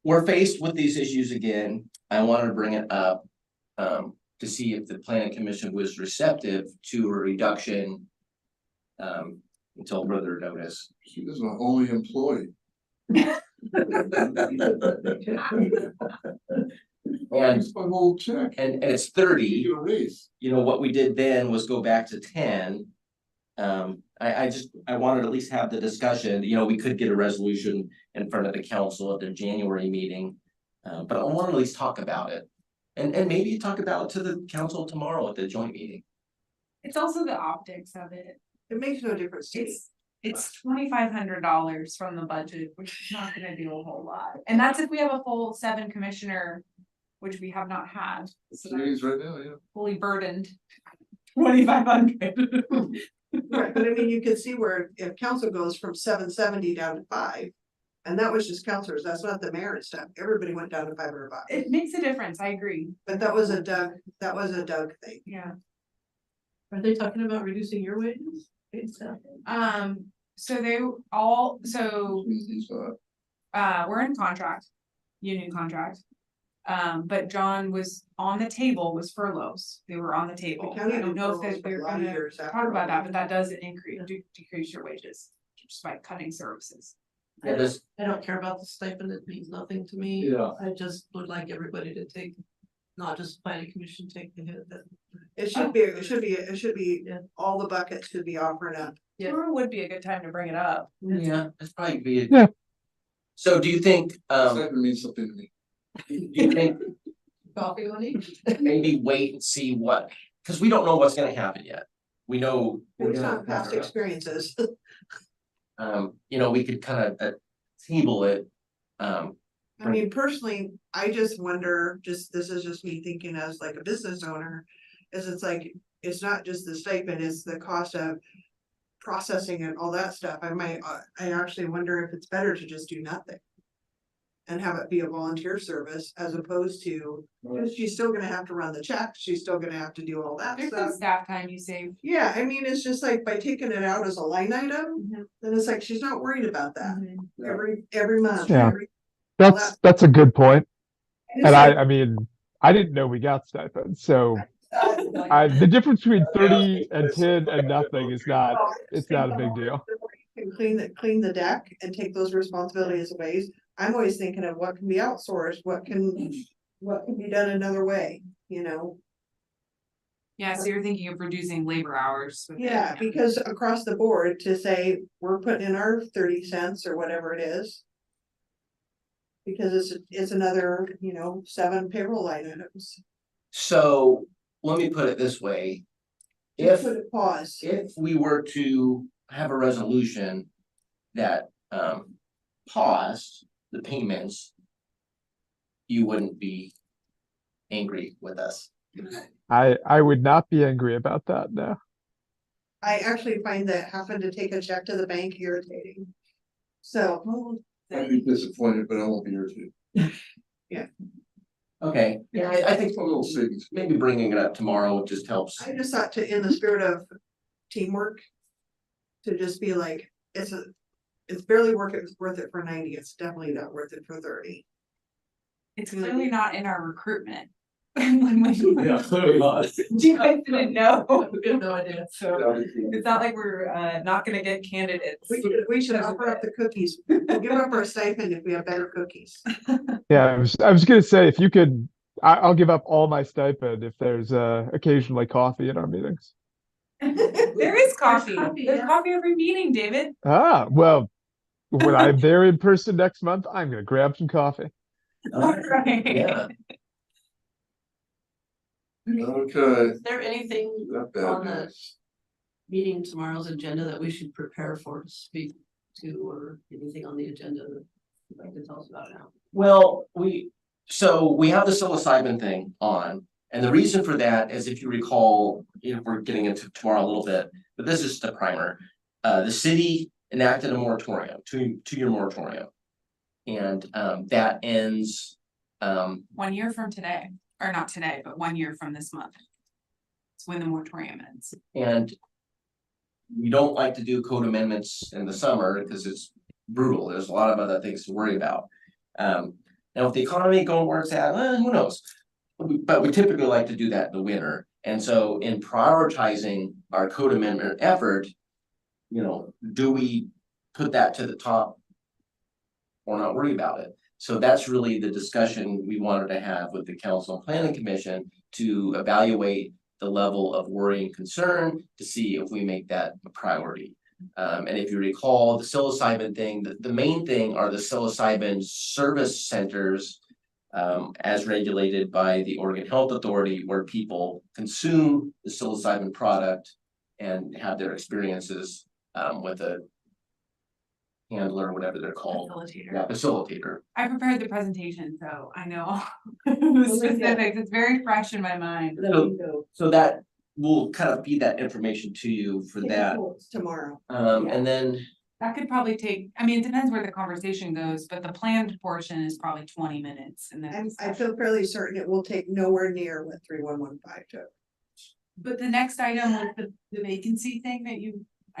[SPEAKER 11] we're faced with these issues again. I wanted to bring it up to see if the planning commission was receptive to a reduction until further notice.
[SPEAKER 9] She is an only employee.
[SPEAKER 11] And
[SPEAKER 9] It's my whole check.
[SPEAKER 11] and it's
[SPEAKER 9] You
[SPEAKER 11] 30.
[SPEAKER 9] get a raise.
[SPEAKER 11] You know, what we did then was go back to 10. I wanted to at least have the discussion, you know, we could get a resolution in front of the council at their January meeting. But I want to at least talk about it. And maybe talk about it to the council tomorrow at the joint meeting.
[SPEAKER 4] It's also the optics of it.
[SPEAKER 7] It makes no difference to me.
[SPEAKER 4] It's $2,500 from the budget, which is not gonna do a whole lot. And that's if we have a full 7 commissioner, which we have not had. So that's
[SPEAKER 9] Meetings right now, yeah.
[SPEAKER 4] fully burdened. 2,500.
[SPEAKER 7] Right, but I mean, you can see where if council goes from 770 down to 5. And that was just counselors, that's not the mayor and stuff, everybody went down to $500.
[SPEAKER 4] It makes a difference, I agree.
[SPEAKER 7] But that was a Doug thing.
[SPEAKER 4] Yeah.
[SPEAKER 5] Are they talking about reducing your wages?
[SPEAKER 4] So
[SPEAKER 9] He's,
[SPEAKER 4] we're in contract, union contract. But John was on the table, was furloughs, they were on the table.
[SPEAKER 7] The county
[SPEAKER 4] I don't know
[SPEAKER 7] furloughs
[SPEAKER 4] if
[SPEAKER 7] for
[SPEAKER 4] they're
[SPEAKER 7] a lot of
[SPEAKER 4] gonna
[SPEAKER 7] years after
[SPEAKER 4] talk about that,
[SPEAKER 7] all.
[SPEAKER 4] but that does decrease your wages. Just by cutting services.
[SPEAKER 11] Yeah, this,
[SPEAKER 5] I don't care about the stipend, it means nothing to me.
[SPEAKER 8] Yeah.
[SPEAKER 5] I just would like everybody to take, not just planning commission, take the hit that.
[SPEAKER 7] It should be,
[SPEAKER 5] Yeah.
[SPEAKER 7] all the buckets should be offering up.
[SPEAKER 5] Yeah.
[SPEAKER 4] Tomorrow would be a good time to bring it up.
[SPEAKER 11] yeah, it's probably be.
[SPEAKER 10] Yeah.
[SPEAKER 11] So do you think,
[SPEAKER 9] Stipend means something to me.
[SPEAKER 11] do you think
[SPEAKER 5] Coffee on each.
[SPEAKER 11] maybe wait and see what, because we don't know what's gonna happen yet. We know. we're
[SPEAKER 7] Based
[SPEAKER 11] gonna
[SPEAKER 7] on past
[SPEAKER 11] have-
[SPEAKER 7] experiences.
[SPEAKER 11] You know, we could kind of table it.
[SPEAKER 7] I mean, personally, I just wonder, this is just me thinking as like a business owner, is it's like, it's not just the stipend, it's the cost of processing and all that stuff. I actually wonder if it's better to just do nothing. And have it be a volunteer service as opposed to, because she's still gonna have to run the check, she's still gonna have to do all that
[SPEAKER 4] There's
[SPEAKER 7] stuff.
[SPEAKER 4] some staff time you save.
[SPEAKER 7] Yeah, I mean, it's just like by taking it out as a line item,
[SPEAKER 4] Mhm.
[SPEAKER 7] then it's like, she's not worried about that
[SPEAKER 4] Mhm.
[SPEAKER 7] every month.
[SPEAKER 10] Yeah.
[SPEAKER 7] every-
[SPEAKER 10] That's a good point.
[SPEAKER 7] it's
[SPEAKER 10] And
[SPEAKER 7] like,
[SPEAKER 10] I mean, I didn't know we got stipends, so the difference between 30 and 10 and nothing is not, it's not a big deal.
[SPEAKER 7] And clean the deck and take those responsibilities away. I'm always thinking of what can be outsourced, what can be done another way, you know?
[SPEAKER 4] Yeah, so you're thinking of reducing labor hours. with it.
[SPEAKER 7] Yeah, because across the board to say, we're putting in our 30 cents or whatever it is. Because it's another, 7 payroll line items.
[SPEAKER 11] So let me put it this way.
[SPEAKER 7] Just
[SPEAKER 11] If,
[SPEAKER 7] put a pause.
[SPEAKER 11] if we were to have a resolution that paused the payments, you wouldn't be angry with us.
[SPEAKER 10] I would not be angry about that, no.
[SPEAKER 7] I actually find that having to take a check to the bank irritating. So,
[SPEAKER 9] I'd be disappointed, but I won't be irritated.
[SPEAKER 11] Okay, yeah, I think
[SPEAKER 9] It's a little savings.
[SPEAKER 11] maybe bringing it up tomorrow just helps.
[SPEAKER 7] I just thought in the spirit of teamwork. To just be like, it's barely worth it for 90, it's definitely not worth it for 30.
[SPEAKER 4] It's clearly not in our recruitment. Like,
[SPEAKER 8] Yeah, clearly not.
[SPEAKER 4] you guys didn't know,
[SPEAKER 5] We have no idea.
[SPEAKER 4] so it's not like we're not gonna get candidates.
[SPEAKER 7] We should offer up the cookies. We'll give up our stipend if we have better cookies.
[SPEAKER 10] Yeah, I was gonna say if you could, I'll give up all my stipend if there's occasionally coffee in our meetings.
[SPEAKER 4] There is coffee.
[SPEAKER 5] coffee,
[SPEAKER 4] There's
[SPEAKER 5] yeah.
[SPEAKER 4] coffee every meeting, David.
[SPEAKER 10] Ah, well, when I'm there in person next month, I'm gonna grab some coffee.
[SPEAKER 4] Right.
[SPEAKER 3] Yeah,
[SPEAKER 2] Okay,
[SPEAKER 5] Is there anything
[SPEAKER 2] not bad
[SPEAKER 5] on the
[SPEAKER 2] news.
[SPEAKER 5] meeting tomorrow's agenda that we should prepare for to speak to, or anything on the agenda that you'd like to tell us about now?
[SPEAKER 11] Well, so we have the psilocybin thing on, and the reason for that is if you recall, we're getting into tomorrow a little bit, but this is the primer. The city enacted a moratorium, two-year moratorium. And that ends,
[SPEAKER 4] 1 year from today, or not today, but 1 year from this month. It's when the moratorium ends.
[SPEAKER 11] and we don't like to do code amendments in the summer because it's brutal. There's a lot of other things to worry about. Now with the economy going where it's at, who knows? But we typically like to do that in the winter. And so in prioritizing our code amendment effort, do we put that to the top or not worry about it? So that's really the discussion we wanted to have with the Council and Planning Commission to evaluate the level of worry and concern to see if we make that a priority. And if you recall, the psilocybin thing, the main thing are the psilocybin service centers as regulated by the Oregon Health Authority, where people consume the psilocybin product and have their experiences with a handler, or whatever they're called.
[SPEAKER 4] Facilitator.
[SPEAKER 11] Yeah, facilitator.
[SPEAKER 4] I prepared the presentation, so I know the specifics. It's very fresh in my mind.
[SPEAKER 11] So that will kind of feed that information to you for that.
[SPEAKER 7] Tomorrow.
[SPEAKER 11] And then,
[SPEAKER 4] That could probably take, I mean, it depends where the conversation goes, but the planned portion is probably 20 minutes and then.
[SPEAKER 7] I feel fairly certain it will take nowhere near what 3115 took.
[SPEAKER 4] But the next item was the vacancy thing that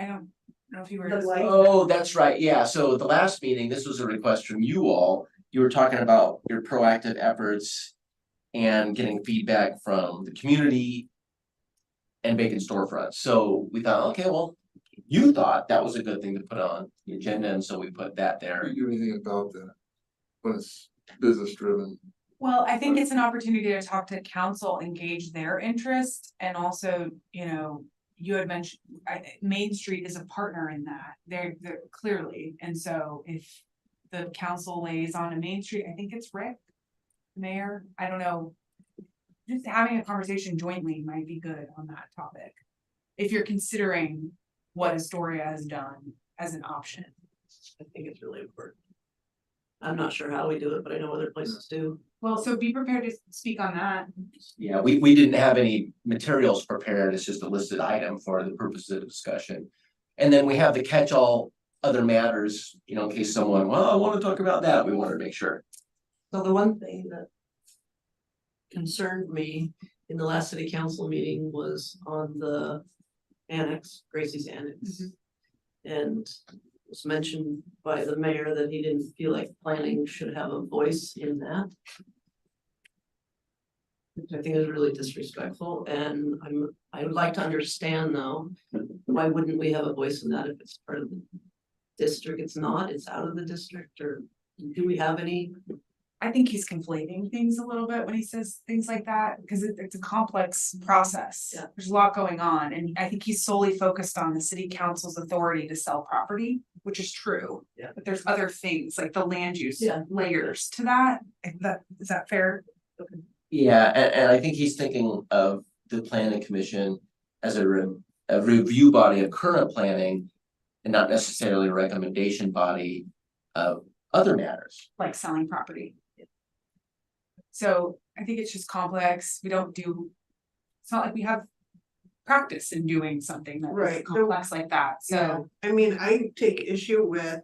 [SPEAKER 4] I don't know if you were.
[SPEAKER 7] The light.
[SPEAKER 11] oh, that's right, yeah, so the last meeting, this was a request from you all. You were talking about your proactive efforts and getting feedback from the community and vacant storefronts. So we thought, okay, well, you thought that was a good thing to put on the agenda, and so we put that
[SPEAKER 9] Do
[SPEAKER 11] there.
[SPEAKER 9] you do anything about that? When it's business driven?
[SPEAKER 4] Well, I think it's an opportunity to talk to council, engage their interest, and also, you had mentioned, Main Street is a partner in that. They're clearly, and so if the council liaison on Main Street, I think it's Rick, mayor, I don't know. Just having a conversation jointly might be good on that topic. If you're considering what Astoria has done as an option.
[SPEAKER 5] I think it's really important. I'm not sure how we do it, but I know other places do.
[SPEAKER 4] Well, so be prepared to speak on that.
[SPEAKER 11] Yeah, we didn't have any materials prepared, it's just a listed item for the purposes of discussion. And then we have the catch-all other matters, in case someone, well, I want to talk about that, we wanted to make sure.
[SPEAKER 5] So the one thing that concerned me in the last city council meeting was on the annex, Gracie's annex. And it was mentioned by the mayor that he didn't feel like planning should have a voice in that. Which I think is really disrespectful, and I would like to understand though, why wouldn't we have a voice in that if it's part of the district? It's not, it's out of the district, or do we have any?
[SPEAKER 4] I think he's conflating things a little bit when he says things like that, because it's a complex process.
[SPEAKER 5] Yeah.
[SPEAKER 4] There's a lot going on, and I think he's solely focused on the city council's authority to sell property, which is true.
[SPEAKER 5] Yeah.
[SPEAKER 4] But there's other things like the land use
[SPEAKER 5] Yeah.
[SPEAKER 4] layers to that. Is that fair?
[SPEAKER 11] Yeah, and I think he's thinking of the planning commission as a review body of current planning and not necessarily a recommendation body of other matters.
[SPEAKER 4] Like selling property. So I think it's just complex. We don't do, it's not like we have practice in doing something that's
[SPEAKER 7] Right.
[SPEAKER 4] complex like that, so.
[SPEAKER 7] I mean, I take issue with,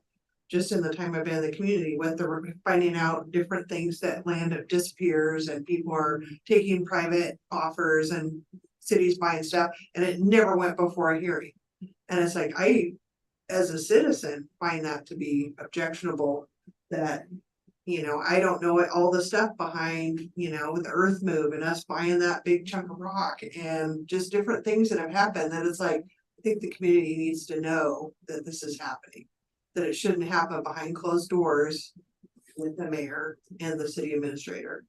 [SPEAKER 7] just in the time I've been in the community, with the finding out different things that land disappears and people are taking private offers and cities buying stuff, and it never went before a hearing. And it's like, I, as a citizen, find that to be objectionable, that, You know, I don't know what all the stuff behind, you know, the earth move and us buying that big chunk of rock and just different things that have happened that it's like, I think the community needs to know that this is happening. That it shouldn't happen behind closed doors with the mayor and the city administrator.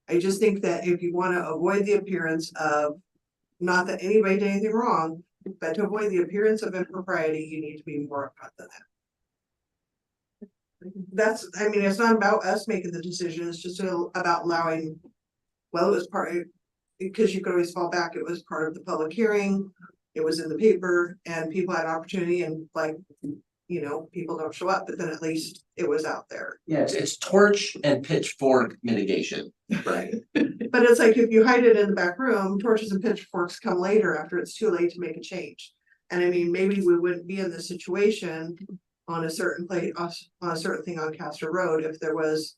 [SPEAKER 7] I just think that if you want to avoid the appearance of, not that anybody did anything wrong, but to avoid the appearance of impropriety, you need to be more upfront than that. That's, I mean, it's not about us making the decision, it's just about allowing, well, it was part, because you could always fall back, it was part of the public hearing, it was in the paper, and people had opportunity, and like, you know, people don't show up, but then at least it was out there.
[SPEAKER 11] Yeah, it's torch and pitchfork mitigation.
[SPEAKER 7] Right. But it's like, if you hide it in the back room, torches and pitchforks come later after it's too late to make a change. And I mean, maybe we wouldn't be in this situation on a certain place, on a certain thing on Castor Road if there was,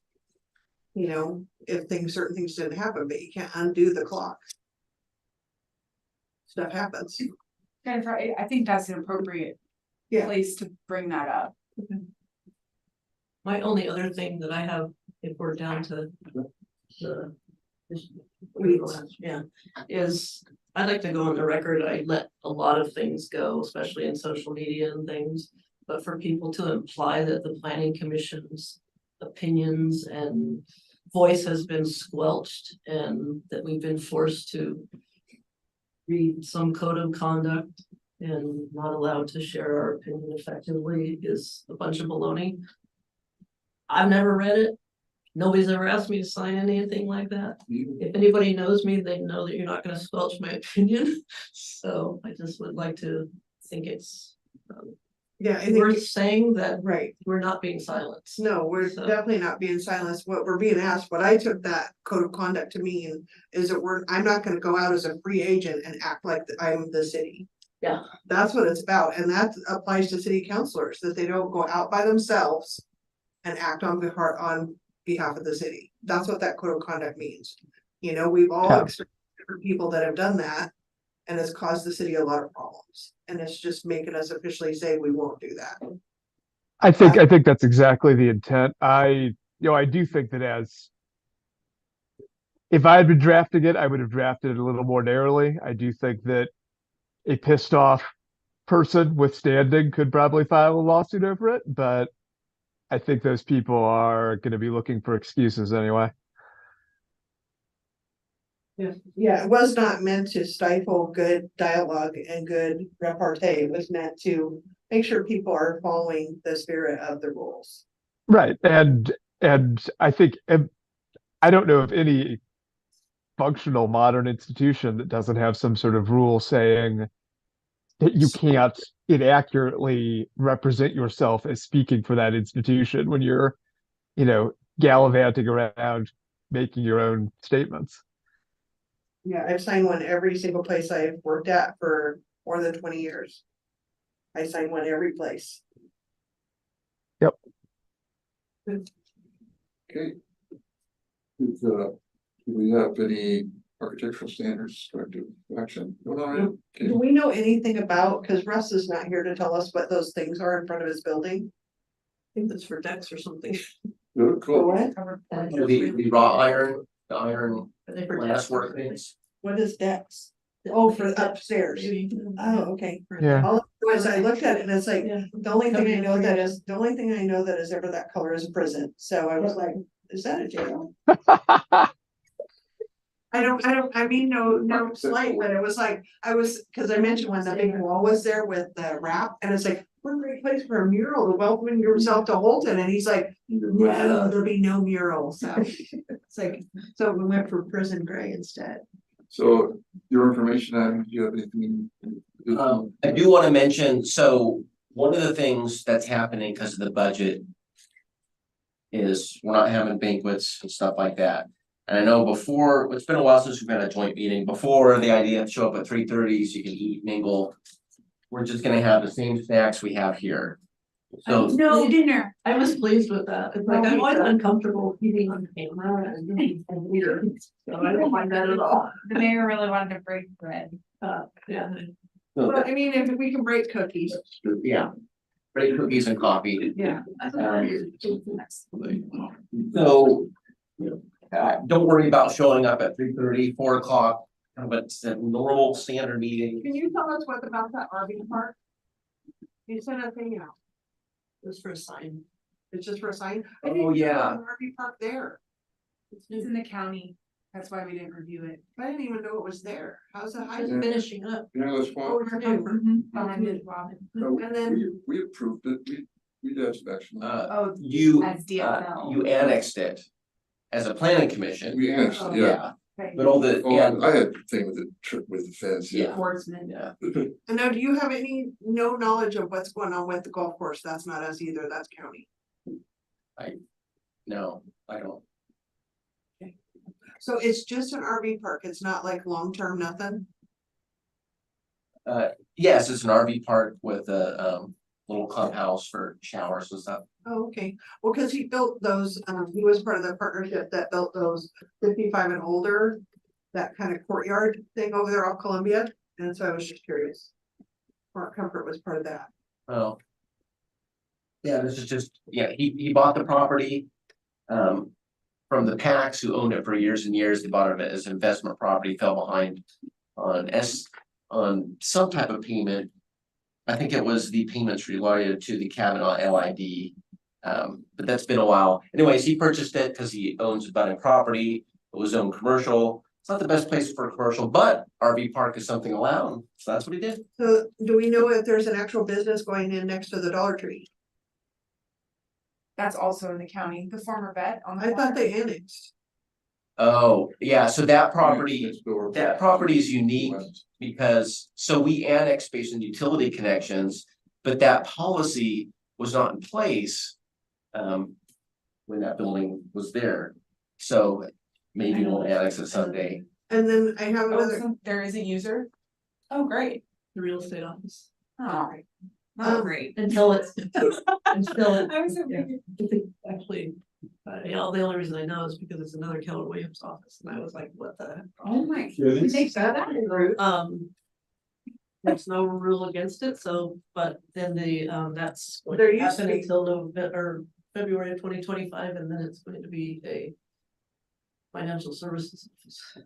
[SPEAKER 7] you know, if certain things didn't happen, but you can't undo the clock. Stuff happens.
[SPEAKER 4] Jennifer, I think that's an appropriate
[SPEAKER 7] Yeah.
[SPEAKER 4] place to bring that up.
[SPEAKER 5] My only other thing that I have, if we're down to the. Yeah, is I'd like to go on the record, I let a lot of things go, especially in social media and things. But for people to imply that the planning commission's opinions and voice has been squelched and that we've been forced to read some code of conduct and not allowed to share our opinion effectively is a bunch of baloney. I've never read it. Nobody's ever asked me to sign anything like that. If anybody knows me, they know that you're not gonna squelch my opinion. So I just would like to think it's
[SPEAKER 7] Yeah, I think,
[SPEAKER 5] worth saying that
[SPEAKER 7] right.
[SPEAKER 5] we're not being silenced.
[SPEAKER 7] No, we're
[SPEAKER 5] So-
[SPEAKER 7] definitely not being silenced. What we're being asked, what I took that code of conduct to mean is that I'm not gonna go out as a free agent and act like I'm the city.
[SPEAKER 5] Yeah.
[SPEAKER 7] That's what it's about, and that applies to city councilors, that they don't go out by themselves and act on behalf of the city. That's what that code of conduct means. You know, we've all
[SPEAKER 10] Yeah.
[SPEAKER 7] experienced different people that have done that, and it's caused the city a lot of problems. And it's just making us officially say we won't do that.
[SPEAKER 10] I think that's exactly the intent. I do think that if I had been drafting it, I would have drafted it a little more narrowly. I do think that a pissed off person with standing could probably file a lawsuit over it, but I think those people are going to be looking for excuses anyway.
[SPEAKER 7] Yeah, it was not meant to stifle good dialogue and good repartee. It was meant to make sure people are following the spirit of the rules.
[SPEAKER 10] Right. And I think I don't know of any functional modern institution that doesn't have some sort of rule saying that you can't inaccurately represent yourself as speaking for that institution when you're, gallivanting around making your own statements.
[SPEAKER 7] Yeah, I've signed one every single place I've worked at for more than 20 years. I signed one every place.
[SPEAKER 10] Yep.
[SPEAKER 9] Okay. Do we have any architectural standards directive action?
[SPEAKER 7] Do we know anything about, because Russ is not here to tell us what those things are in front of his building?
[SPEAKER 5] I think that's for decks or something.
[SPEAKER 7] For
[SPEAKER 9] Cool.
[SPEAKER 7] what?
[SPEAKER 11] The raw iron, the iron
[SPEAKER 5] Are they for
[SPEAKER 11] glass
[SPEAKER 5] decks?
[SPEAKER 11] work things.
[SPEAKER 7] What is decks? Oh, for upstairs. Oh, okay.
[SPEAKER 10] Yeah.
[SPEAKER 7] All I know is I looked at it and it's like,
[SPEAKER 5] Yeah.
[SPEAKER 7] the only thing I know that is ever that color is a prison. So I was like, is that a jail? I mean, no slight, but it was like, cause I mentioned when the big wall was there with the wrap, and it's like, what a great place for a mural to welcome yourself to Holton, and he's like, no, there'll be no mural, so. It's like, so we went for prison gray instead.
[SPEAKER 9] So your information, do you have anything?
[SPEAKER 11] I do want to mention, so one of the things that's happening because of the budget is we're not having banquets and stuff like that. And I know before, it's been a while since we've had a joint meeting, before the idea of show up at 3:30 so you can eat, mingle. We're just gonna have the same snacks we have here. So
[SPEAKER 4] No dinner.
[SPEAKER 5] I was pleased with that. It's like, I'm always uncomfortable eating on camera and weird, so I don't mind that at all.
[SPEAKER 4] The mayor really wanted to break bread.
[SPEAKER 5] Yeah.
[SPEAKER 7] But I mean, if we can break cookies.
[SPEAKER 11] yeah, bring cookies and coffee.
[SPEAKER 4] Yeah.
[SPEAKER 11] So, don't worry about showing up at 3:30, 4 o'clock, but it's a normal standard meeting.
[SPEAKER 7] Can you tell us what about that RV park? You sent a thing out,
[SPEAKER 5] Just for a sign.
[SPEAKER 7] it's just for a sign? I
[SPEAKER 11] Oh,
[SPEAKER 7] didn't know there was
[SPEAKER 11] yeah.
[SPEAKER 7] an RV park there,
[SPEAKER 4] It's in the county. That's why we didn't review it.
[SPEAKER 7] I didn't even know it was there, how's it
[SPEAKER 5] Just
[SPEAKER 7] hiding?
[SPEAKER 5] finishing up.
[SPEAKER 9] Yeah, that's
[SPEAKER 7] Oh,
[SPEAKER 9] fine.
[SPEAKER 7] it's new.
[SPEAKER 4] Behind the Robin.
[SPEAKER 9] No,
[SPEAKER 7] And then-
[SPEAKER 9] we approved it, we did inspection.
[SPEAKER 4] Oh,
[SPEAKER 11] You,
[SPEAKER 4] as DSL.
[SPEAKER 11] you annexed it as a planning commission.
[SPEAKER 9] We annexed it, yeah.
[SPEAKER 11] But all the,
[SPEAKER 9] Oh,
[SPEAKER 11] and,
[SPEAKER 9] I had a thing with the trip with the fence, yeah.
[SPEAKER 4] Enforcement.
[SPEAKER 11] yeah,
[SPEAKER 7] And now, do you have no knowledge of what's going on with the golf course? That's not us either, that's county.
[SPEAKER 11] no, I don't.
[SPEAKER 7] So it's just an RV park, it's not like long-term nothing?
[SPEAKER 11] Yes, it's an RV park with a, little clubhouse for showers and stuff.
[SPEAKER 7] Oh, okay, well, cause he built those, he was part of the partnership that built those 55 and older. That kind of courtyard thing over there off Columbia, and so I was just curious. Mark Comfort was part of that.
[SPEAKER 11] Oh. Yeah, this is just, yeah, he bought the property. From the Pax who owned it for years and years, they bought it as investment property, fell behind on some type of payment. I think it was the payments related to the Kavanaugh LID. But that's been a while. Anyways, he purchased it because he owns abutting property. It was owned commercial. It's not the best place for a commercial, but RV park is something allowed. So that's what he did.
[SPEAKER 7] So do we know if there's an actual business going in next to the Dollar Tree?
[SPEAKER 4] That's also in the county, the former vet on the.
[SPEAKER 7] I thought
[SPEAKER 4] corner.
[SPEAKER 7] they annexed.
[SPEAKER 11] Oh, yeah, so that property,
[SPEAKER 9] Next door.
[SPEAKER 11] that property is unique.
[SPEAKER 9] West.
[SPEAKER 11] Because, so we annexed based on utility connections, but that policy was not in place. When that building was there, so maybe we'll annex it someday.
[SPEAKER 7] And then I have
[SPEAKER 4] Oh,
[SPEAKER 7] another,
[SPEAKER 4] so there is a user? Oh, great.
[SPEAKER 5] The real estate office.
[SPEAKER 4] Oh, oh, great.
[SPEAKER 5] Until it's, until it,
[SPEAKER 4] I was so
[SPEAKER 5] yeah.
[SPEAKER 4] big.
[SPEAKER 5] Actually, the only reason I know is because it's another Keller Williams office, and I was like, what the heck?
[SPEAKER 4] Oh, my.
[SPEAKER 8] Goodness.
[SPEAKER 4] They said that in group.
[SPEAKER 5] There's no rule against it, so, but then that's going
[SPEAKER 7] There
[SPEAKER 5] to
[SPEAKER 7] used to
[SPEAKER 5] happen
[SPEAKER 7] be-
[SPEAKER 5] until November, or February of 2025, and then it's going to be a financial services office.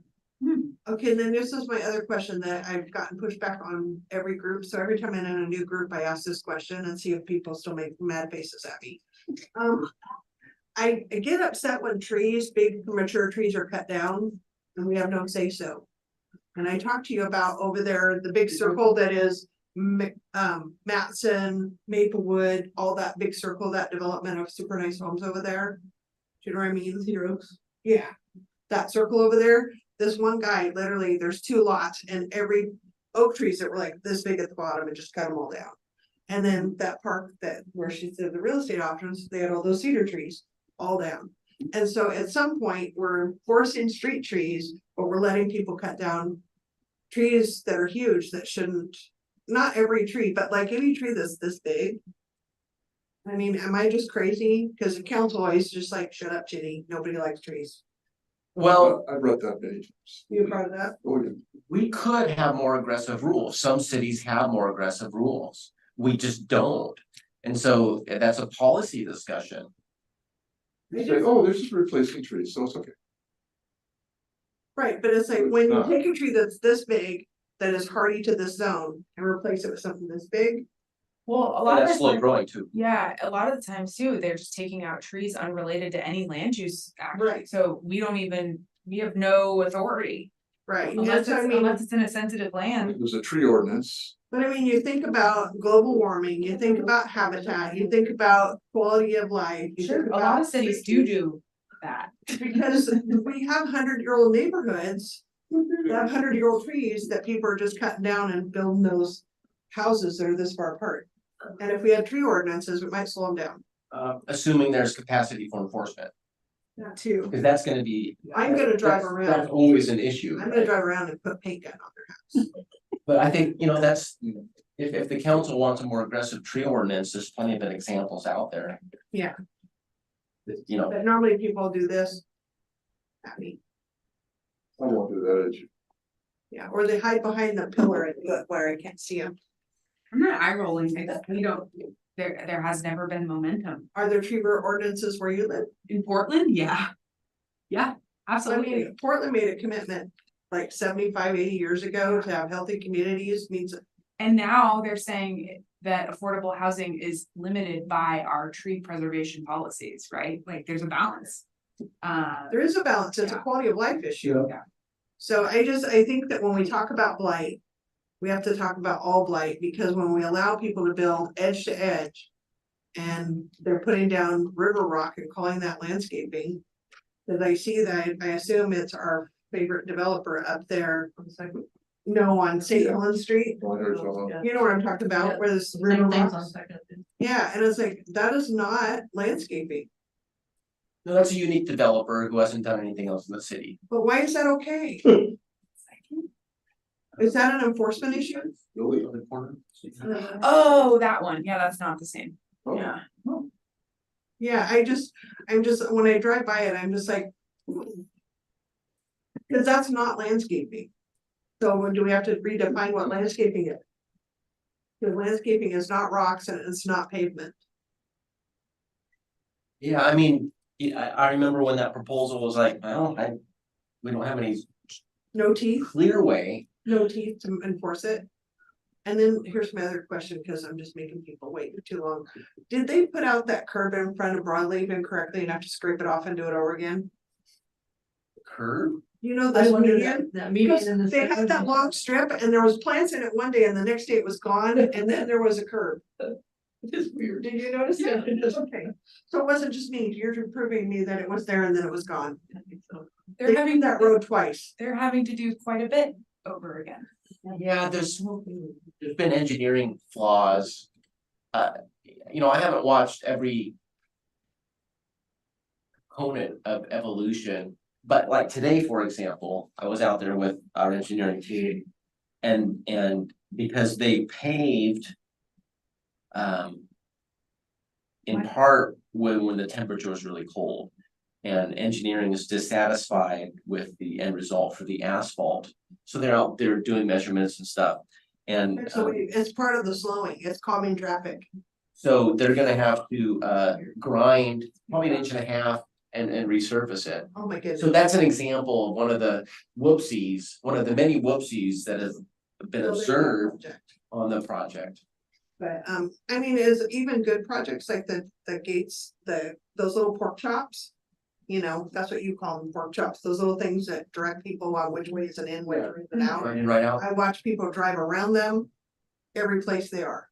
[SPEAKER 7] okay, then this is my other question that I've gotten pushback on every group, so every time I'm in a new group, I ask this question and see if people still make mad faces at me. I get upset when big mature trees are cut down and we have no say so. And I talked to you about over there, the big circle that is Matson, Maplewood, all that big circle, that development of super nice homes over there. Do you know what I mean?
[SPEAKER 5] Cedar Oaks.
[SPEAKER 7] Yeah, that circle over there, this one guy, literally, there's 2 lots and every oak trees that were like this big at the bottom and just cut them all down. And then that park where she said the real estate options, they had all those cedar trees all down. And so at some point, we're forcing street trees, but we're letting people cut down trees that are huge that shouldn't, not every tree, but like any tree that's this big. I mean, am I just crazy? Cause the council always just like, shut up, Ginny, nobody likes trees.
[SPEAKER 11] Well,
[SPEAKER 9] I brought that many times.
[SPEAKER 7] You brought it up?
[SPEAKER 9] Oh, yeah.
[SPEAKER 11] we could have more aggressive rules. Some cities have more aggressive rules. We just don't. And so that's a policy discussion.
[SPEAKER 9] They say, oh, they're just replacing trees, so it's okay.
[SPEAKER 7] Right, but it's like when you
[SPEAKER 9] not.
[SPEAKER 7] take a tree that's this big, that is hardy to this zone and replace it with something this big.
[SPEAKER 4] Well, a
[SPEAKER 11] And
[SPEAKER 4] lot of
[SPEAKER 11] that's
[SPEAKER 4] the
[SPEAKER 11] slow
[SPEAKER 4] time,
[SPEAKER 11] growing too.
[SPEAKER 4] yeah, a lot of the times too, they're just taking out trees unrelated to any land use act.
[SPEAKER 7] Right.
[SPEAKER 4] So we have no authority.
[SPEAKER 7] Right, and
[SPEAKER 4] Unless
[SPEAKER 7] so I
[SPEAKER 4] it's,
[SPEAKER 7] mean,
[SPEAKER 4] unless it's in a sensitive land.
[SPEAKER 9] There's a tree ordinance.
[SPEAKER 7] but I mean, you think about global warming, you think about habitat, you think about quality of life. you
[SPEAKER 4] Sure,
[SPEAKER 7] think
[SPEAKER 4] a lot
[SPEAKER 7] about
[SPEAKER 4] of cities
[SPEAKER 7] safety.
[SPEAKER 4] do that.
[SPEAKER 7] Because we have 100-year-old neighborhoods, that 100-year-old trees that people are just cutting down and building those houses that are this far apart. And if we had tree ordinances, we might slow them down.
[SPEAKER 11] Assuming there's capacity for enforcement,
[SPEAKER 7] That too.
[SPEAKER 11] because that's gonna be.
[SPEAKER 7] I'm gonna drive
[SPEAKER 11] that's-
[SPEAKER 7] around.
[SPEAKER 11] That's always an issue.
[SPEAKER 7] I'm gonna drive around and put paint gun on their house.
[SPEAKER 11] But I think, that's, if the council wants a more aggressive tree ordinance, there's plenty of examples out there.
[SPEAKER 7] Yeah.
[SPEAKER 11] You know,
[SPEAKER 7] But normally people do this. At me,
[SPEAKER 9] I won't do that, it's-
[SPEAKER 7] yeah, or they hide behind the pillar and do it where I can't see them.
[SPEAKER 4] I'm not eye rolling, we don't. there has never been momentum.
[SPEAKER 7] Are there tree bird ordinances where you live?
[SPEAKER 4] In Portland, yeah. Yeah,
[SPEAKER 7] I
[SPEAKER 4] absolutely.
[SPEAKER 7] mean, Portland made a commitment like 75, 80 years ago to have healthy communities means.
[SPEAKER 4] And now they're saying that affordable housing is limited by our tree preservation policies, right? Like there's a balance.
[SPEAKER 7] There is a balance, it's a
[SPEAKER 4] Yeah.
[SPEAKER 7] quality of life issue.
[SPEAKER 4] Yeah.
[SPEAKER 7] So I think that when we talk about blight, we have to talk about all blight, because when we allow people to build edge to edge. And they're putting down river rock and calling that landscaping. Cause I see that, I assume it's our favorite developer up there. It's like, no, on St. Helens Street,
[SPEAKER 5] Yeah.
[SPEAKER 7] you know what I'm talking about,
[SPEAKER 5] Yeah.
[SPEAKER 7] where this river
[SPEAKER 5] Same things on
[SPEAKER 7] rocks.
[SPEAKER 5] Second.
[SPEAKER 7] Yeah, and it's like, that is not landscaping,
[SPEAKER 11] No, that's a unique developer who hasn't done anything else in the city.
[SPEAKER 7] but why is that okay? Is that an enforcement issue?
[SPEAKER 4] Oh, that one. Yeah, that's not the same.
[SPEAKER 2] Oh.
[SPEAKER 4] Yeah.
[SPEAKER 7] Yeah, I'm just, when I drive by it, I'm just like. Cause that's not landscaping. So do we have to redefine what landscaping is? Cause landscaping is not rocks and it's not pavement.
[SPEAKER 11] Yeah, I mean, I remember when that proposal was like, well, we don't have any
[SPEAKER 7] No teeth,
[SPEAKER 11] clear way.
[SPEAKER 7] no teeth to enforce it. And then here's my other question, cause I'm just making people wait too long. Did they put out that curb in front of Broadleaf incorrectly and have to scrape it off and do it over again?
[SPEAKER 11] Curb?
[SPEAKER 7] You know
[SPEAKER 5] I
[SPEAKER 7] this
[SPEAKER 5] wonder
[SPEAKER 7] median?
[SPEAKER 5] that median in the.
[SPEAKER 7] They had that long strip and there was plants in it one day and the next day it was gone and then there was a curb.
[SPEAKER 5] It's weird.
[SPEAKER 7] Did you notice
[SPEAKER 5] Yeah,
[SPEAKER 7] that?
[SPEAKER 5] it is.
[SPEAKER 7] Okay, so it wasn't just me, you're proving me that it was there and then it was gone.
[SPEAKER 5] I think so.
[SPEAKER 7] They
[SPEAKER 4] They're
[SPEAKER 7] having
[SPEAKER 4] having
[SPEAKER 7] that road twice.
[SPEAKER 4] They're having to do quite a bit over again.
[SPEAKER 11] Yeah, there's been engineering flaws. You know, I haven't watched every component of evolution, but like today, for example, I was out there with our engineering team. And because they paved. In part when the temperature was really cold. And engineering is dissatisfied with the end result for the asphalt. So they're out there doing measurements and stuff. And
[SPEAKER 7] So it's part of the slowing, it's calming traffic.
[SPEAKER 11] so they're gonna have to grind probably 1.5 inches and resurface it.
[SPEAKER 7] Oh my goodness.
[SPEAKER 11] So that's an example of one of the whoopsies, one of the many whoopsies that have been
[SPEAKER 7] Building that
[SPEAKER 11] observed
[SPEAKER 7] project.
[SPEAKER 11] on the project.
[SPEAKER 7] But I mean, is even good projects like the gates, those little pork chops. You know, that's what you call them, pork chops, those little things that direct people on which way is an in, which way is an out.
[SPEAKER 11] Right in, right out.
[SPEAKER 7] I watch people drive around them every place they are.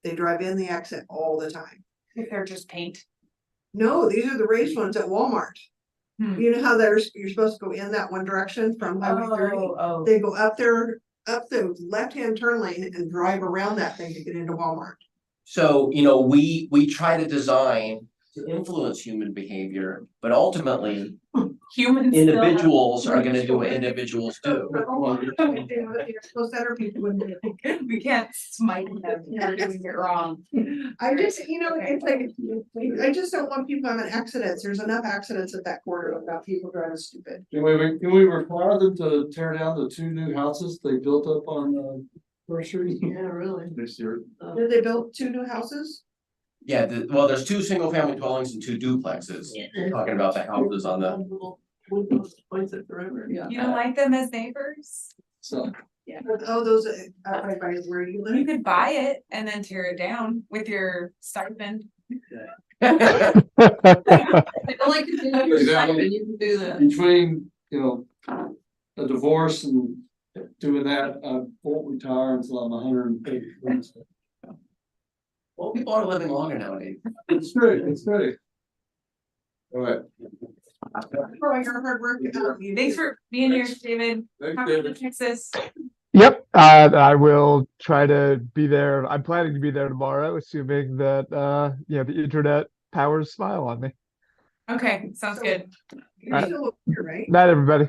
[SPEAKER 7] They drive in the exit all the time.
[SPEAKER 4] If they're just paint.
[SPEAKER 7] No, these are the raised ones at Walmart.
[SPEAKER 4] Hmm.
[SPEAKER 7] You know how you're supposed to go in that one direction from Highway 30?
[SPEAKER 4] Oh.
[SPEAKER 7] They go up there, up the left-hand turn lane and drive around that thing to get into Walmart.
[SPEAKER 11] So, you know, we try to design to influence human behavior, but ultimately
[SPEAKER 4] Humans. still have-
[SPEAKER 11] individuals are gonna do what individuals do.
[SPEAKER 7] You're supposed to have people in there.
[SPEAKER 4] We can't smite them for doing it wrong.
[SPEAKER 7] I just, you know, it's like, I just don't want people having accidents. There's enough accidents at that corner about people driving stupid.
[SPEAKER 8] Can we require them to tear down the 2 new houses they built up on First Street?
[SPEAKER 5] Yeah, really.
[SPEAKER 2] This year,
[SPEAKER 7] Did they build 2 new houses?
[SPEAKER 11] Yeah, well, there's 2 single-family dwellings and 2 duplexes. Talking about the houses on the,
[SPEAKER 5] Windows points it forever, yeah.
[SPEAKER 4] You don't like them as neighbors?
[SPEAKER 8] So,
[SPEAKER 7] Oh, those, right by where you
[SPEAKER 4] You
[SPEAKER 7] live?
[SPEAKER 4] could buy it and then tear it down with your stipend.
[SPEAKER 5] If you like to do your stipend, you can do that.
[SPEAKER 8] between, you know, a divorce and doing that, I won't retire until I'm 150.
[SPEAKER 11] well, people are living longer nowadays.
[SPEAKER 8] It's great, it's great.
[SPEAKER 2] all right,
[SPEAKER 7] For all your hard work.
[SPEAKER 4] Thanks for being here, David.
[SPEAKER 2] thanks,
[SPEAKER 4] Happy to
[SPEAKER 2] David.
[SPEAKER 4] Texas.
[SPEAKER 10] Yep, I will try to be there. I'm planning to be there tomorrow, assuming that the internet powers smile on me.
[SPEAKER 4] Okay, sounds good.
[SPEAKER 7] You're still here, right?
[SPEAKER 10] Night, everybody.